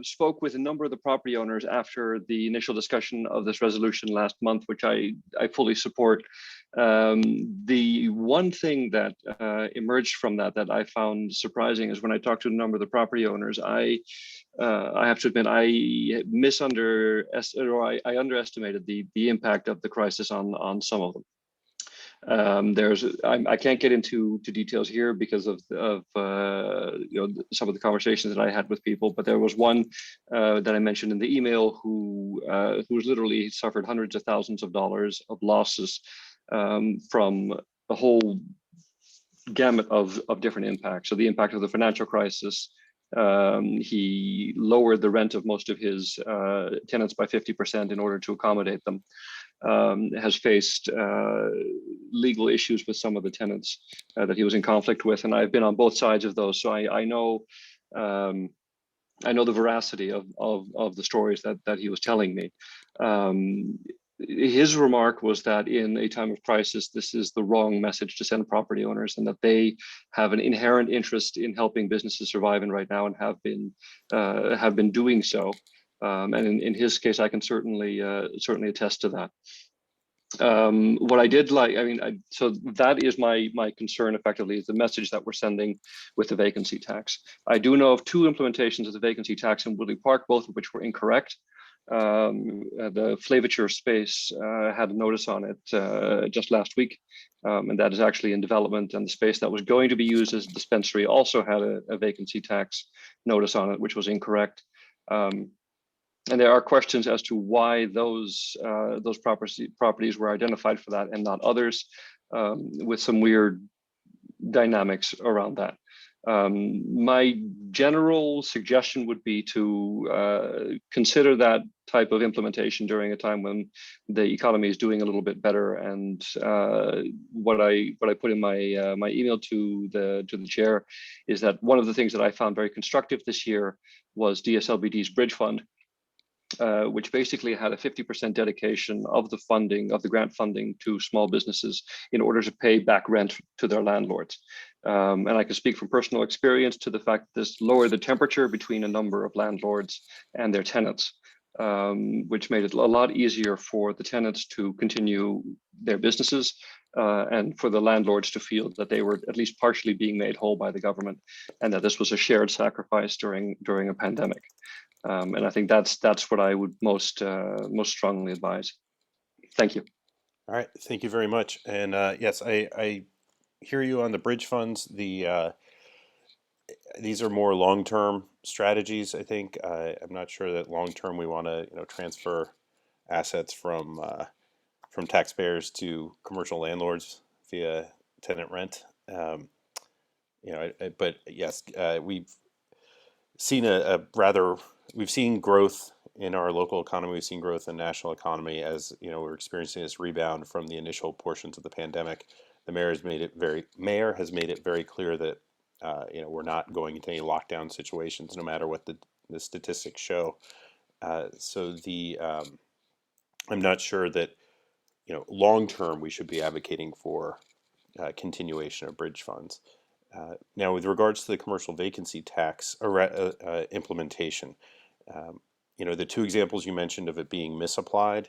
spoke with a number of the property owners after the initial discussion of this resolution last month, which I fully support. The one thing that emerged from that I found surprising is when I talked to a number of the property owners, I have to admit I underestimated the impact of the crisis on some of them. I can't get into details here because of some of the conversations that I had with people, but there was one that I mentioned in the email who's literally suffered hundreds of thousands of dollars of losses from the whole gamut of different impacts. So the impact of the financial crisis. He lowered the rent of most of his tenants by 50% in order to accommodate them. Has faced legal issues with some of the tenants that he was in conflict with, and I've been on both sides of those, so I know the veracity of the stories that he was telling me. His remark was that in a time of crisis, this is the wrong message to send property owners, and that they have an inherent interest in helping businesses survive and right now, and have been doing so. And in his case, I can certainly attest to that. What I did like, so that is my concern effectively, is the message that we're sending with the vacancy tax. I do know of 2 implementations of the vacancy tax in Woodley Park, both of which were incorrect. The Flavature space had a notice on it just last week, and that is actually in development, and the space that was going to be used as a dispensary also had a vacancy tax notice on it, which was incorrect. And there are questions as to why those properties were identified for that and not others, with some weird dynamics around that. My general suggestion would be to consider that type of implementation during a time when the economy is doing a little bit better. And what I put in my email to the chair is that one of the things that I found very constructive this year was DSLBD's Bridge Fund, which basically had a 50% dedication of the funding, of the grant funding, to small businesses in order to pay back rent to their landlords. And I can speak from personal experience to the fact that this lowered the temperature between a number of landlords and their tenants, which made it a lot easier for the tenants to continue their businesses, and for the landlords to feel that they were at least partially being made whole by the government, and that this was a shared sacrifice during a pandemic. And I think that's what I would most strongly advise. Thank you. All right, thank you very much. And yes, I hear you on the bridge funds. These are more long-term strategies, I think. I'm not sure that long-term we want to transfer assets from taxpayers to commercial landlords via tenant rent. But yes, we've seen we've seen growth in our local economy. We've seen growth in the national economy as we're experiencing this rebound from the initial portions of the pandemic. The mayor has made it very clear that we're not going into any lockdown situations, no matter what the statistics show. I'm not sure that long term we should be advocating for continuation of bridge funds. Now, with regards to the commercial vacancy tax implementation, the 2 examples you mentioned of it being misapplied,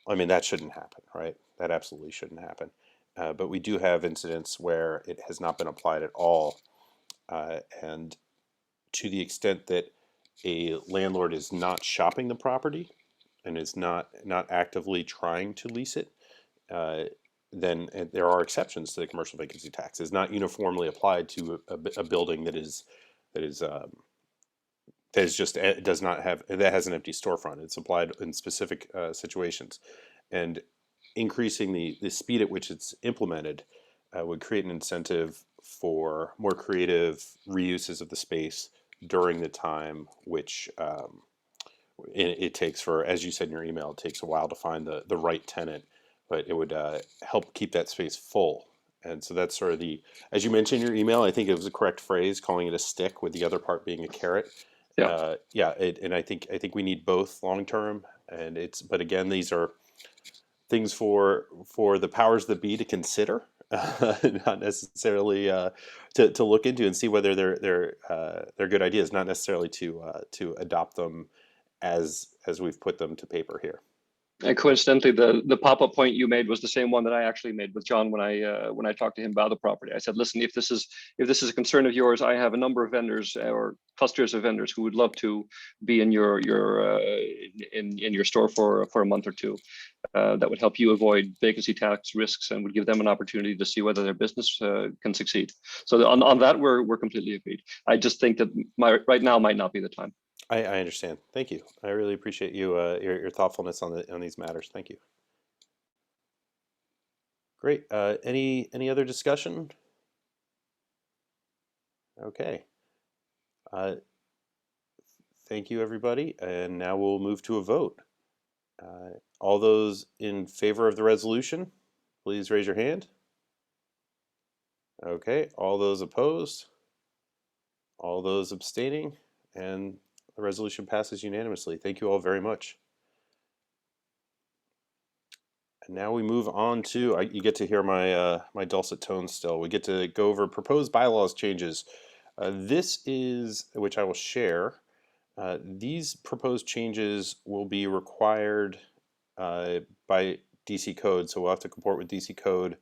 that shouldn't happen, right? That absolutely shouldn't happen. But we do have incidents where it has not been applied at all. And to the extent that a landlord is not shopping the property and is not actively trying to lease it, then there are exceptions to the commercial vacancy tax. It's not uniformly applied to a building that has an empty storefront. It's applied in specific situations, and increasing the speed at which it's implemented would create an incentive for more creative reuses of the space during the time which it takes for, as you said in your email, it takes a while to find the right tenant, but it would help keep that space full. And so that's sort of as you mentioned in your email, I think it was a correct phrase, calling it a stick with the other part being a carrot. Yeah. And I think we need both long term, but again, these are things for the powers that be to consider, not necessarily to look into and see whether they're good ideas, not necessarily to adopt them as we've put them to paper here. And coincidentally, the pop-up point you made was the same one that I actually made with John when I talked to him about the property. I said, listen, if this is a concern of yours, I have a number of vendors or clusters of vendors who would love to be in your store for a month or two. That would help you avoid vacancy tax risks and would give them an opportunity to see whether their business can succeed. So on that, we're completely agreed. I just think that right now might not be the time. I understand. Thank you. I really appreciate you your thoughtfulness on these matters. Thank you. Great. Any other discussion? Okay. Thank you, everybody. And now we'll move to a vote. All those in favor of the resolution, please raise your hand. Okay. All those opposed? All those abstaining? And the resolution passes unanimously. Thank you all very much. And now we move on to, you get to hear my my dulcet tones still. We get to go over proposed bylaws changes. This is, which I will share, these proposed changes will be required by DC code. So we'll have to comport with DC code,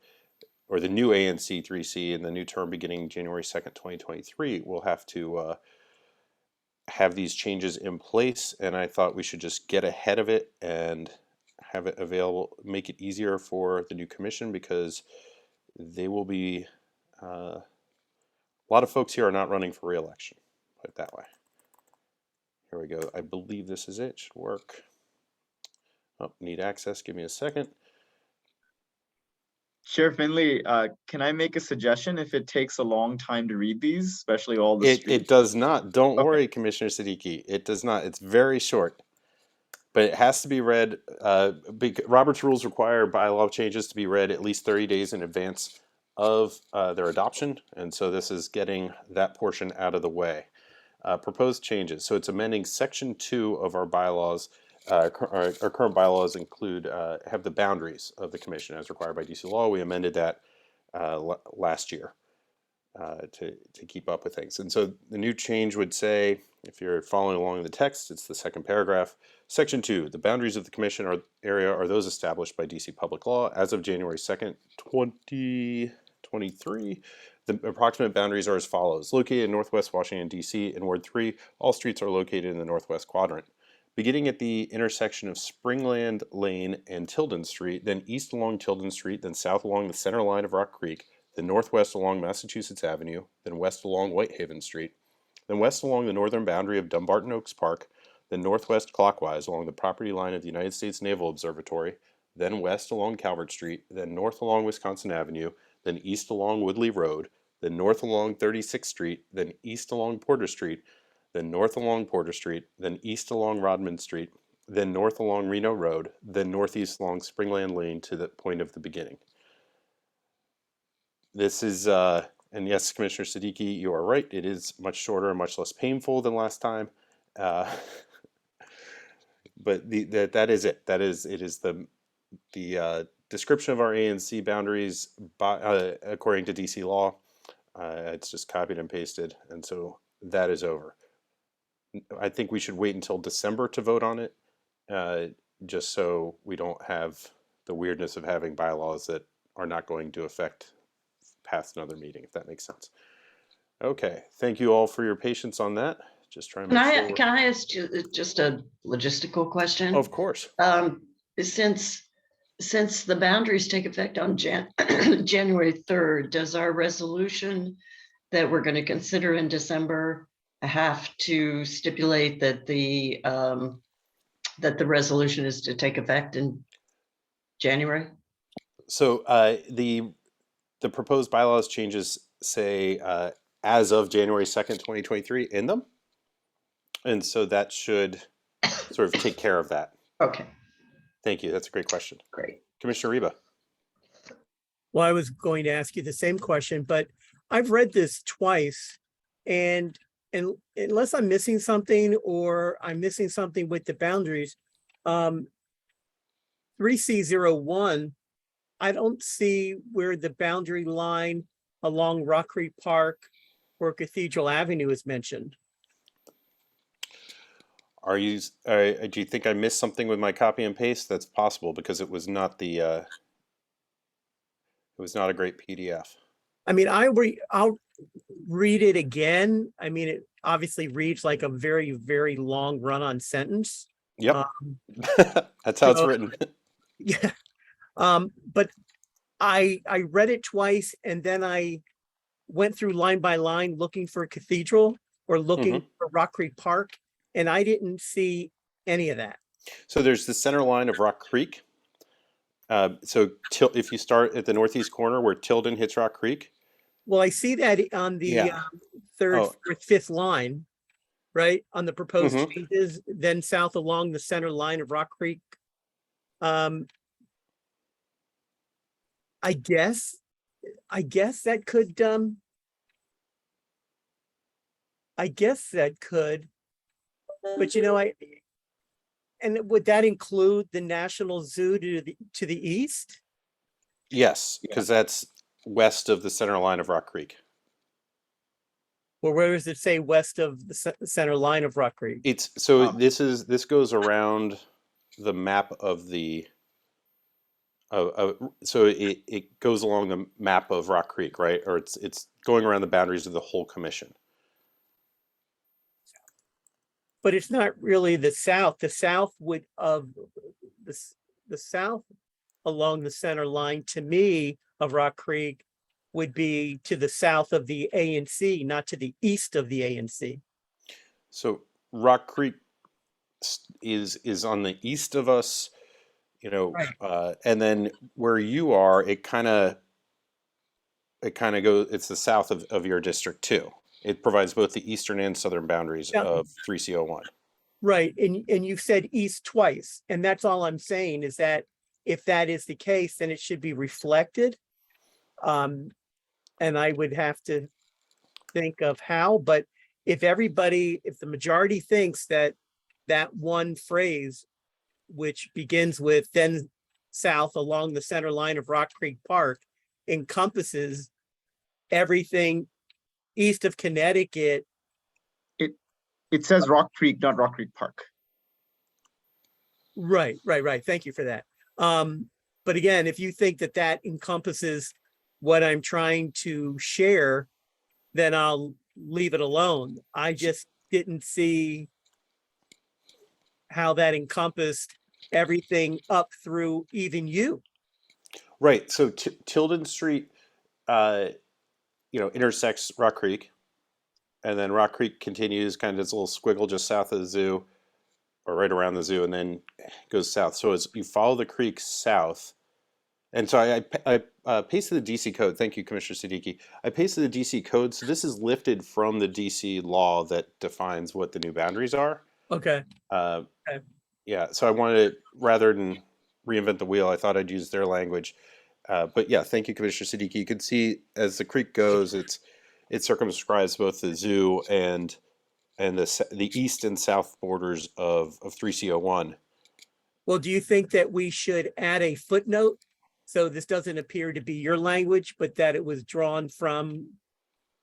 or the new ANC3C, and the new term beginning January 2nd, 2023. We'll have to have these changes in place, and I thought we should just get ahead of it and have it available, make it easier for the new commission, because they will be, a lot of folks here are not running for re-election, put it that way. Here we go. I believe this is it. Should work. Oh, need access. Give me a second. Chair Finley, can I make a suggestion if it takes a long time to read these, especially all the It does not. Don't worry, Commissioner Siddiqui. It does not. It's very short. But it has to be read, Robert's rules require bylaw changes to be read at least 30 days in advance of their adoption. And so this is getting that portion out of the way. Proposed changes. So it's amending section 2 of our bylaws. Our current bylaws include, have the boundaries of the commission as required by DC law. We amended that last year to keep up with things. And so the new change would say, if you're following along in the text, it's the second paragraph. Section 2, the boundaries of the commission area are those established by DC public law. As of January 2nd, 2023, the approximate boundaries are as follows. Located in Northwest Washington, DC, in Ward 3, all streets are located in the Northwest quadrant. Beginning at the intersection of Springland Lane and Tilden Street, then east along Tilden Street, then south along the center line of Rock Creek, then northwest along Massachusetts Avenue, then west along Whitehaven Street, then west along the northern boundary of Dumbarton Oaks Park, then northwest clockwise along the property line of the United States Naval Observatory, then west along Calvert Street, then north along Wisconsin Avenue, then east along Woodley Road, then north along 36th Street, then east along Porter Street, then north along Porter Street, then east along Rodman Street, then north along Reno Road, then northeast along Springland Lane to the point of the beginning. This is, and yes, Commissioner Siddiqui, you are right. It is much shorter and much less painful than last time. But that is it. It is the description of our ANC boundaries by, according to DC law. It's just copied and pasted, and so that is over. I think we should wait until December to vote on it, just so we don't have the weirdness of having bylaws that are not going to affect past another meeting, if that makes sense. Okay, thank you all for your patience on that. Just trying to make sure. Can I ask you just a logistical question? Of course. Since the boundaries take effect on January 3rd, does our resolution that we're going to consider in December have to stipulate that the resolution is to take effect in January? So the proposed bylaws changes say as of January 2nd, 2023 in them. And so that should sort of take care of that. Okay. Thank you. That's a great question. Great. Commissioner Reba. Well, I was going to ask you the same question, but I've read this twice, and unless I'm missing something or I'm missing something with the boundaries, 3C01, I don't see where the boundary line along Rock Creek Park or Cathedral Avenue is mentioned. Are you, do you think I missed something with my copy and paste? That's possible because it was not the, it was not a great PDF. I mean, I'll read it again. I mean, it obviously reads like a very, very long run-on sentence. Yep. That's how it's so- written. Yeah. But I read it twice and then I went through line by line looking for Cathedral or looking for Rock Creek Park, and I didn't see any of that. So there's the center line of Rock Creek. So if you start at the northeast corner where Tilden hits Rock Creek. Well, I see that on the third, fourth, fifth line, right? On the proposed changes, then south along the center line of Rock Creek. I guess that could, but you know, and would that include the National Zoo to the east? Yes, because that's west of the center line of Rock Creek. Well, where does it say west of the center line of Rock Creek? It's so this goes around the map of the so it goes along the map of Rock Creek, right? Or it's going around the boundaries of the whole commission. But it's not really the south. The south would of the south along the center line to me of Rock Creek would be to the south of the ANC, not to the east of the ANC. So Rock Creek is on the east of us, you know, and then where you are, it kind of goes. It's the south of your district too. It provides both the eastern and southern boundaries of 3C01. Right, and you've said east twice, and that's all I'm saying is that if that is the case, then it should be reflected. And I would have to think of how, but if the majority thinks that that one phrase, which begins with then south along the center line of Rock Creek Park, encompasses everything east of Connecticut. It says Rock Creek, not Rock Creek Park. Right. Thank you for that. But again, if you think that that encompasses what I'm trying to share, then I'll leave it alone. I just didn't see how that encompassed everything up through even you. Right. So Tilden Street, intersects Rock Creek, and then Rock Creek continues kind of this little squiggle just south of the zoo, or right around the zoo, and then goes south. So as you follow the creek south, and so I pasted the DC code. Thank you, Commissioner Siddiqui. I pasted the DC code. So this is lifted from the DC law that defines what the new boundaries are. Okay. Yeah. So I wanted to, rather than reinvent the wheel, I thought I'd use their language. But yeah, thank you, Commissioner Siddiqui. You can see as the creek goes, it circumscribes both the zoo and the east and south borders of 3C01. Well, do you think that we should add a footnote? So this doesn't appear to be your language, but that it was drawn from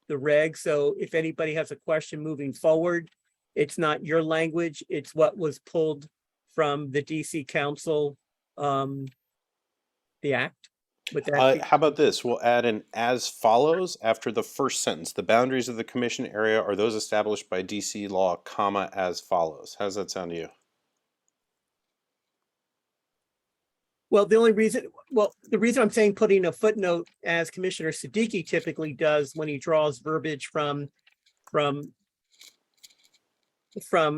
the reg. So if anybody has a question moving forward, it's not your language, it's what was pulled from the DC Council, the act. With that, how about this? We'll add an as follows after the first sentence. The boundaries of the commission area are those established by DC law, comma, as follows. How does that sound to you? well, the reason I'm saying putting a footnote, as Commissioner Siddiqui typically does when he draws verbiage from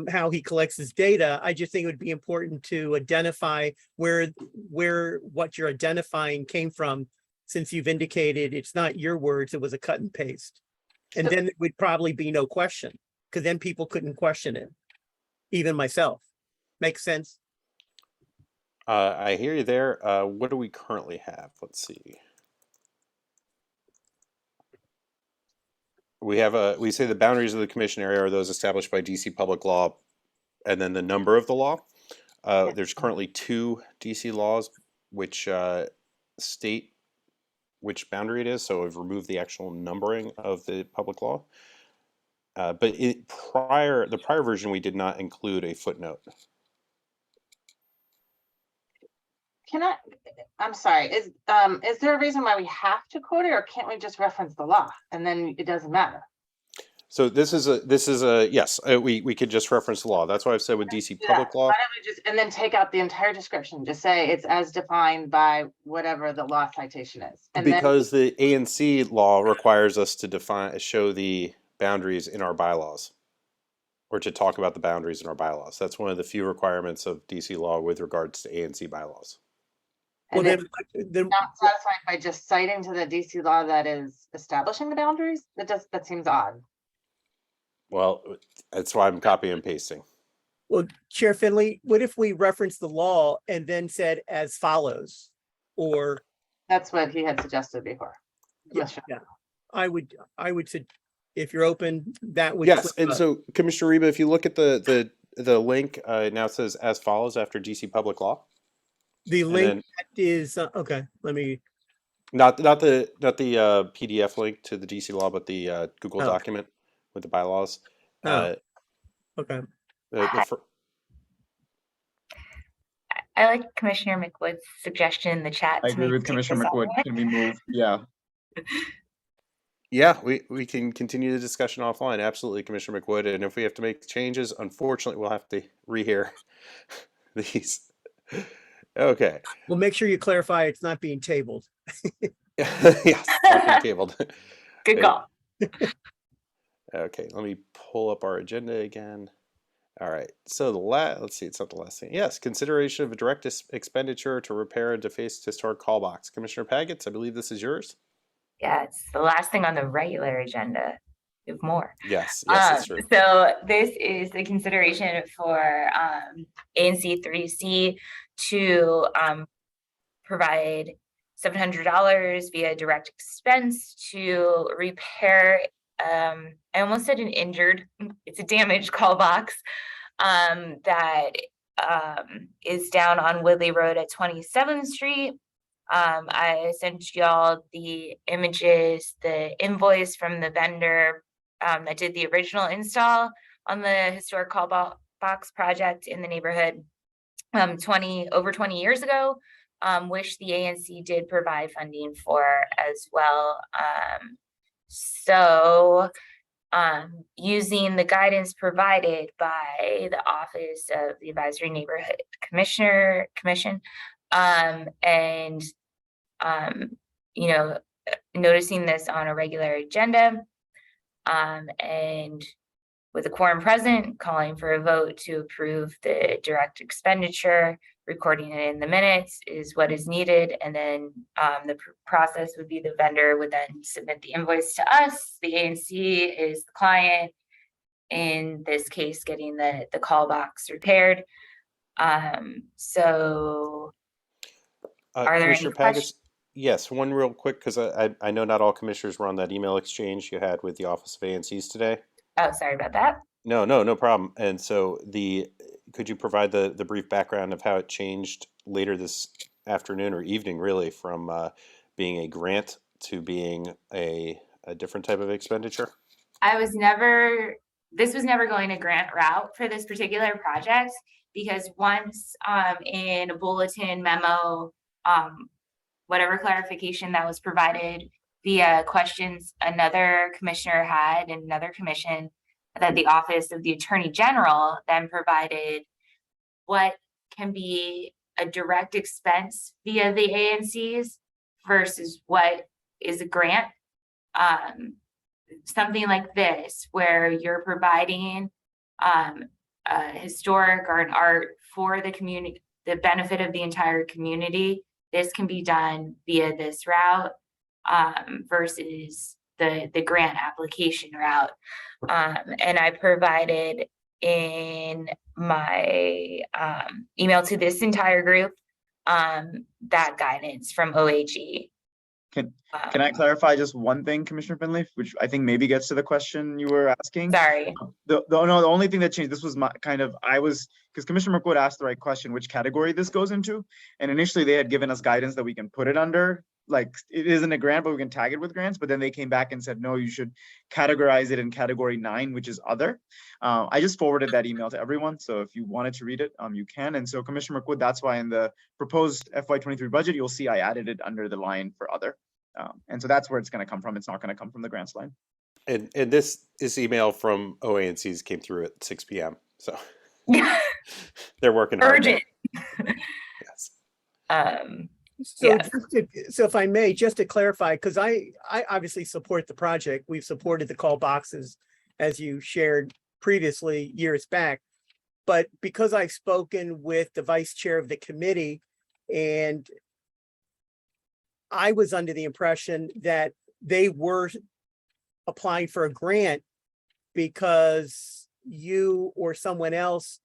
how he collects his data, I just think it would be important to identify where what you're identifying came from, since you've indicated it's not your words, it was a cut and paste. And then it would probably be no question, because then people couldn't question it, even myself. Makes sense? I hear you there. What do we currently have? Let's see. We say the boundaries of the commission area are those established by DC public law, and then the number of the law. There's currently 2 DC laws which state which boundary it is, so we've removed the actual numbering of the public law. But the prior version, we did not include a footnote. I'm sorry, is there a reason why we have to quote it, or can't we just reference the law and then it doesn't matter? So this is a yes, we could just reference the law. That's why I've said with DC public law. Why don't we just, and then take out the entire description, just say it's as defined by whatever the law citation is. And Because the ANC law requires us to show the boundaries in our bylaws, or to talk about the boundaries in our bylaws. That's one of the few requirements of DC law with regards to ANC bylaws. Well, then not satisfied by just citing to the DC law that is establishing the boundaries? That seems odd. Well, that's why I'm copying and pasting. Well, Chair Finley, what if we reference the law and then said as follows? Or that's what he had suggested before. Yeah, I would say, if you're open, that would. Yes, and so Commissioner Reba, if you look at the link, it now says as follows after DC public law. The link is okay. Let me. Not the PDF link to the DC law, but the Google document with the bylaws. Okay. I like Commissioner McWood's suggestion in the chat. I agree with Commissioner McWood. Can we move? Yeah. Yeah, we can continue the discussion offline. Absolutely, Commissioner McWood. And if we have to make changes, unfortunately, we'll have to rehear these. Okay. Well, make sure you clarify it's not being tabled. Yes, not being tabled. Good call. Okay, let me pull up our agenda again. All right, so let's see, it's not the last thing. Yes, consideration of a direct expenditure to repair a defaced historic call box. Commissioner Pagets, I believe this is yours. Yeah, it's the last thing on the regular agenda. We have more. Yes, that's true. So this is the consideration for ANC3C to provide $700 via direct expense to repair, I almost said it's a damaged call box that is down on Woodley Road at 27th Street. I sent y'all the images, the invoice from the vendor that did the original install on the historic call box project in the neighborhood over 20 years ago, which the ANC did provide funding for as well. So using the guidance provided by the Office of the Advisory Neighborhood Commission, and noticing this on a regular agenda, and with a quorum present, calling for a vote to approve the direct expenditure, recording it in the minutes is what is needed. And then the process would be the vendor would then submit the invoice to us. The ANC is the client, in this case, getting the call box repaired. So are there any questions? Yes, one real quick, because I know not all commissioners were on that email exchange you had with the Office of ANCs today. Oh, sorry about that. No problem. And so could you provide the brief background of how it changed later this afternoon or evening, really, from being a grant to being a different type of expenditure? This was never going a grant route for this particular project, because once in a bulletin memo, whatever clarification that was provided via questions another commissioner had in another commission, that the Office of the Attorney General then provided what can be a direct expense via the ANCs versus what is a grant. Something like this, where you're providing a historic or an art for the community, the benefit of the entire community. This can be done via this route versus the grant application route. And I provided in my email to this entire group that guidance from OAG. Can I clarify just one thing, Commissioner Finley, which I think maybe gets to the question you were asking? Sorry. The only thing that changed, this was because Commissioner McWood asked the right question, which category this goes into. And initially they had given us guidance that we can put it under like it isn't a grant, but we can tag it with grants. But then they came back and said, no, you should categorize it in category 9, which is other. I just forwarded that email to everyone. So if you wanted to read it, you can. And so Commissioner McWood, that's why in the proposed FY23 budget, you'll see I added it under the line for other. And so that's where it's going to come from. It's not going to come from the grants line. And this email from OANC's came through at 6 p.m. So they're working hard. Urgent. Yes. So, Yes. so if I may, just to clarify, because I obviously support the project. We've supported the call boxes, as you shared previously years back. But because I've spoken with the vice chair of the committee, and I was under the impression that they were applying for a grant because you or someone else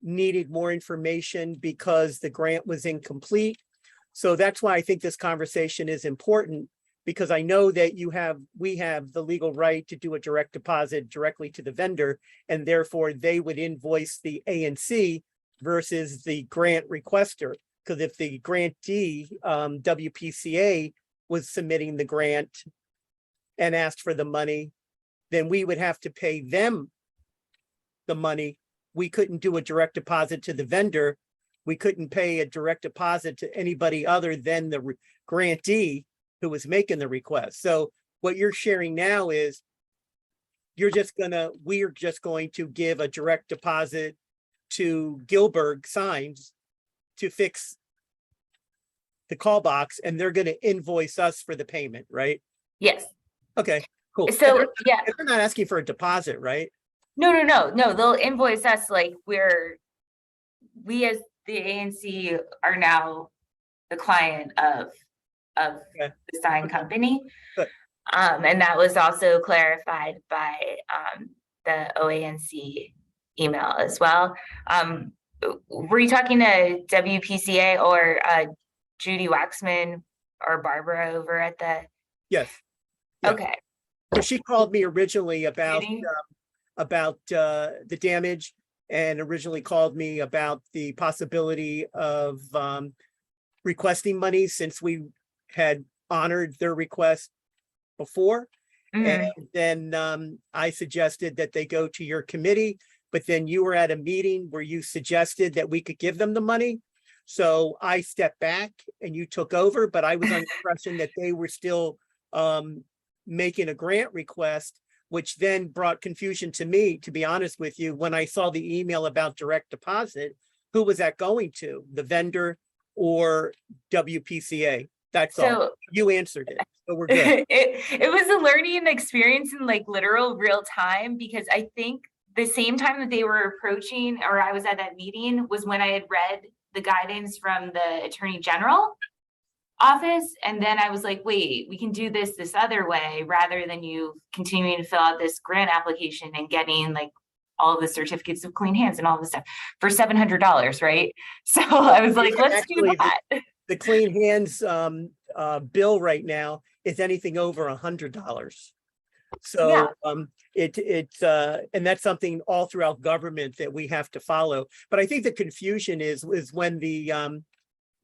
needed more information because the grant was incomplete. So that's why I think this conversation is important, because I know that we have the legal right to do a direct deposit directly to the vendor, and therefore they would invoice the ANC versus the grant requester. Because if the grantee, WPCA, was submitting the grant and asked for the money, then we would have to pay them the money. We couldn't do a direct deposit to the vendor. We couldn't pay a direct deposit to anybody other than the grantee who was making the request. So what you're sharing now is we're just going to give a direct deposit to Gilbert Signs to fix the call box, and they're going to invoice us for the payment, right? Yes. Okay, cool. So yeah, they're not asking for a deposit, right? no. They'll invoice us like we as the ANC are now the client of the sign company. Good. And that was also clarified by the OANC email as well. Were you talking to WPCA or Judy Waxman or Barbara over at the? Yes. Yeah. Okay. So she called me originally about the damage, and originally called me about the possibility of requesting money since we had honored their request before. And then I suggested that they go to your committee, but then you were at a meeting where you suggested that we could give them the money. So I stepped back and you took over, but I was under the impression that they were still making a grant request, which then brought confusion to me, to be honest with you. When I saw the email about direct deposit, who was that going to? The vendor or WPCA? That's all. You answered it. So we're good. It was a learning experience in like literal real time, because I think the same time that they were approaching, or I was at that meeting, was when I had read the guidance from the Attorney General office. And then I was like, wait, we can do this other way, rather than you continuing to fill out this grant application and getting like all of the certificates of clean hands and all this stuff for $700, right? So I was like, let's do that. The clean hands bill right now is anything over $100. So it's and that's something all throughout government that we have to follow. But I think the confusion is when the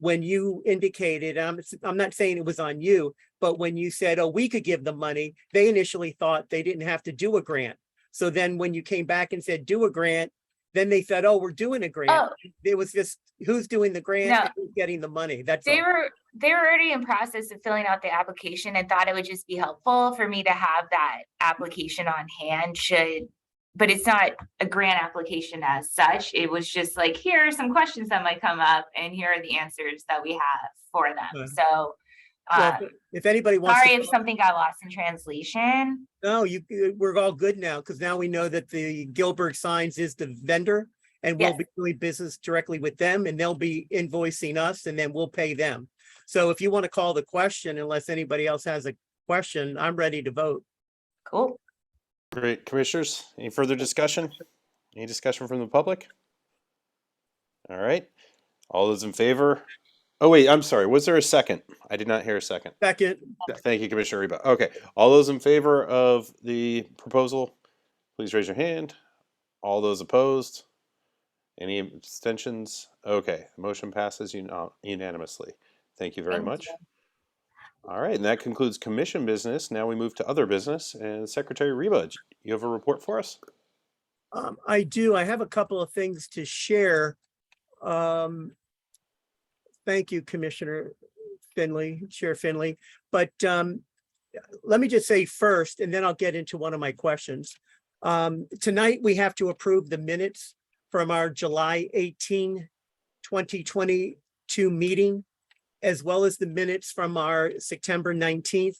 when you indicated, I'm not saying it was on you, but when you said, oh, we could give them money, they initially thought they didn't have to do a grant. So then when you came back and said, do a grant, then they said, oh, we're doing a grant. It was just, who's doing the grant and who's getting the money. That's they all. were already in process of filling out the application, and thought it would just be helpful for me to have that application on hand but it's not a grant application as such. It was just like, here are some questions that might come up, and here are the answers that we have for them. So if anybody wants sorry if something got lost in translation. No, we're all good now, because now we know that the Gilbert Signs is the vendor, and we'll be doing business directly with them, and they'll be invoicing us, and then we'll pay them. So if you want to call the question, unless anybody else has a question, I'm ready to vote. Cool. Great. Commissioners, any further discussion? Any discussion from the public? All right. All those in favor? Oh, wait, I'm sorry. Was there a second? I did not hear a second. Second. Thank you, Commissioner Reba. Okay. All those in favor of the proposal, please raise your hand. All those opposed? Any abstentions? Okay. The motion passes unanimously. Thank you very much. All right, and that concludes commission business. Now we move to other business. And Secretary Reba, you have a report for us? I do. I have a couple of things to share. Thank you, Commissioner Finley, Chair Finley. But let me just say first, and then I'll get into one of my questions. Tonight, we have to approve the minutes from our July 18, 2022 meeting, as well as the minutes from our September 19th,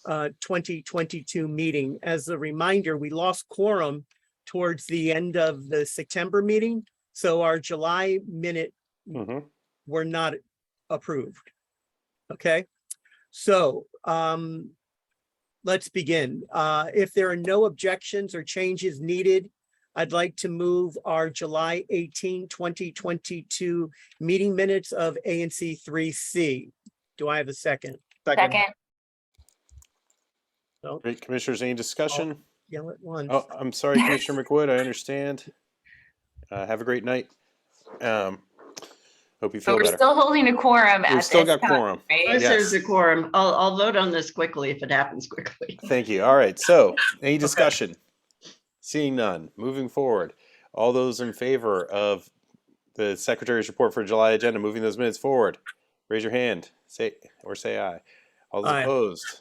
2022 meeting. As a reminder, we lost quorum towards the end of the September meeting, so our July minute were not approved. Okay, so let's begin. If there are no objections or changes needed, I'd like to move our July 18, 2022 meeting minutes of ANC3C. Do I have a second? Second. No. Great, Commissioners, any discussion? Yell at once. Oh, I'm sorry, Commissioner McWood, I understand. Have a great night. Hope you feel But we're better. still holding a quorum We've at still this got time, quorum. right? Unless Yes. there's a quorum, I'll vote on this quickly if it happens quickly. Thank you. All right, so any discussion? Seeing none, moving forward. All those in favor of the Secretary's report for July agenda, moving those minutes forward, raise your hand, say aye. All those Aye. opposed?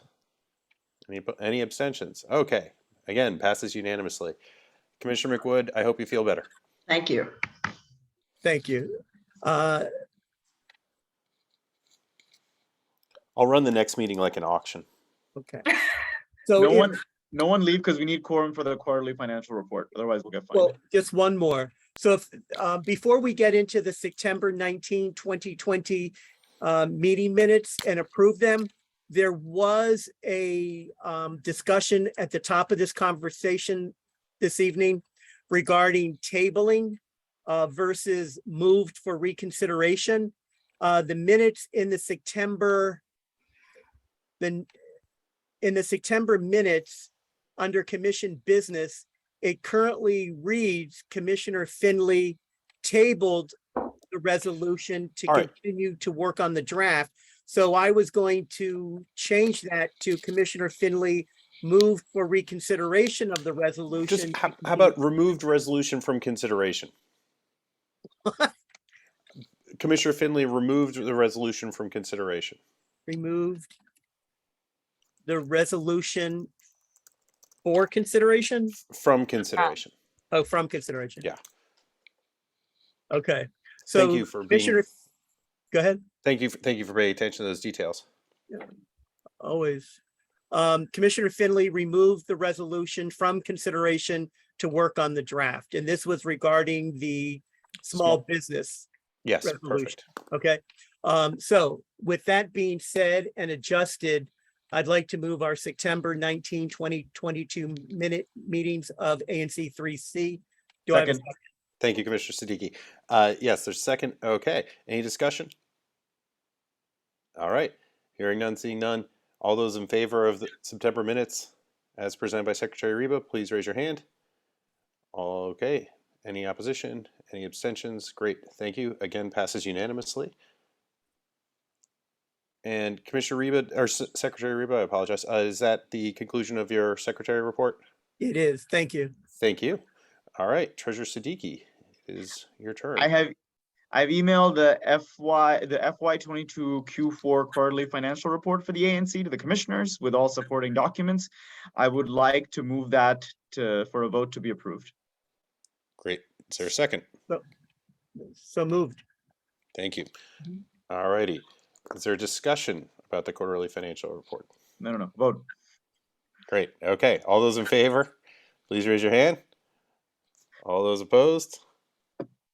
Any abstentions? Okay, again, passes unanimously. Commissioner McWood, I hope you feel better. Thank you. Thank you. I'll run the next meeting like an auction. Okay. So no one leave because we need quorum for the quarterly financial report. Otherwise we'll get fined. well, just one more. So if, before we get into the September 19, 2020 meeting minutes and approve them, there was a discussion at the top of this conversation this evening regarding tabling versus moved for reconsideration. The minutes in the September minutes under commission business, it currently reads Commissioner Finley tabled the resolution to continue to work on the draft. So I was going to change that to Commissioner Finley moved for reconsideration of the resolution. Just how about removed resolution from consideration? Commissioner Finley removed the resolution from consideration. Removed the resolution for consideration? From consideration. Oh, from consideration. Yeah. Okay. So thank you for being. Go ahead. Thank you for paying attention to those details. Yeah, always. Commissioner Finley removed the resolution from consideration to work on the draft, and this was regarding the small business. Yes, resolution. perfect. Okay. So with that being said and adjusted, I'd like to move our September 19, 2022 minute meetings of ANC3C. Do I have a second? Thank you, Commissioner Siddiqui. Yes, there's a second. Okay. Any discussion? All right. Hearing none, seeing none. All those in favor of the September minutes as presented by Secretary Reba, please raise your hand. Okay. Any opposition? Any abstentions? Great. Thank you. Again, passes unanimously. And Commissioner Reba, or Secretary Reba, I apologize. Is that the conclusion of your Secretary report? It is. Thank you. Thank you. All right. Treasurer Siddiqui, it is your turn. I've emailed the FY22 Q4 quarterly financial report for the ANC to the commissioners with all supporting documents. I would like to move that for a vote to be approved. Great. Is there a second? So moved. Thank you. All righty. Is there a discussion about the quarterly financial report? No. Vote. Great. Okay. All those in favor, please raise your hand. All those opposed?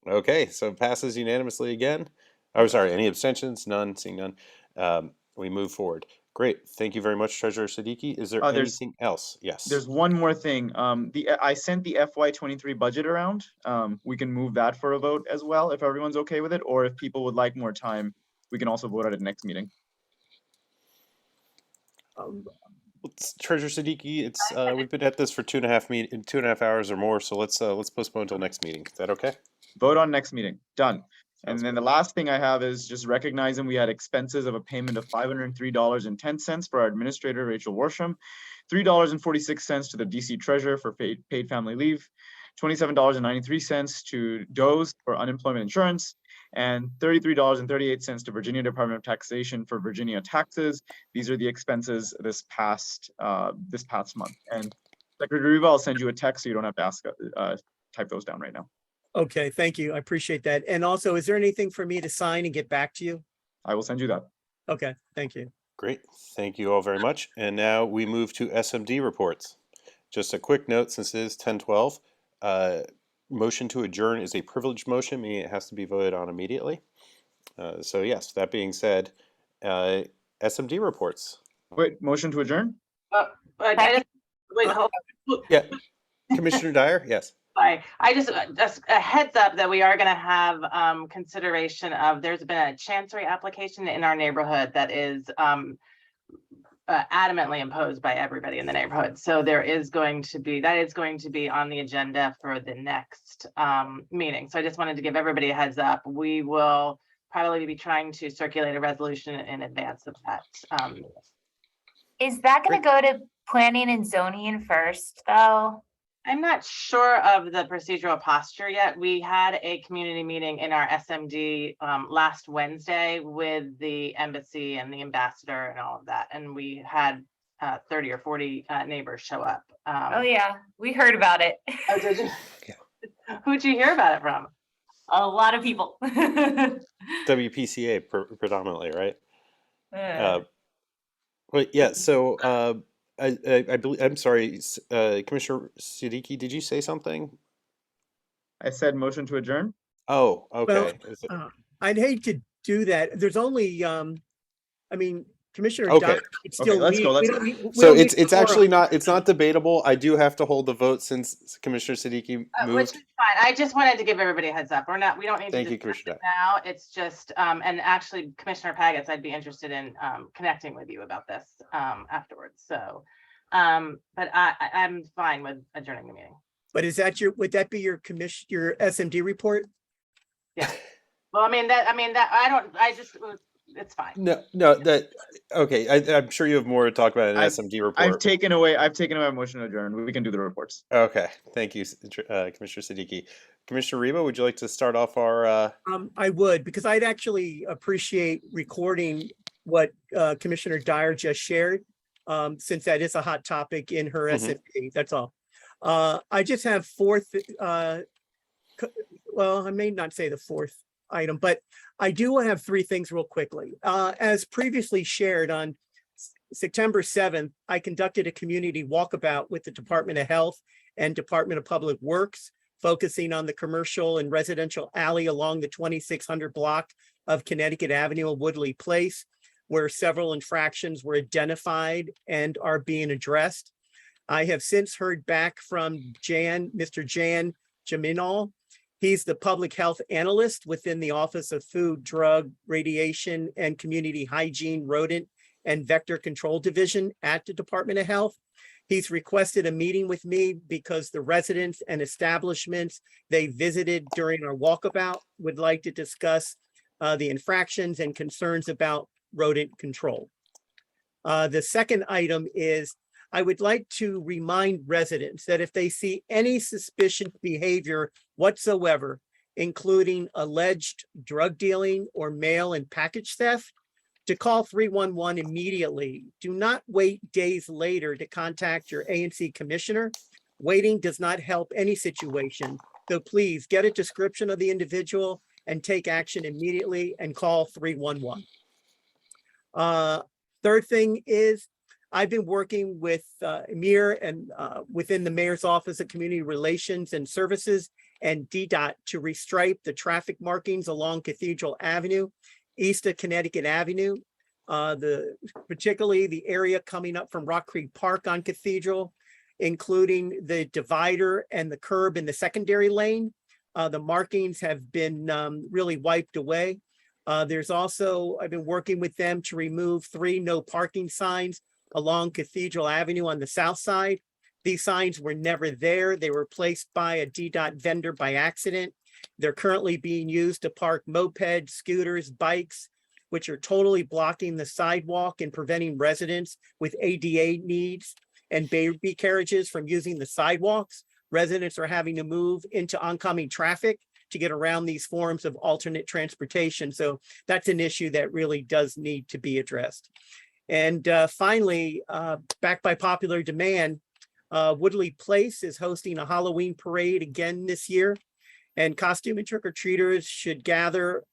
Okay. So it passes unanimously again. Oh, sorry. Any abstentions? None. Seeing none. We move forward. Great. Thank you very much, Treasurer Siddiqui. Is there anything else? Yes. There's one more thing. I sent the FY23 budget around. We can move that for a vote as well if everyone's okay with it, or if people would like more time, we can also vote at the next meeting. Treasurer Siddiqui, it's we've been at this for 2.5 hours or more, so let's postpone until next meeting. Is that okay? Vote on next meeting. Done. And then the last thing I have is just recognizing we had expenses of a payment of $503.10 for our administrator, Rachel Worsham, $3.46 to the DC treasurer for paid family leave, $27.93 to DOES for unemployment insurance, and $33.38 to Virginia Department of Taxation for Virginia taxes. These are the expenses this past month. And Secretary Riva, I'll send you a text so you don't have to type those down right now. Okay, thank you. I appreciate that. And also, is there anything for me to sign and get back to you? I will send you that. Okay, thank you. Great. Thank you all very much. And now we move to SMD reports. Just a quick note, since it is 10:12, motion to adjourn is a privileged motion, meaning it has to be voted on immediately. So yes, that being said, SMD reports. Wait, motion to adjourn? Wait, hold. Yeah, Commissioner Dyer, yes. Sorry, I just a heads up that we are going to have consideration of, there's been a chancery application in our neighborhood that is adamantly imposed by everybody in the neighborhood. So that is going to be on the agenda for the next meeting. So I just wanted to give everybody a heads up. We will probably be trying to circulate a resolution in advance of that. Is that going to go to planning and zoning first, though? I'm not sure of the procedural posture yet. We had a community meeting in our SMD last Wednesday with the embassy and the ambassador and all of that. And we had 30 or 40 neighbors show up. Oh yeah, we heard about it. Oh, did you? Who'd you hear about it from? A lot of people. WPCA predominantly, right? But yeah, so I believe, I'm sorry, Commissioner Siddiqui, did you say something? I said motion to adjourn. Oh, okay. Well, I'd hate to do that. There's only, I mean, Commissioner Okay. Dyer could still let's go, lead. let's We go. don't So need it's quorum. actually not, it's not debatable. I do have to hold the vote since Commissioner Siddiqui Which moved. is fine. I just wanted to give everybody a heads up. We don't need Thank to you, discuss Commissioner it now. It's just, and actually Commissioner Pagets, I'd be interested in connecting with you about this afterwards. So, but I'm fine with adjourning the meeting. But is that would that be your SMD report? Yeah. Well, it's fine. No, okay. I'm sure you have more to talk about in an SMD report. I've taken away a motion to adjourn. We can do the reports. Okay, thank you, Commissioner Siddiqui. Commissioner Reba, would you like to start off our? I would, because I'd actually appreciate recording what Commissioner Dyer just shared, since that is a hot topic in her SMD. That's all. I just have well, I may not say the fourth item, but I do have three things real quickly. As previously shared, on September 7th, I conducted a community walkabout with the Department of Health and Department of Public Works, focusing on the commercial and residential alley along the 2600 block of Connecticut Avenue and Woodley Place, where several infractions were identified and are being addressed. I have since heard back from Mr. Jan Jaminal. He's the public health analyst within the Office of Food, Drug, Radiation, and Community Hygiene, Rodent, and Vector Control Division at the Department of Health. He's requested a meeting with me because the residents and establishments they visited during our walkabout would like to discuss the infractions and concerns about rodent control. The second item is I would like to remind residents that if they see any suspicious behavior whatsoever, including alleged drug dealing or mail and package theft, to call 311 immediately. Do not wait days later to contact your ANC commissioner. Waiting does not help any situation. So please get a description of the individual and take action immediately and call 311. Third thing is, I've been working with Amir and within the Mayor's Office of Community Relations and Services and DDOT to restripe the traffic markings along Cathedral Avenue, east of Connecticut Avenue, particularly the area coming up from Rock Creek Park on Cathedral, including the divider and the curb in the secondary lane. The markings have been really wiped away. There's also, I've been working with them to remove 3 no parking signs along Cathedral Avenue on the south side. These signs were never there. They were placed by a DDOT vendor by accident. They're currently being used to park mopeds, scooters, bikes, which are totally blocking the sidewalk and preventing residents with ADA needs and baby carriages from using the sidewalks. Residents are having to move into oncoming traffic to get around these forms of alternate transportation. So that's an issue that really does need to be addressed. And finally, backed by popular demand, Woodley Place is hosting a Halloween parade again this year. And costume and trick-or-treaters should gather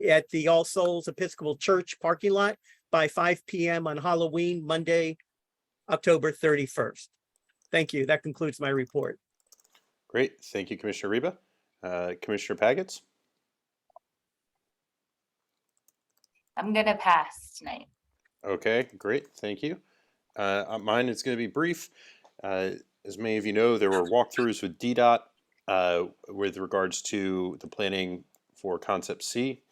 at the All Souls Episcopal Church parking lot by 5 p.m. on Halloween, Monday, October 31st. Thank you. That concludes my report. Great. Thank you, Commissioner Reba. Commissioner Pagets? I'm gonna pass tonight. Okay, great. Thank you. Mine is going to be brief. As many of you know, there were walkthroughs with DDOT with regards to the planning for Concept C,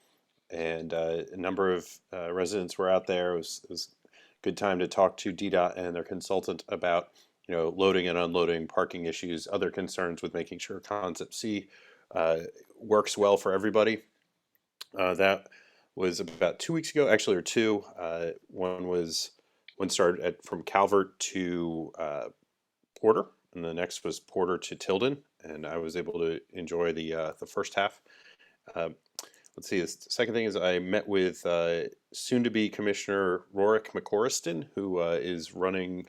and a number of residents were out there. It was a good time to talk to DDOT and their consultant about, you know, loading and unloading, parking issues, other concerns with making sure Concept C works well for everybody. That was about 2 weeks ago, actually, or two. One started from Calvert to Porter, and the next was Porter to Tilden, and I was able to enjoy the first half. Let's see. The second thing is I met with soon-to-be Commissioner Rorick McCorriston, who is running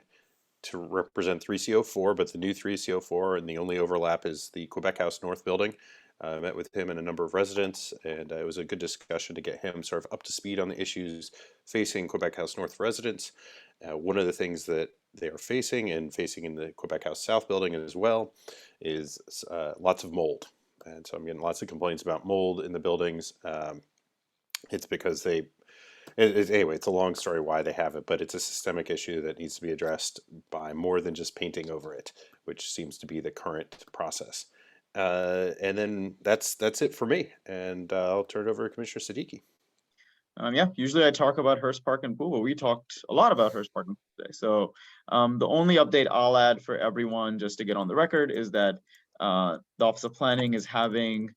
to represent 3C04, but the new 3C04, and the only overlap is the Quebec House North building. I met with him and a number of residents, and it was a good discussion to get him sort of up to speed on the issues facing Quebec House North residents. One of the things that they are facing, and facing in the Quebec House South building as well, is lots of mold. And so I'm getting lots of complaints about mold in the buildings. It's because anyway, it's a long story why they have it, but it's a systemic issue that needs to be addressed by more than just painting over it, which seems to be the current process. And then that's it for me, and I'll turn it over to Commissioner Siddiqui. Yeah, usually I talk about Hearst Park and Pool, but we talked a lot about Hearst Park and Pool today. So the only update I'll add for everyone, just to get on the record, is that the Office of Planning is having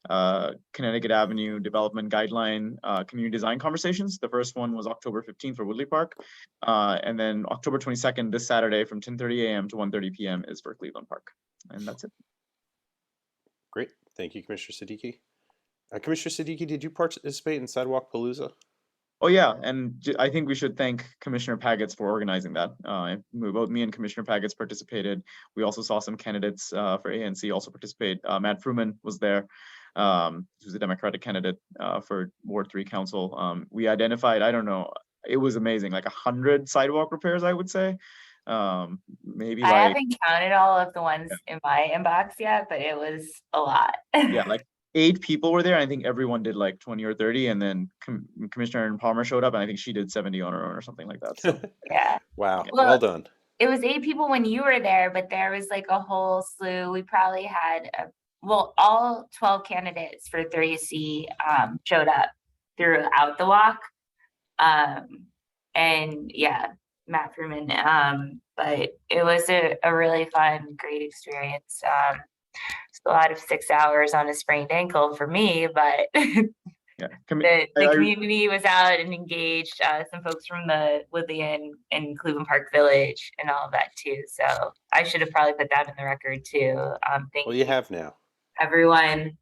Connecticut Avenue Development Guideline Community Design Conversations. The first one was October 15th for Woodley Park. And then October 22nd, this Saturday from 10:30 a.m. to 1:30 p.m. is for Cleveland Park. And that's it. Great. Thank you, Commissioner Siddiqui. Commissioner Siddiqui, did you participate in Sidewalk Palooza? Oh yeah, and I think we should thank Commissioner Pagets for organizing that. Both me and Commissioner Pagets participated. We also saw some candidates for ANC also participate. Matt Fruman was there, who's a Democratic candidate for Ward 3 Council. We identified, I don't know, it was amazing, like 100 sidewalk repairs, I would say. Maybe I like, haven't counted all of the ones in my inbox yet, but it was a lot. yeah, like 8 people were there. I think everyone did like 20 or 30, and then Commissioner Erin Palmer showed up, and I think she did 70 on her own or something like that. So Yeah. Wow, Well, well done. It was 8 people when you were there, but there was like a whole slew. We probably had all 12 candidates for 3C showed up throughout the walk. And yeah, Matt Fruman. But it was a really fun, great experience. It's a lot of 6 hours on a sprained ankle for me, but yeah, the community was out and engaged. Some folks from the Woodley and Cleveland Park Village and all of that too. So I should have probably put that in the record too. Thank you have now. Everyone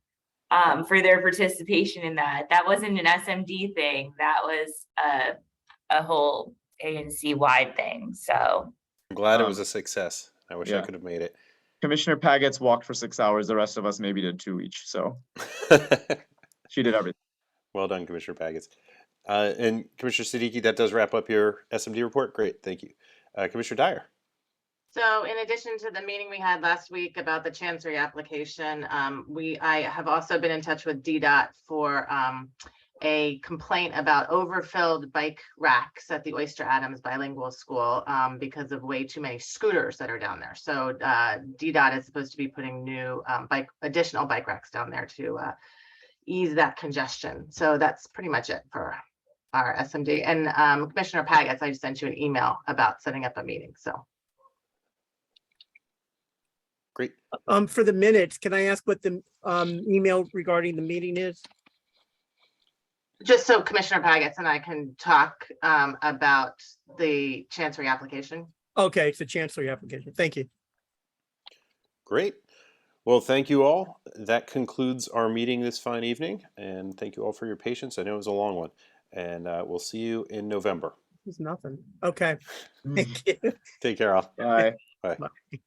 for their participation in that. That wasn't an SMD thing. That was a whole ANC wide thing. So I'm glad it was a success. I wish I could have made it. Commissioner Pagets walked for 6 hours. The rest of us maybe did 2 each. So she did everything. Well done, Commissioner Pagets. And Commissioner Siddiqui, that does wrap up your SMD report. Great, thank you. Commissioner Dyer. So in addition to the meeting we had last week about the Chancery application, I have also been in touch with DDOT for a complaint about overfilled bike racks at the Oyster Adams Bilingual School because of way too many scooters that are down there. So DDOT is supposed to be putting new additional bike racks down there to ease that congestion. So that's pretty much it for our SMD. And Commissioner Pagets, I just sent you an email about setting up a meeting. So Great. For the minutes, can I ask what the email regarding the meeting is? Just so Commissioner Pagets and I can talk about the Chancery application. Okay, it's a Chancery application. Thank you. Great. Well, thank you all. That concludes our meeting this fine evening, and thank you all for your patience. I know it was a long one, and we'll see you in November. It's nothing. Okay. Thank you. Take care, all. Bye. Bye. Bye.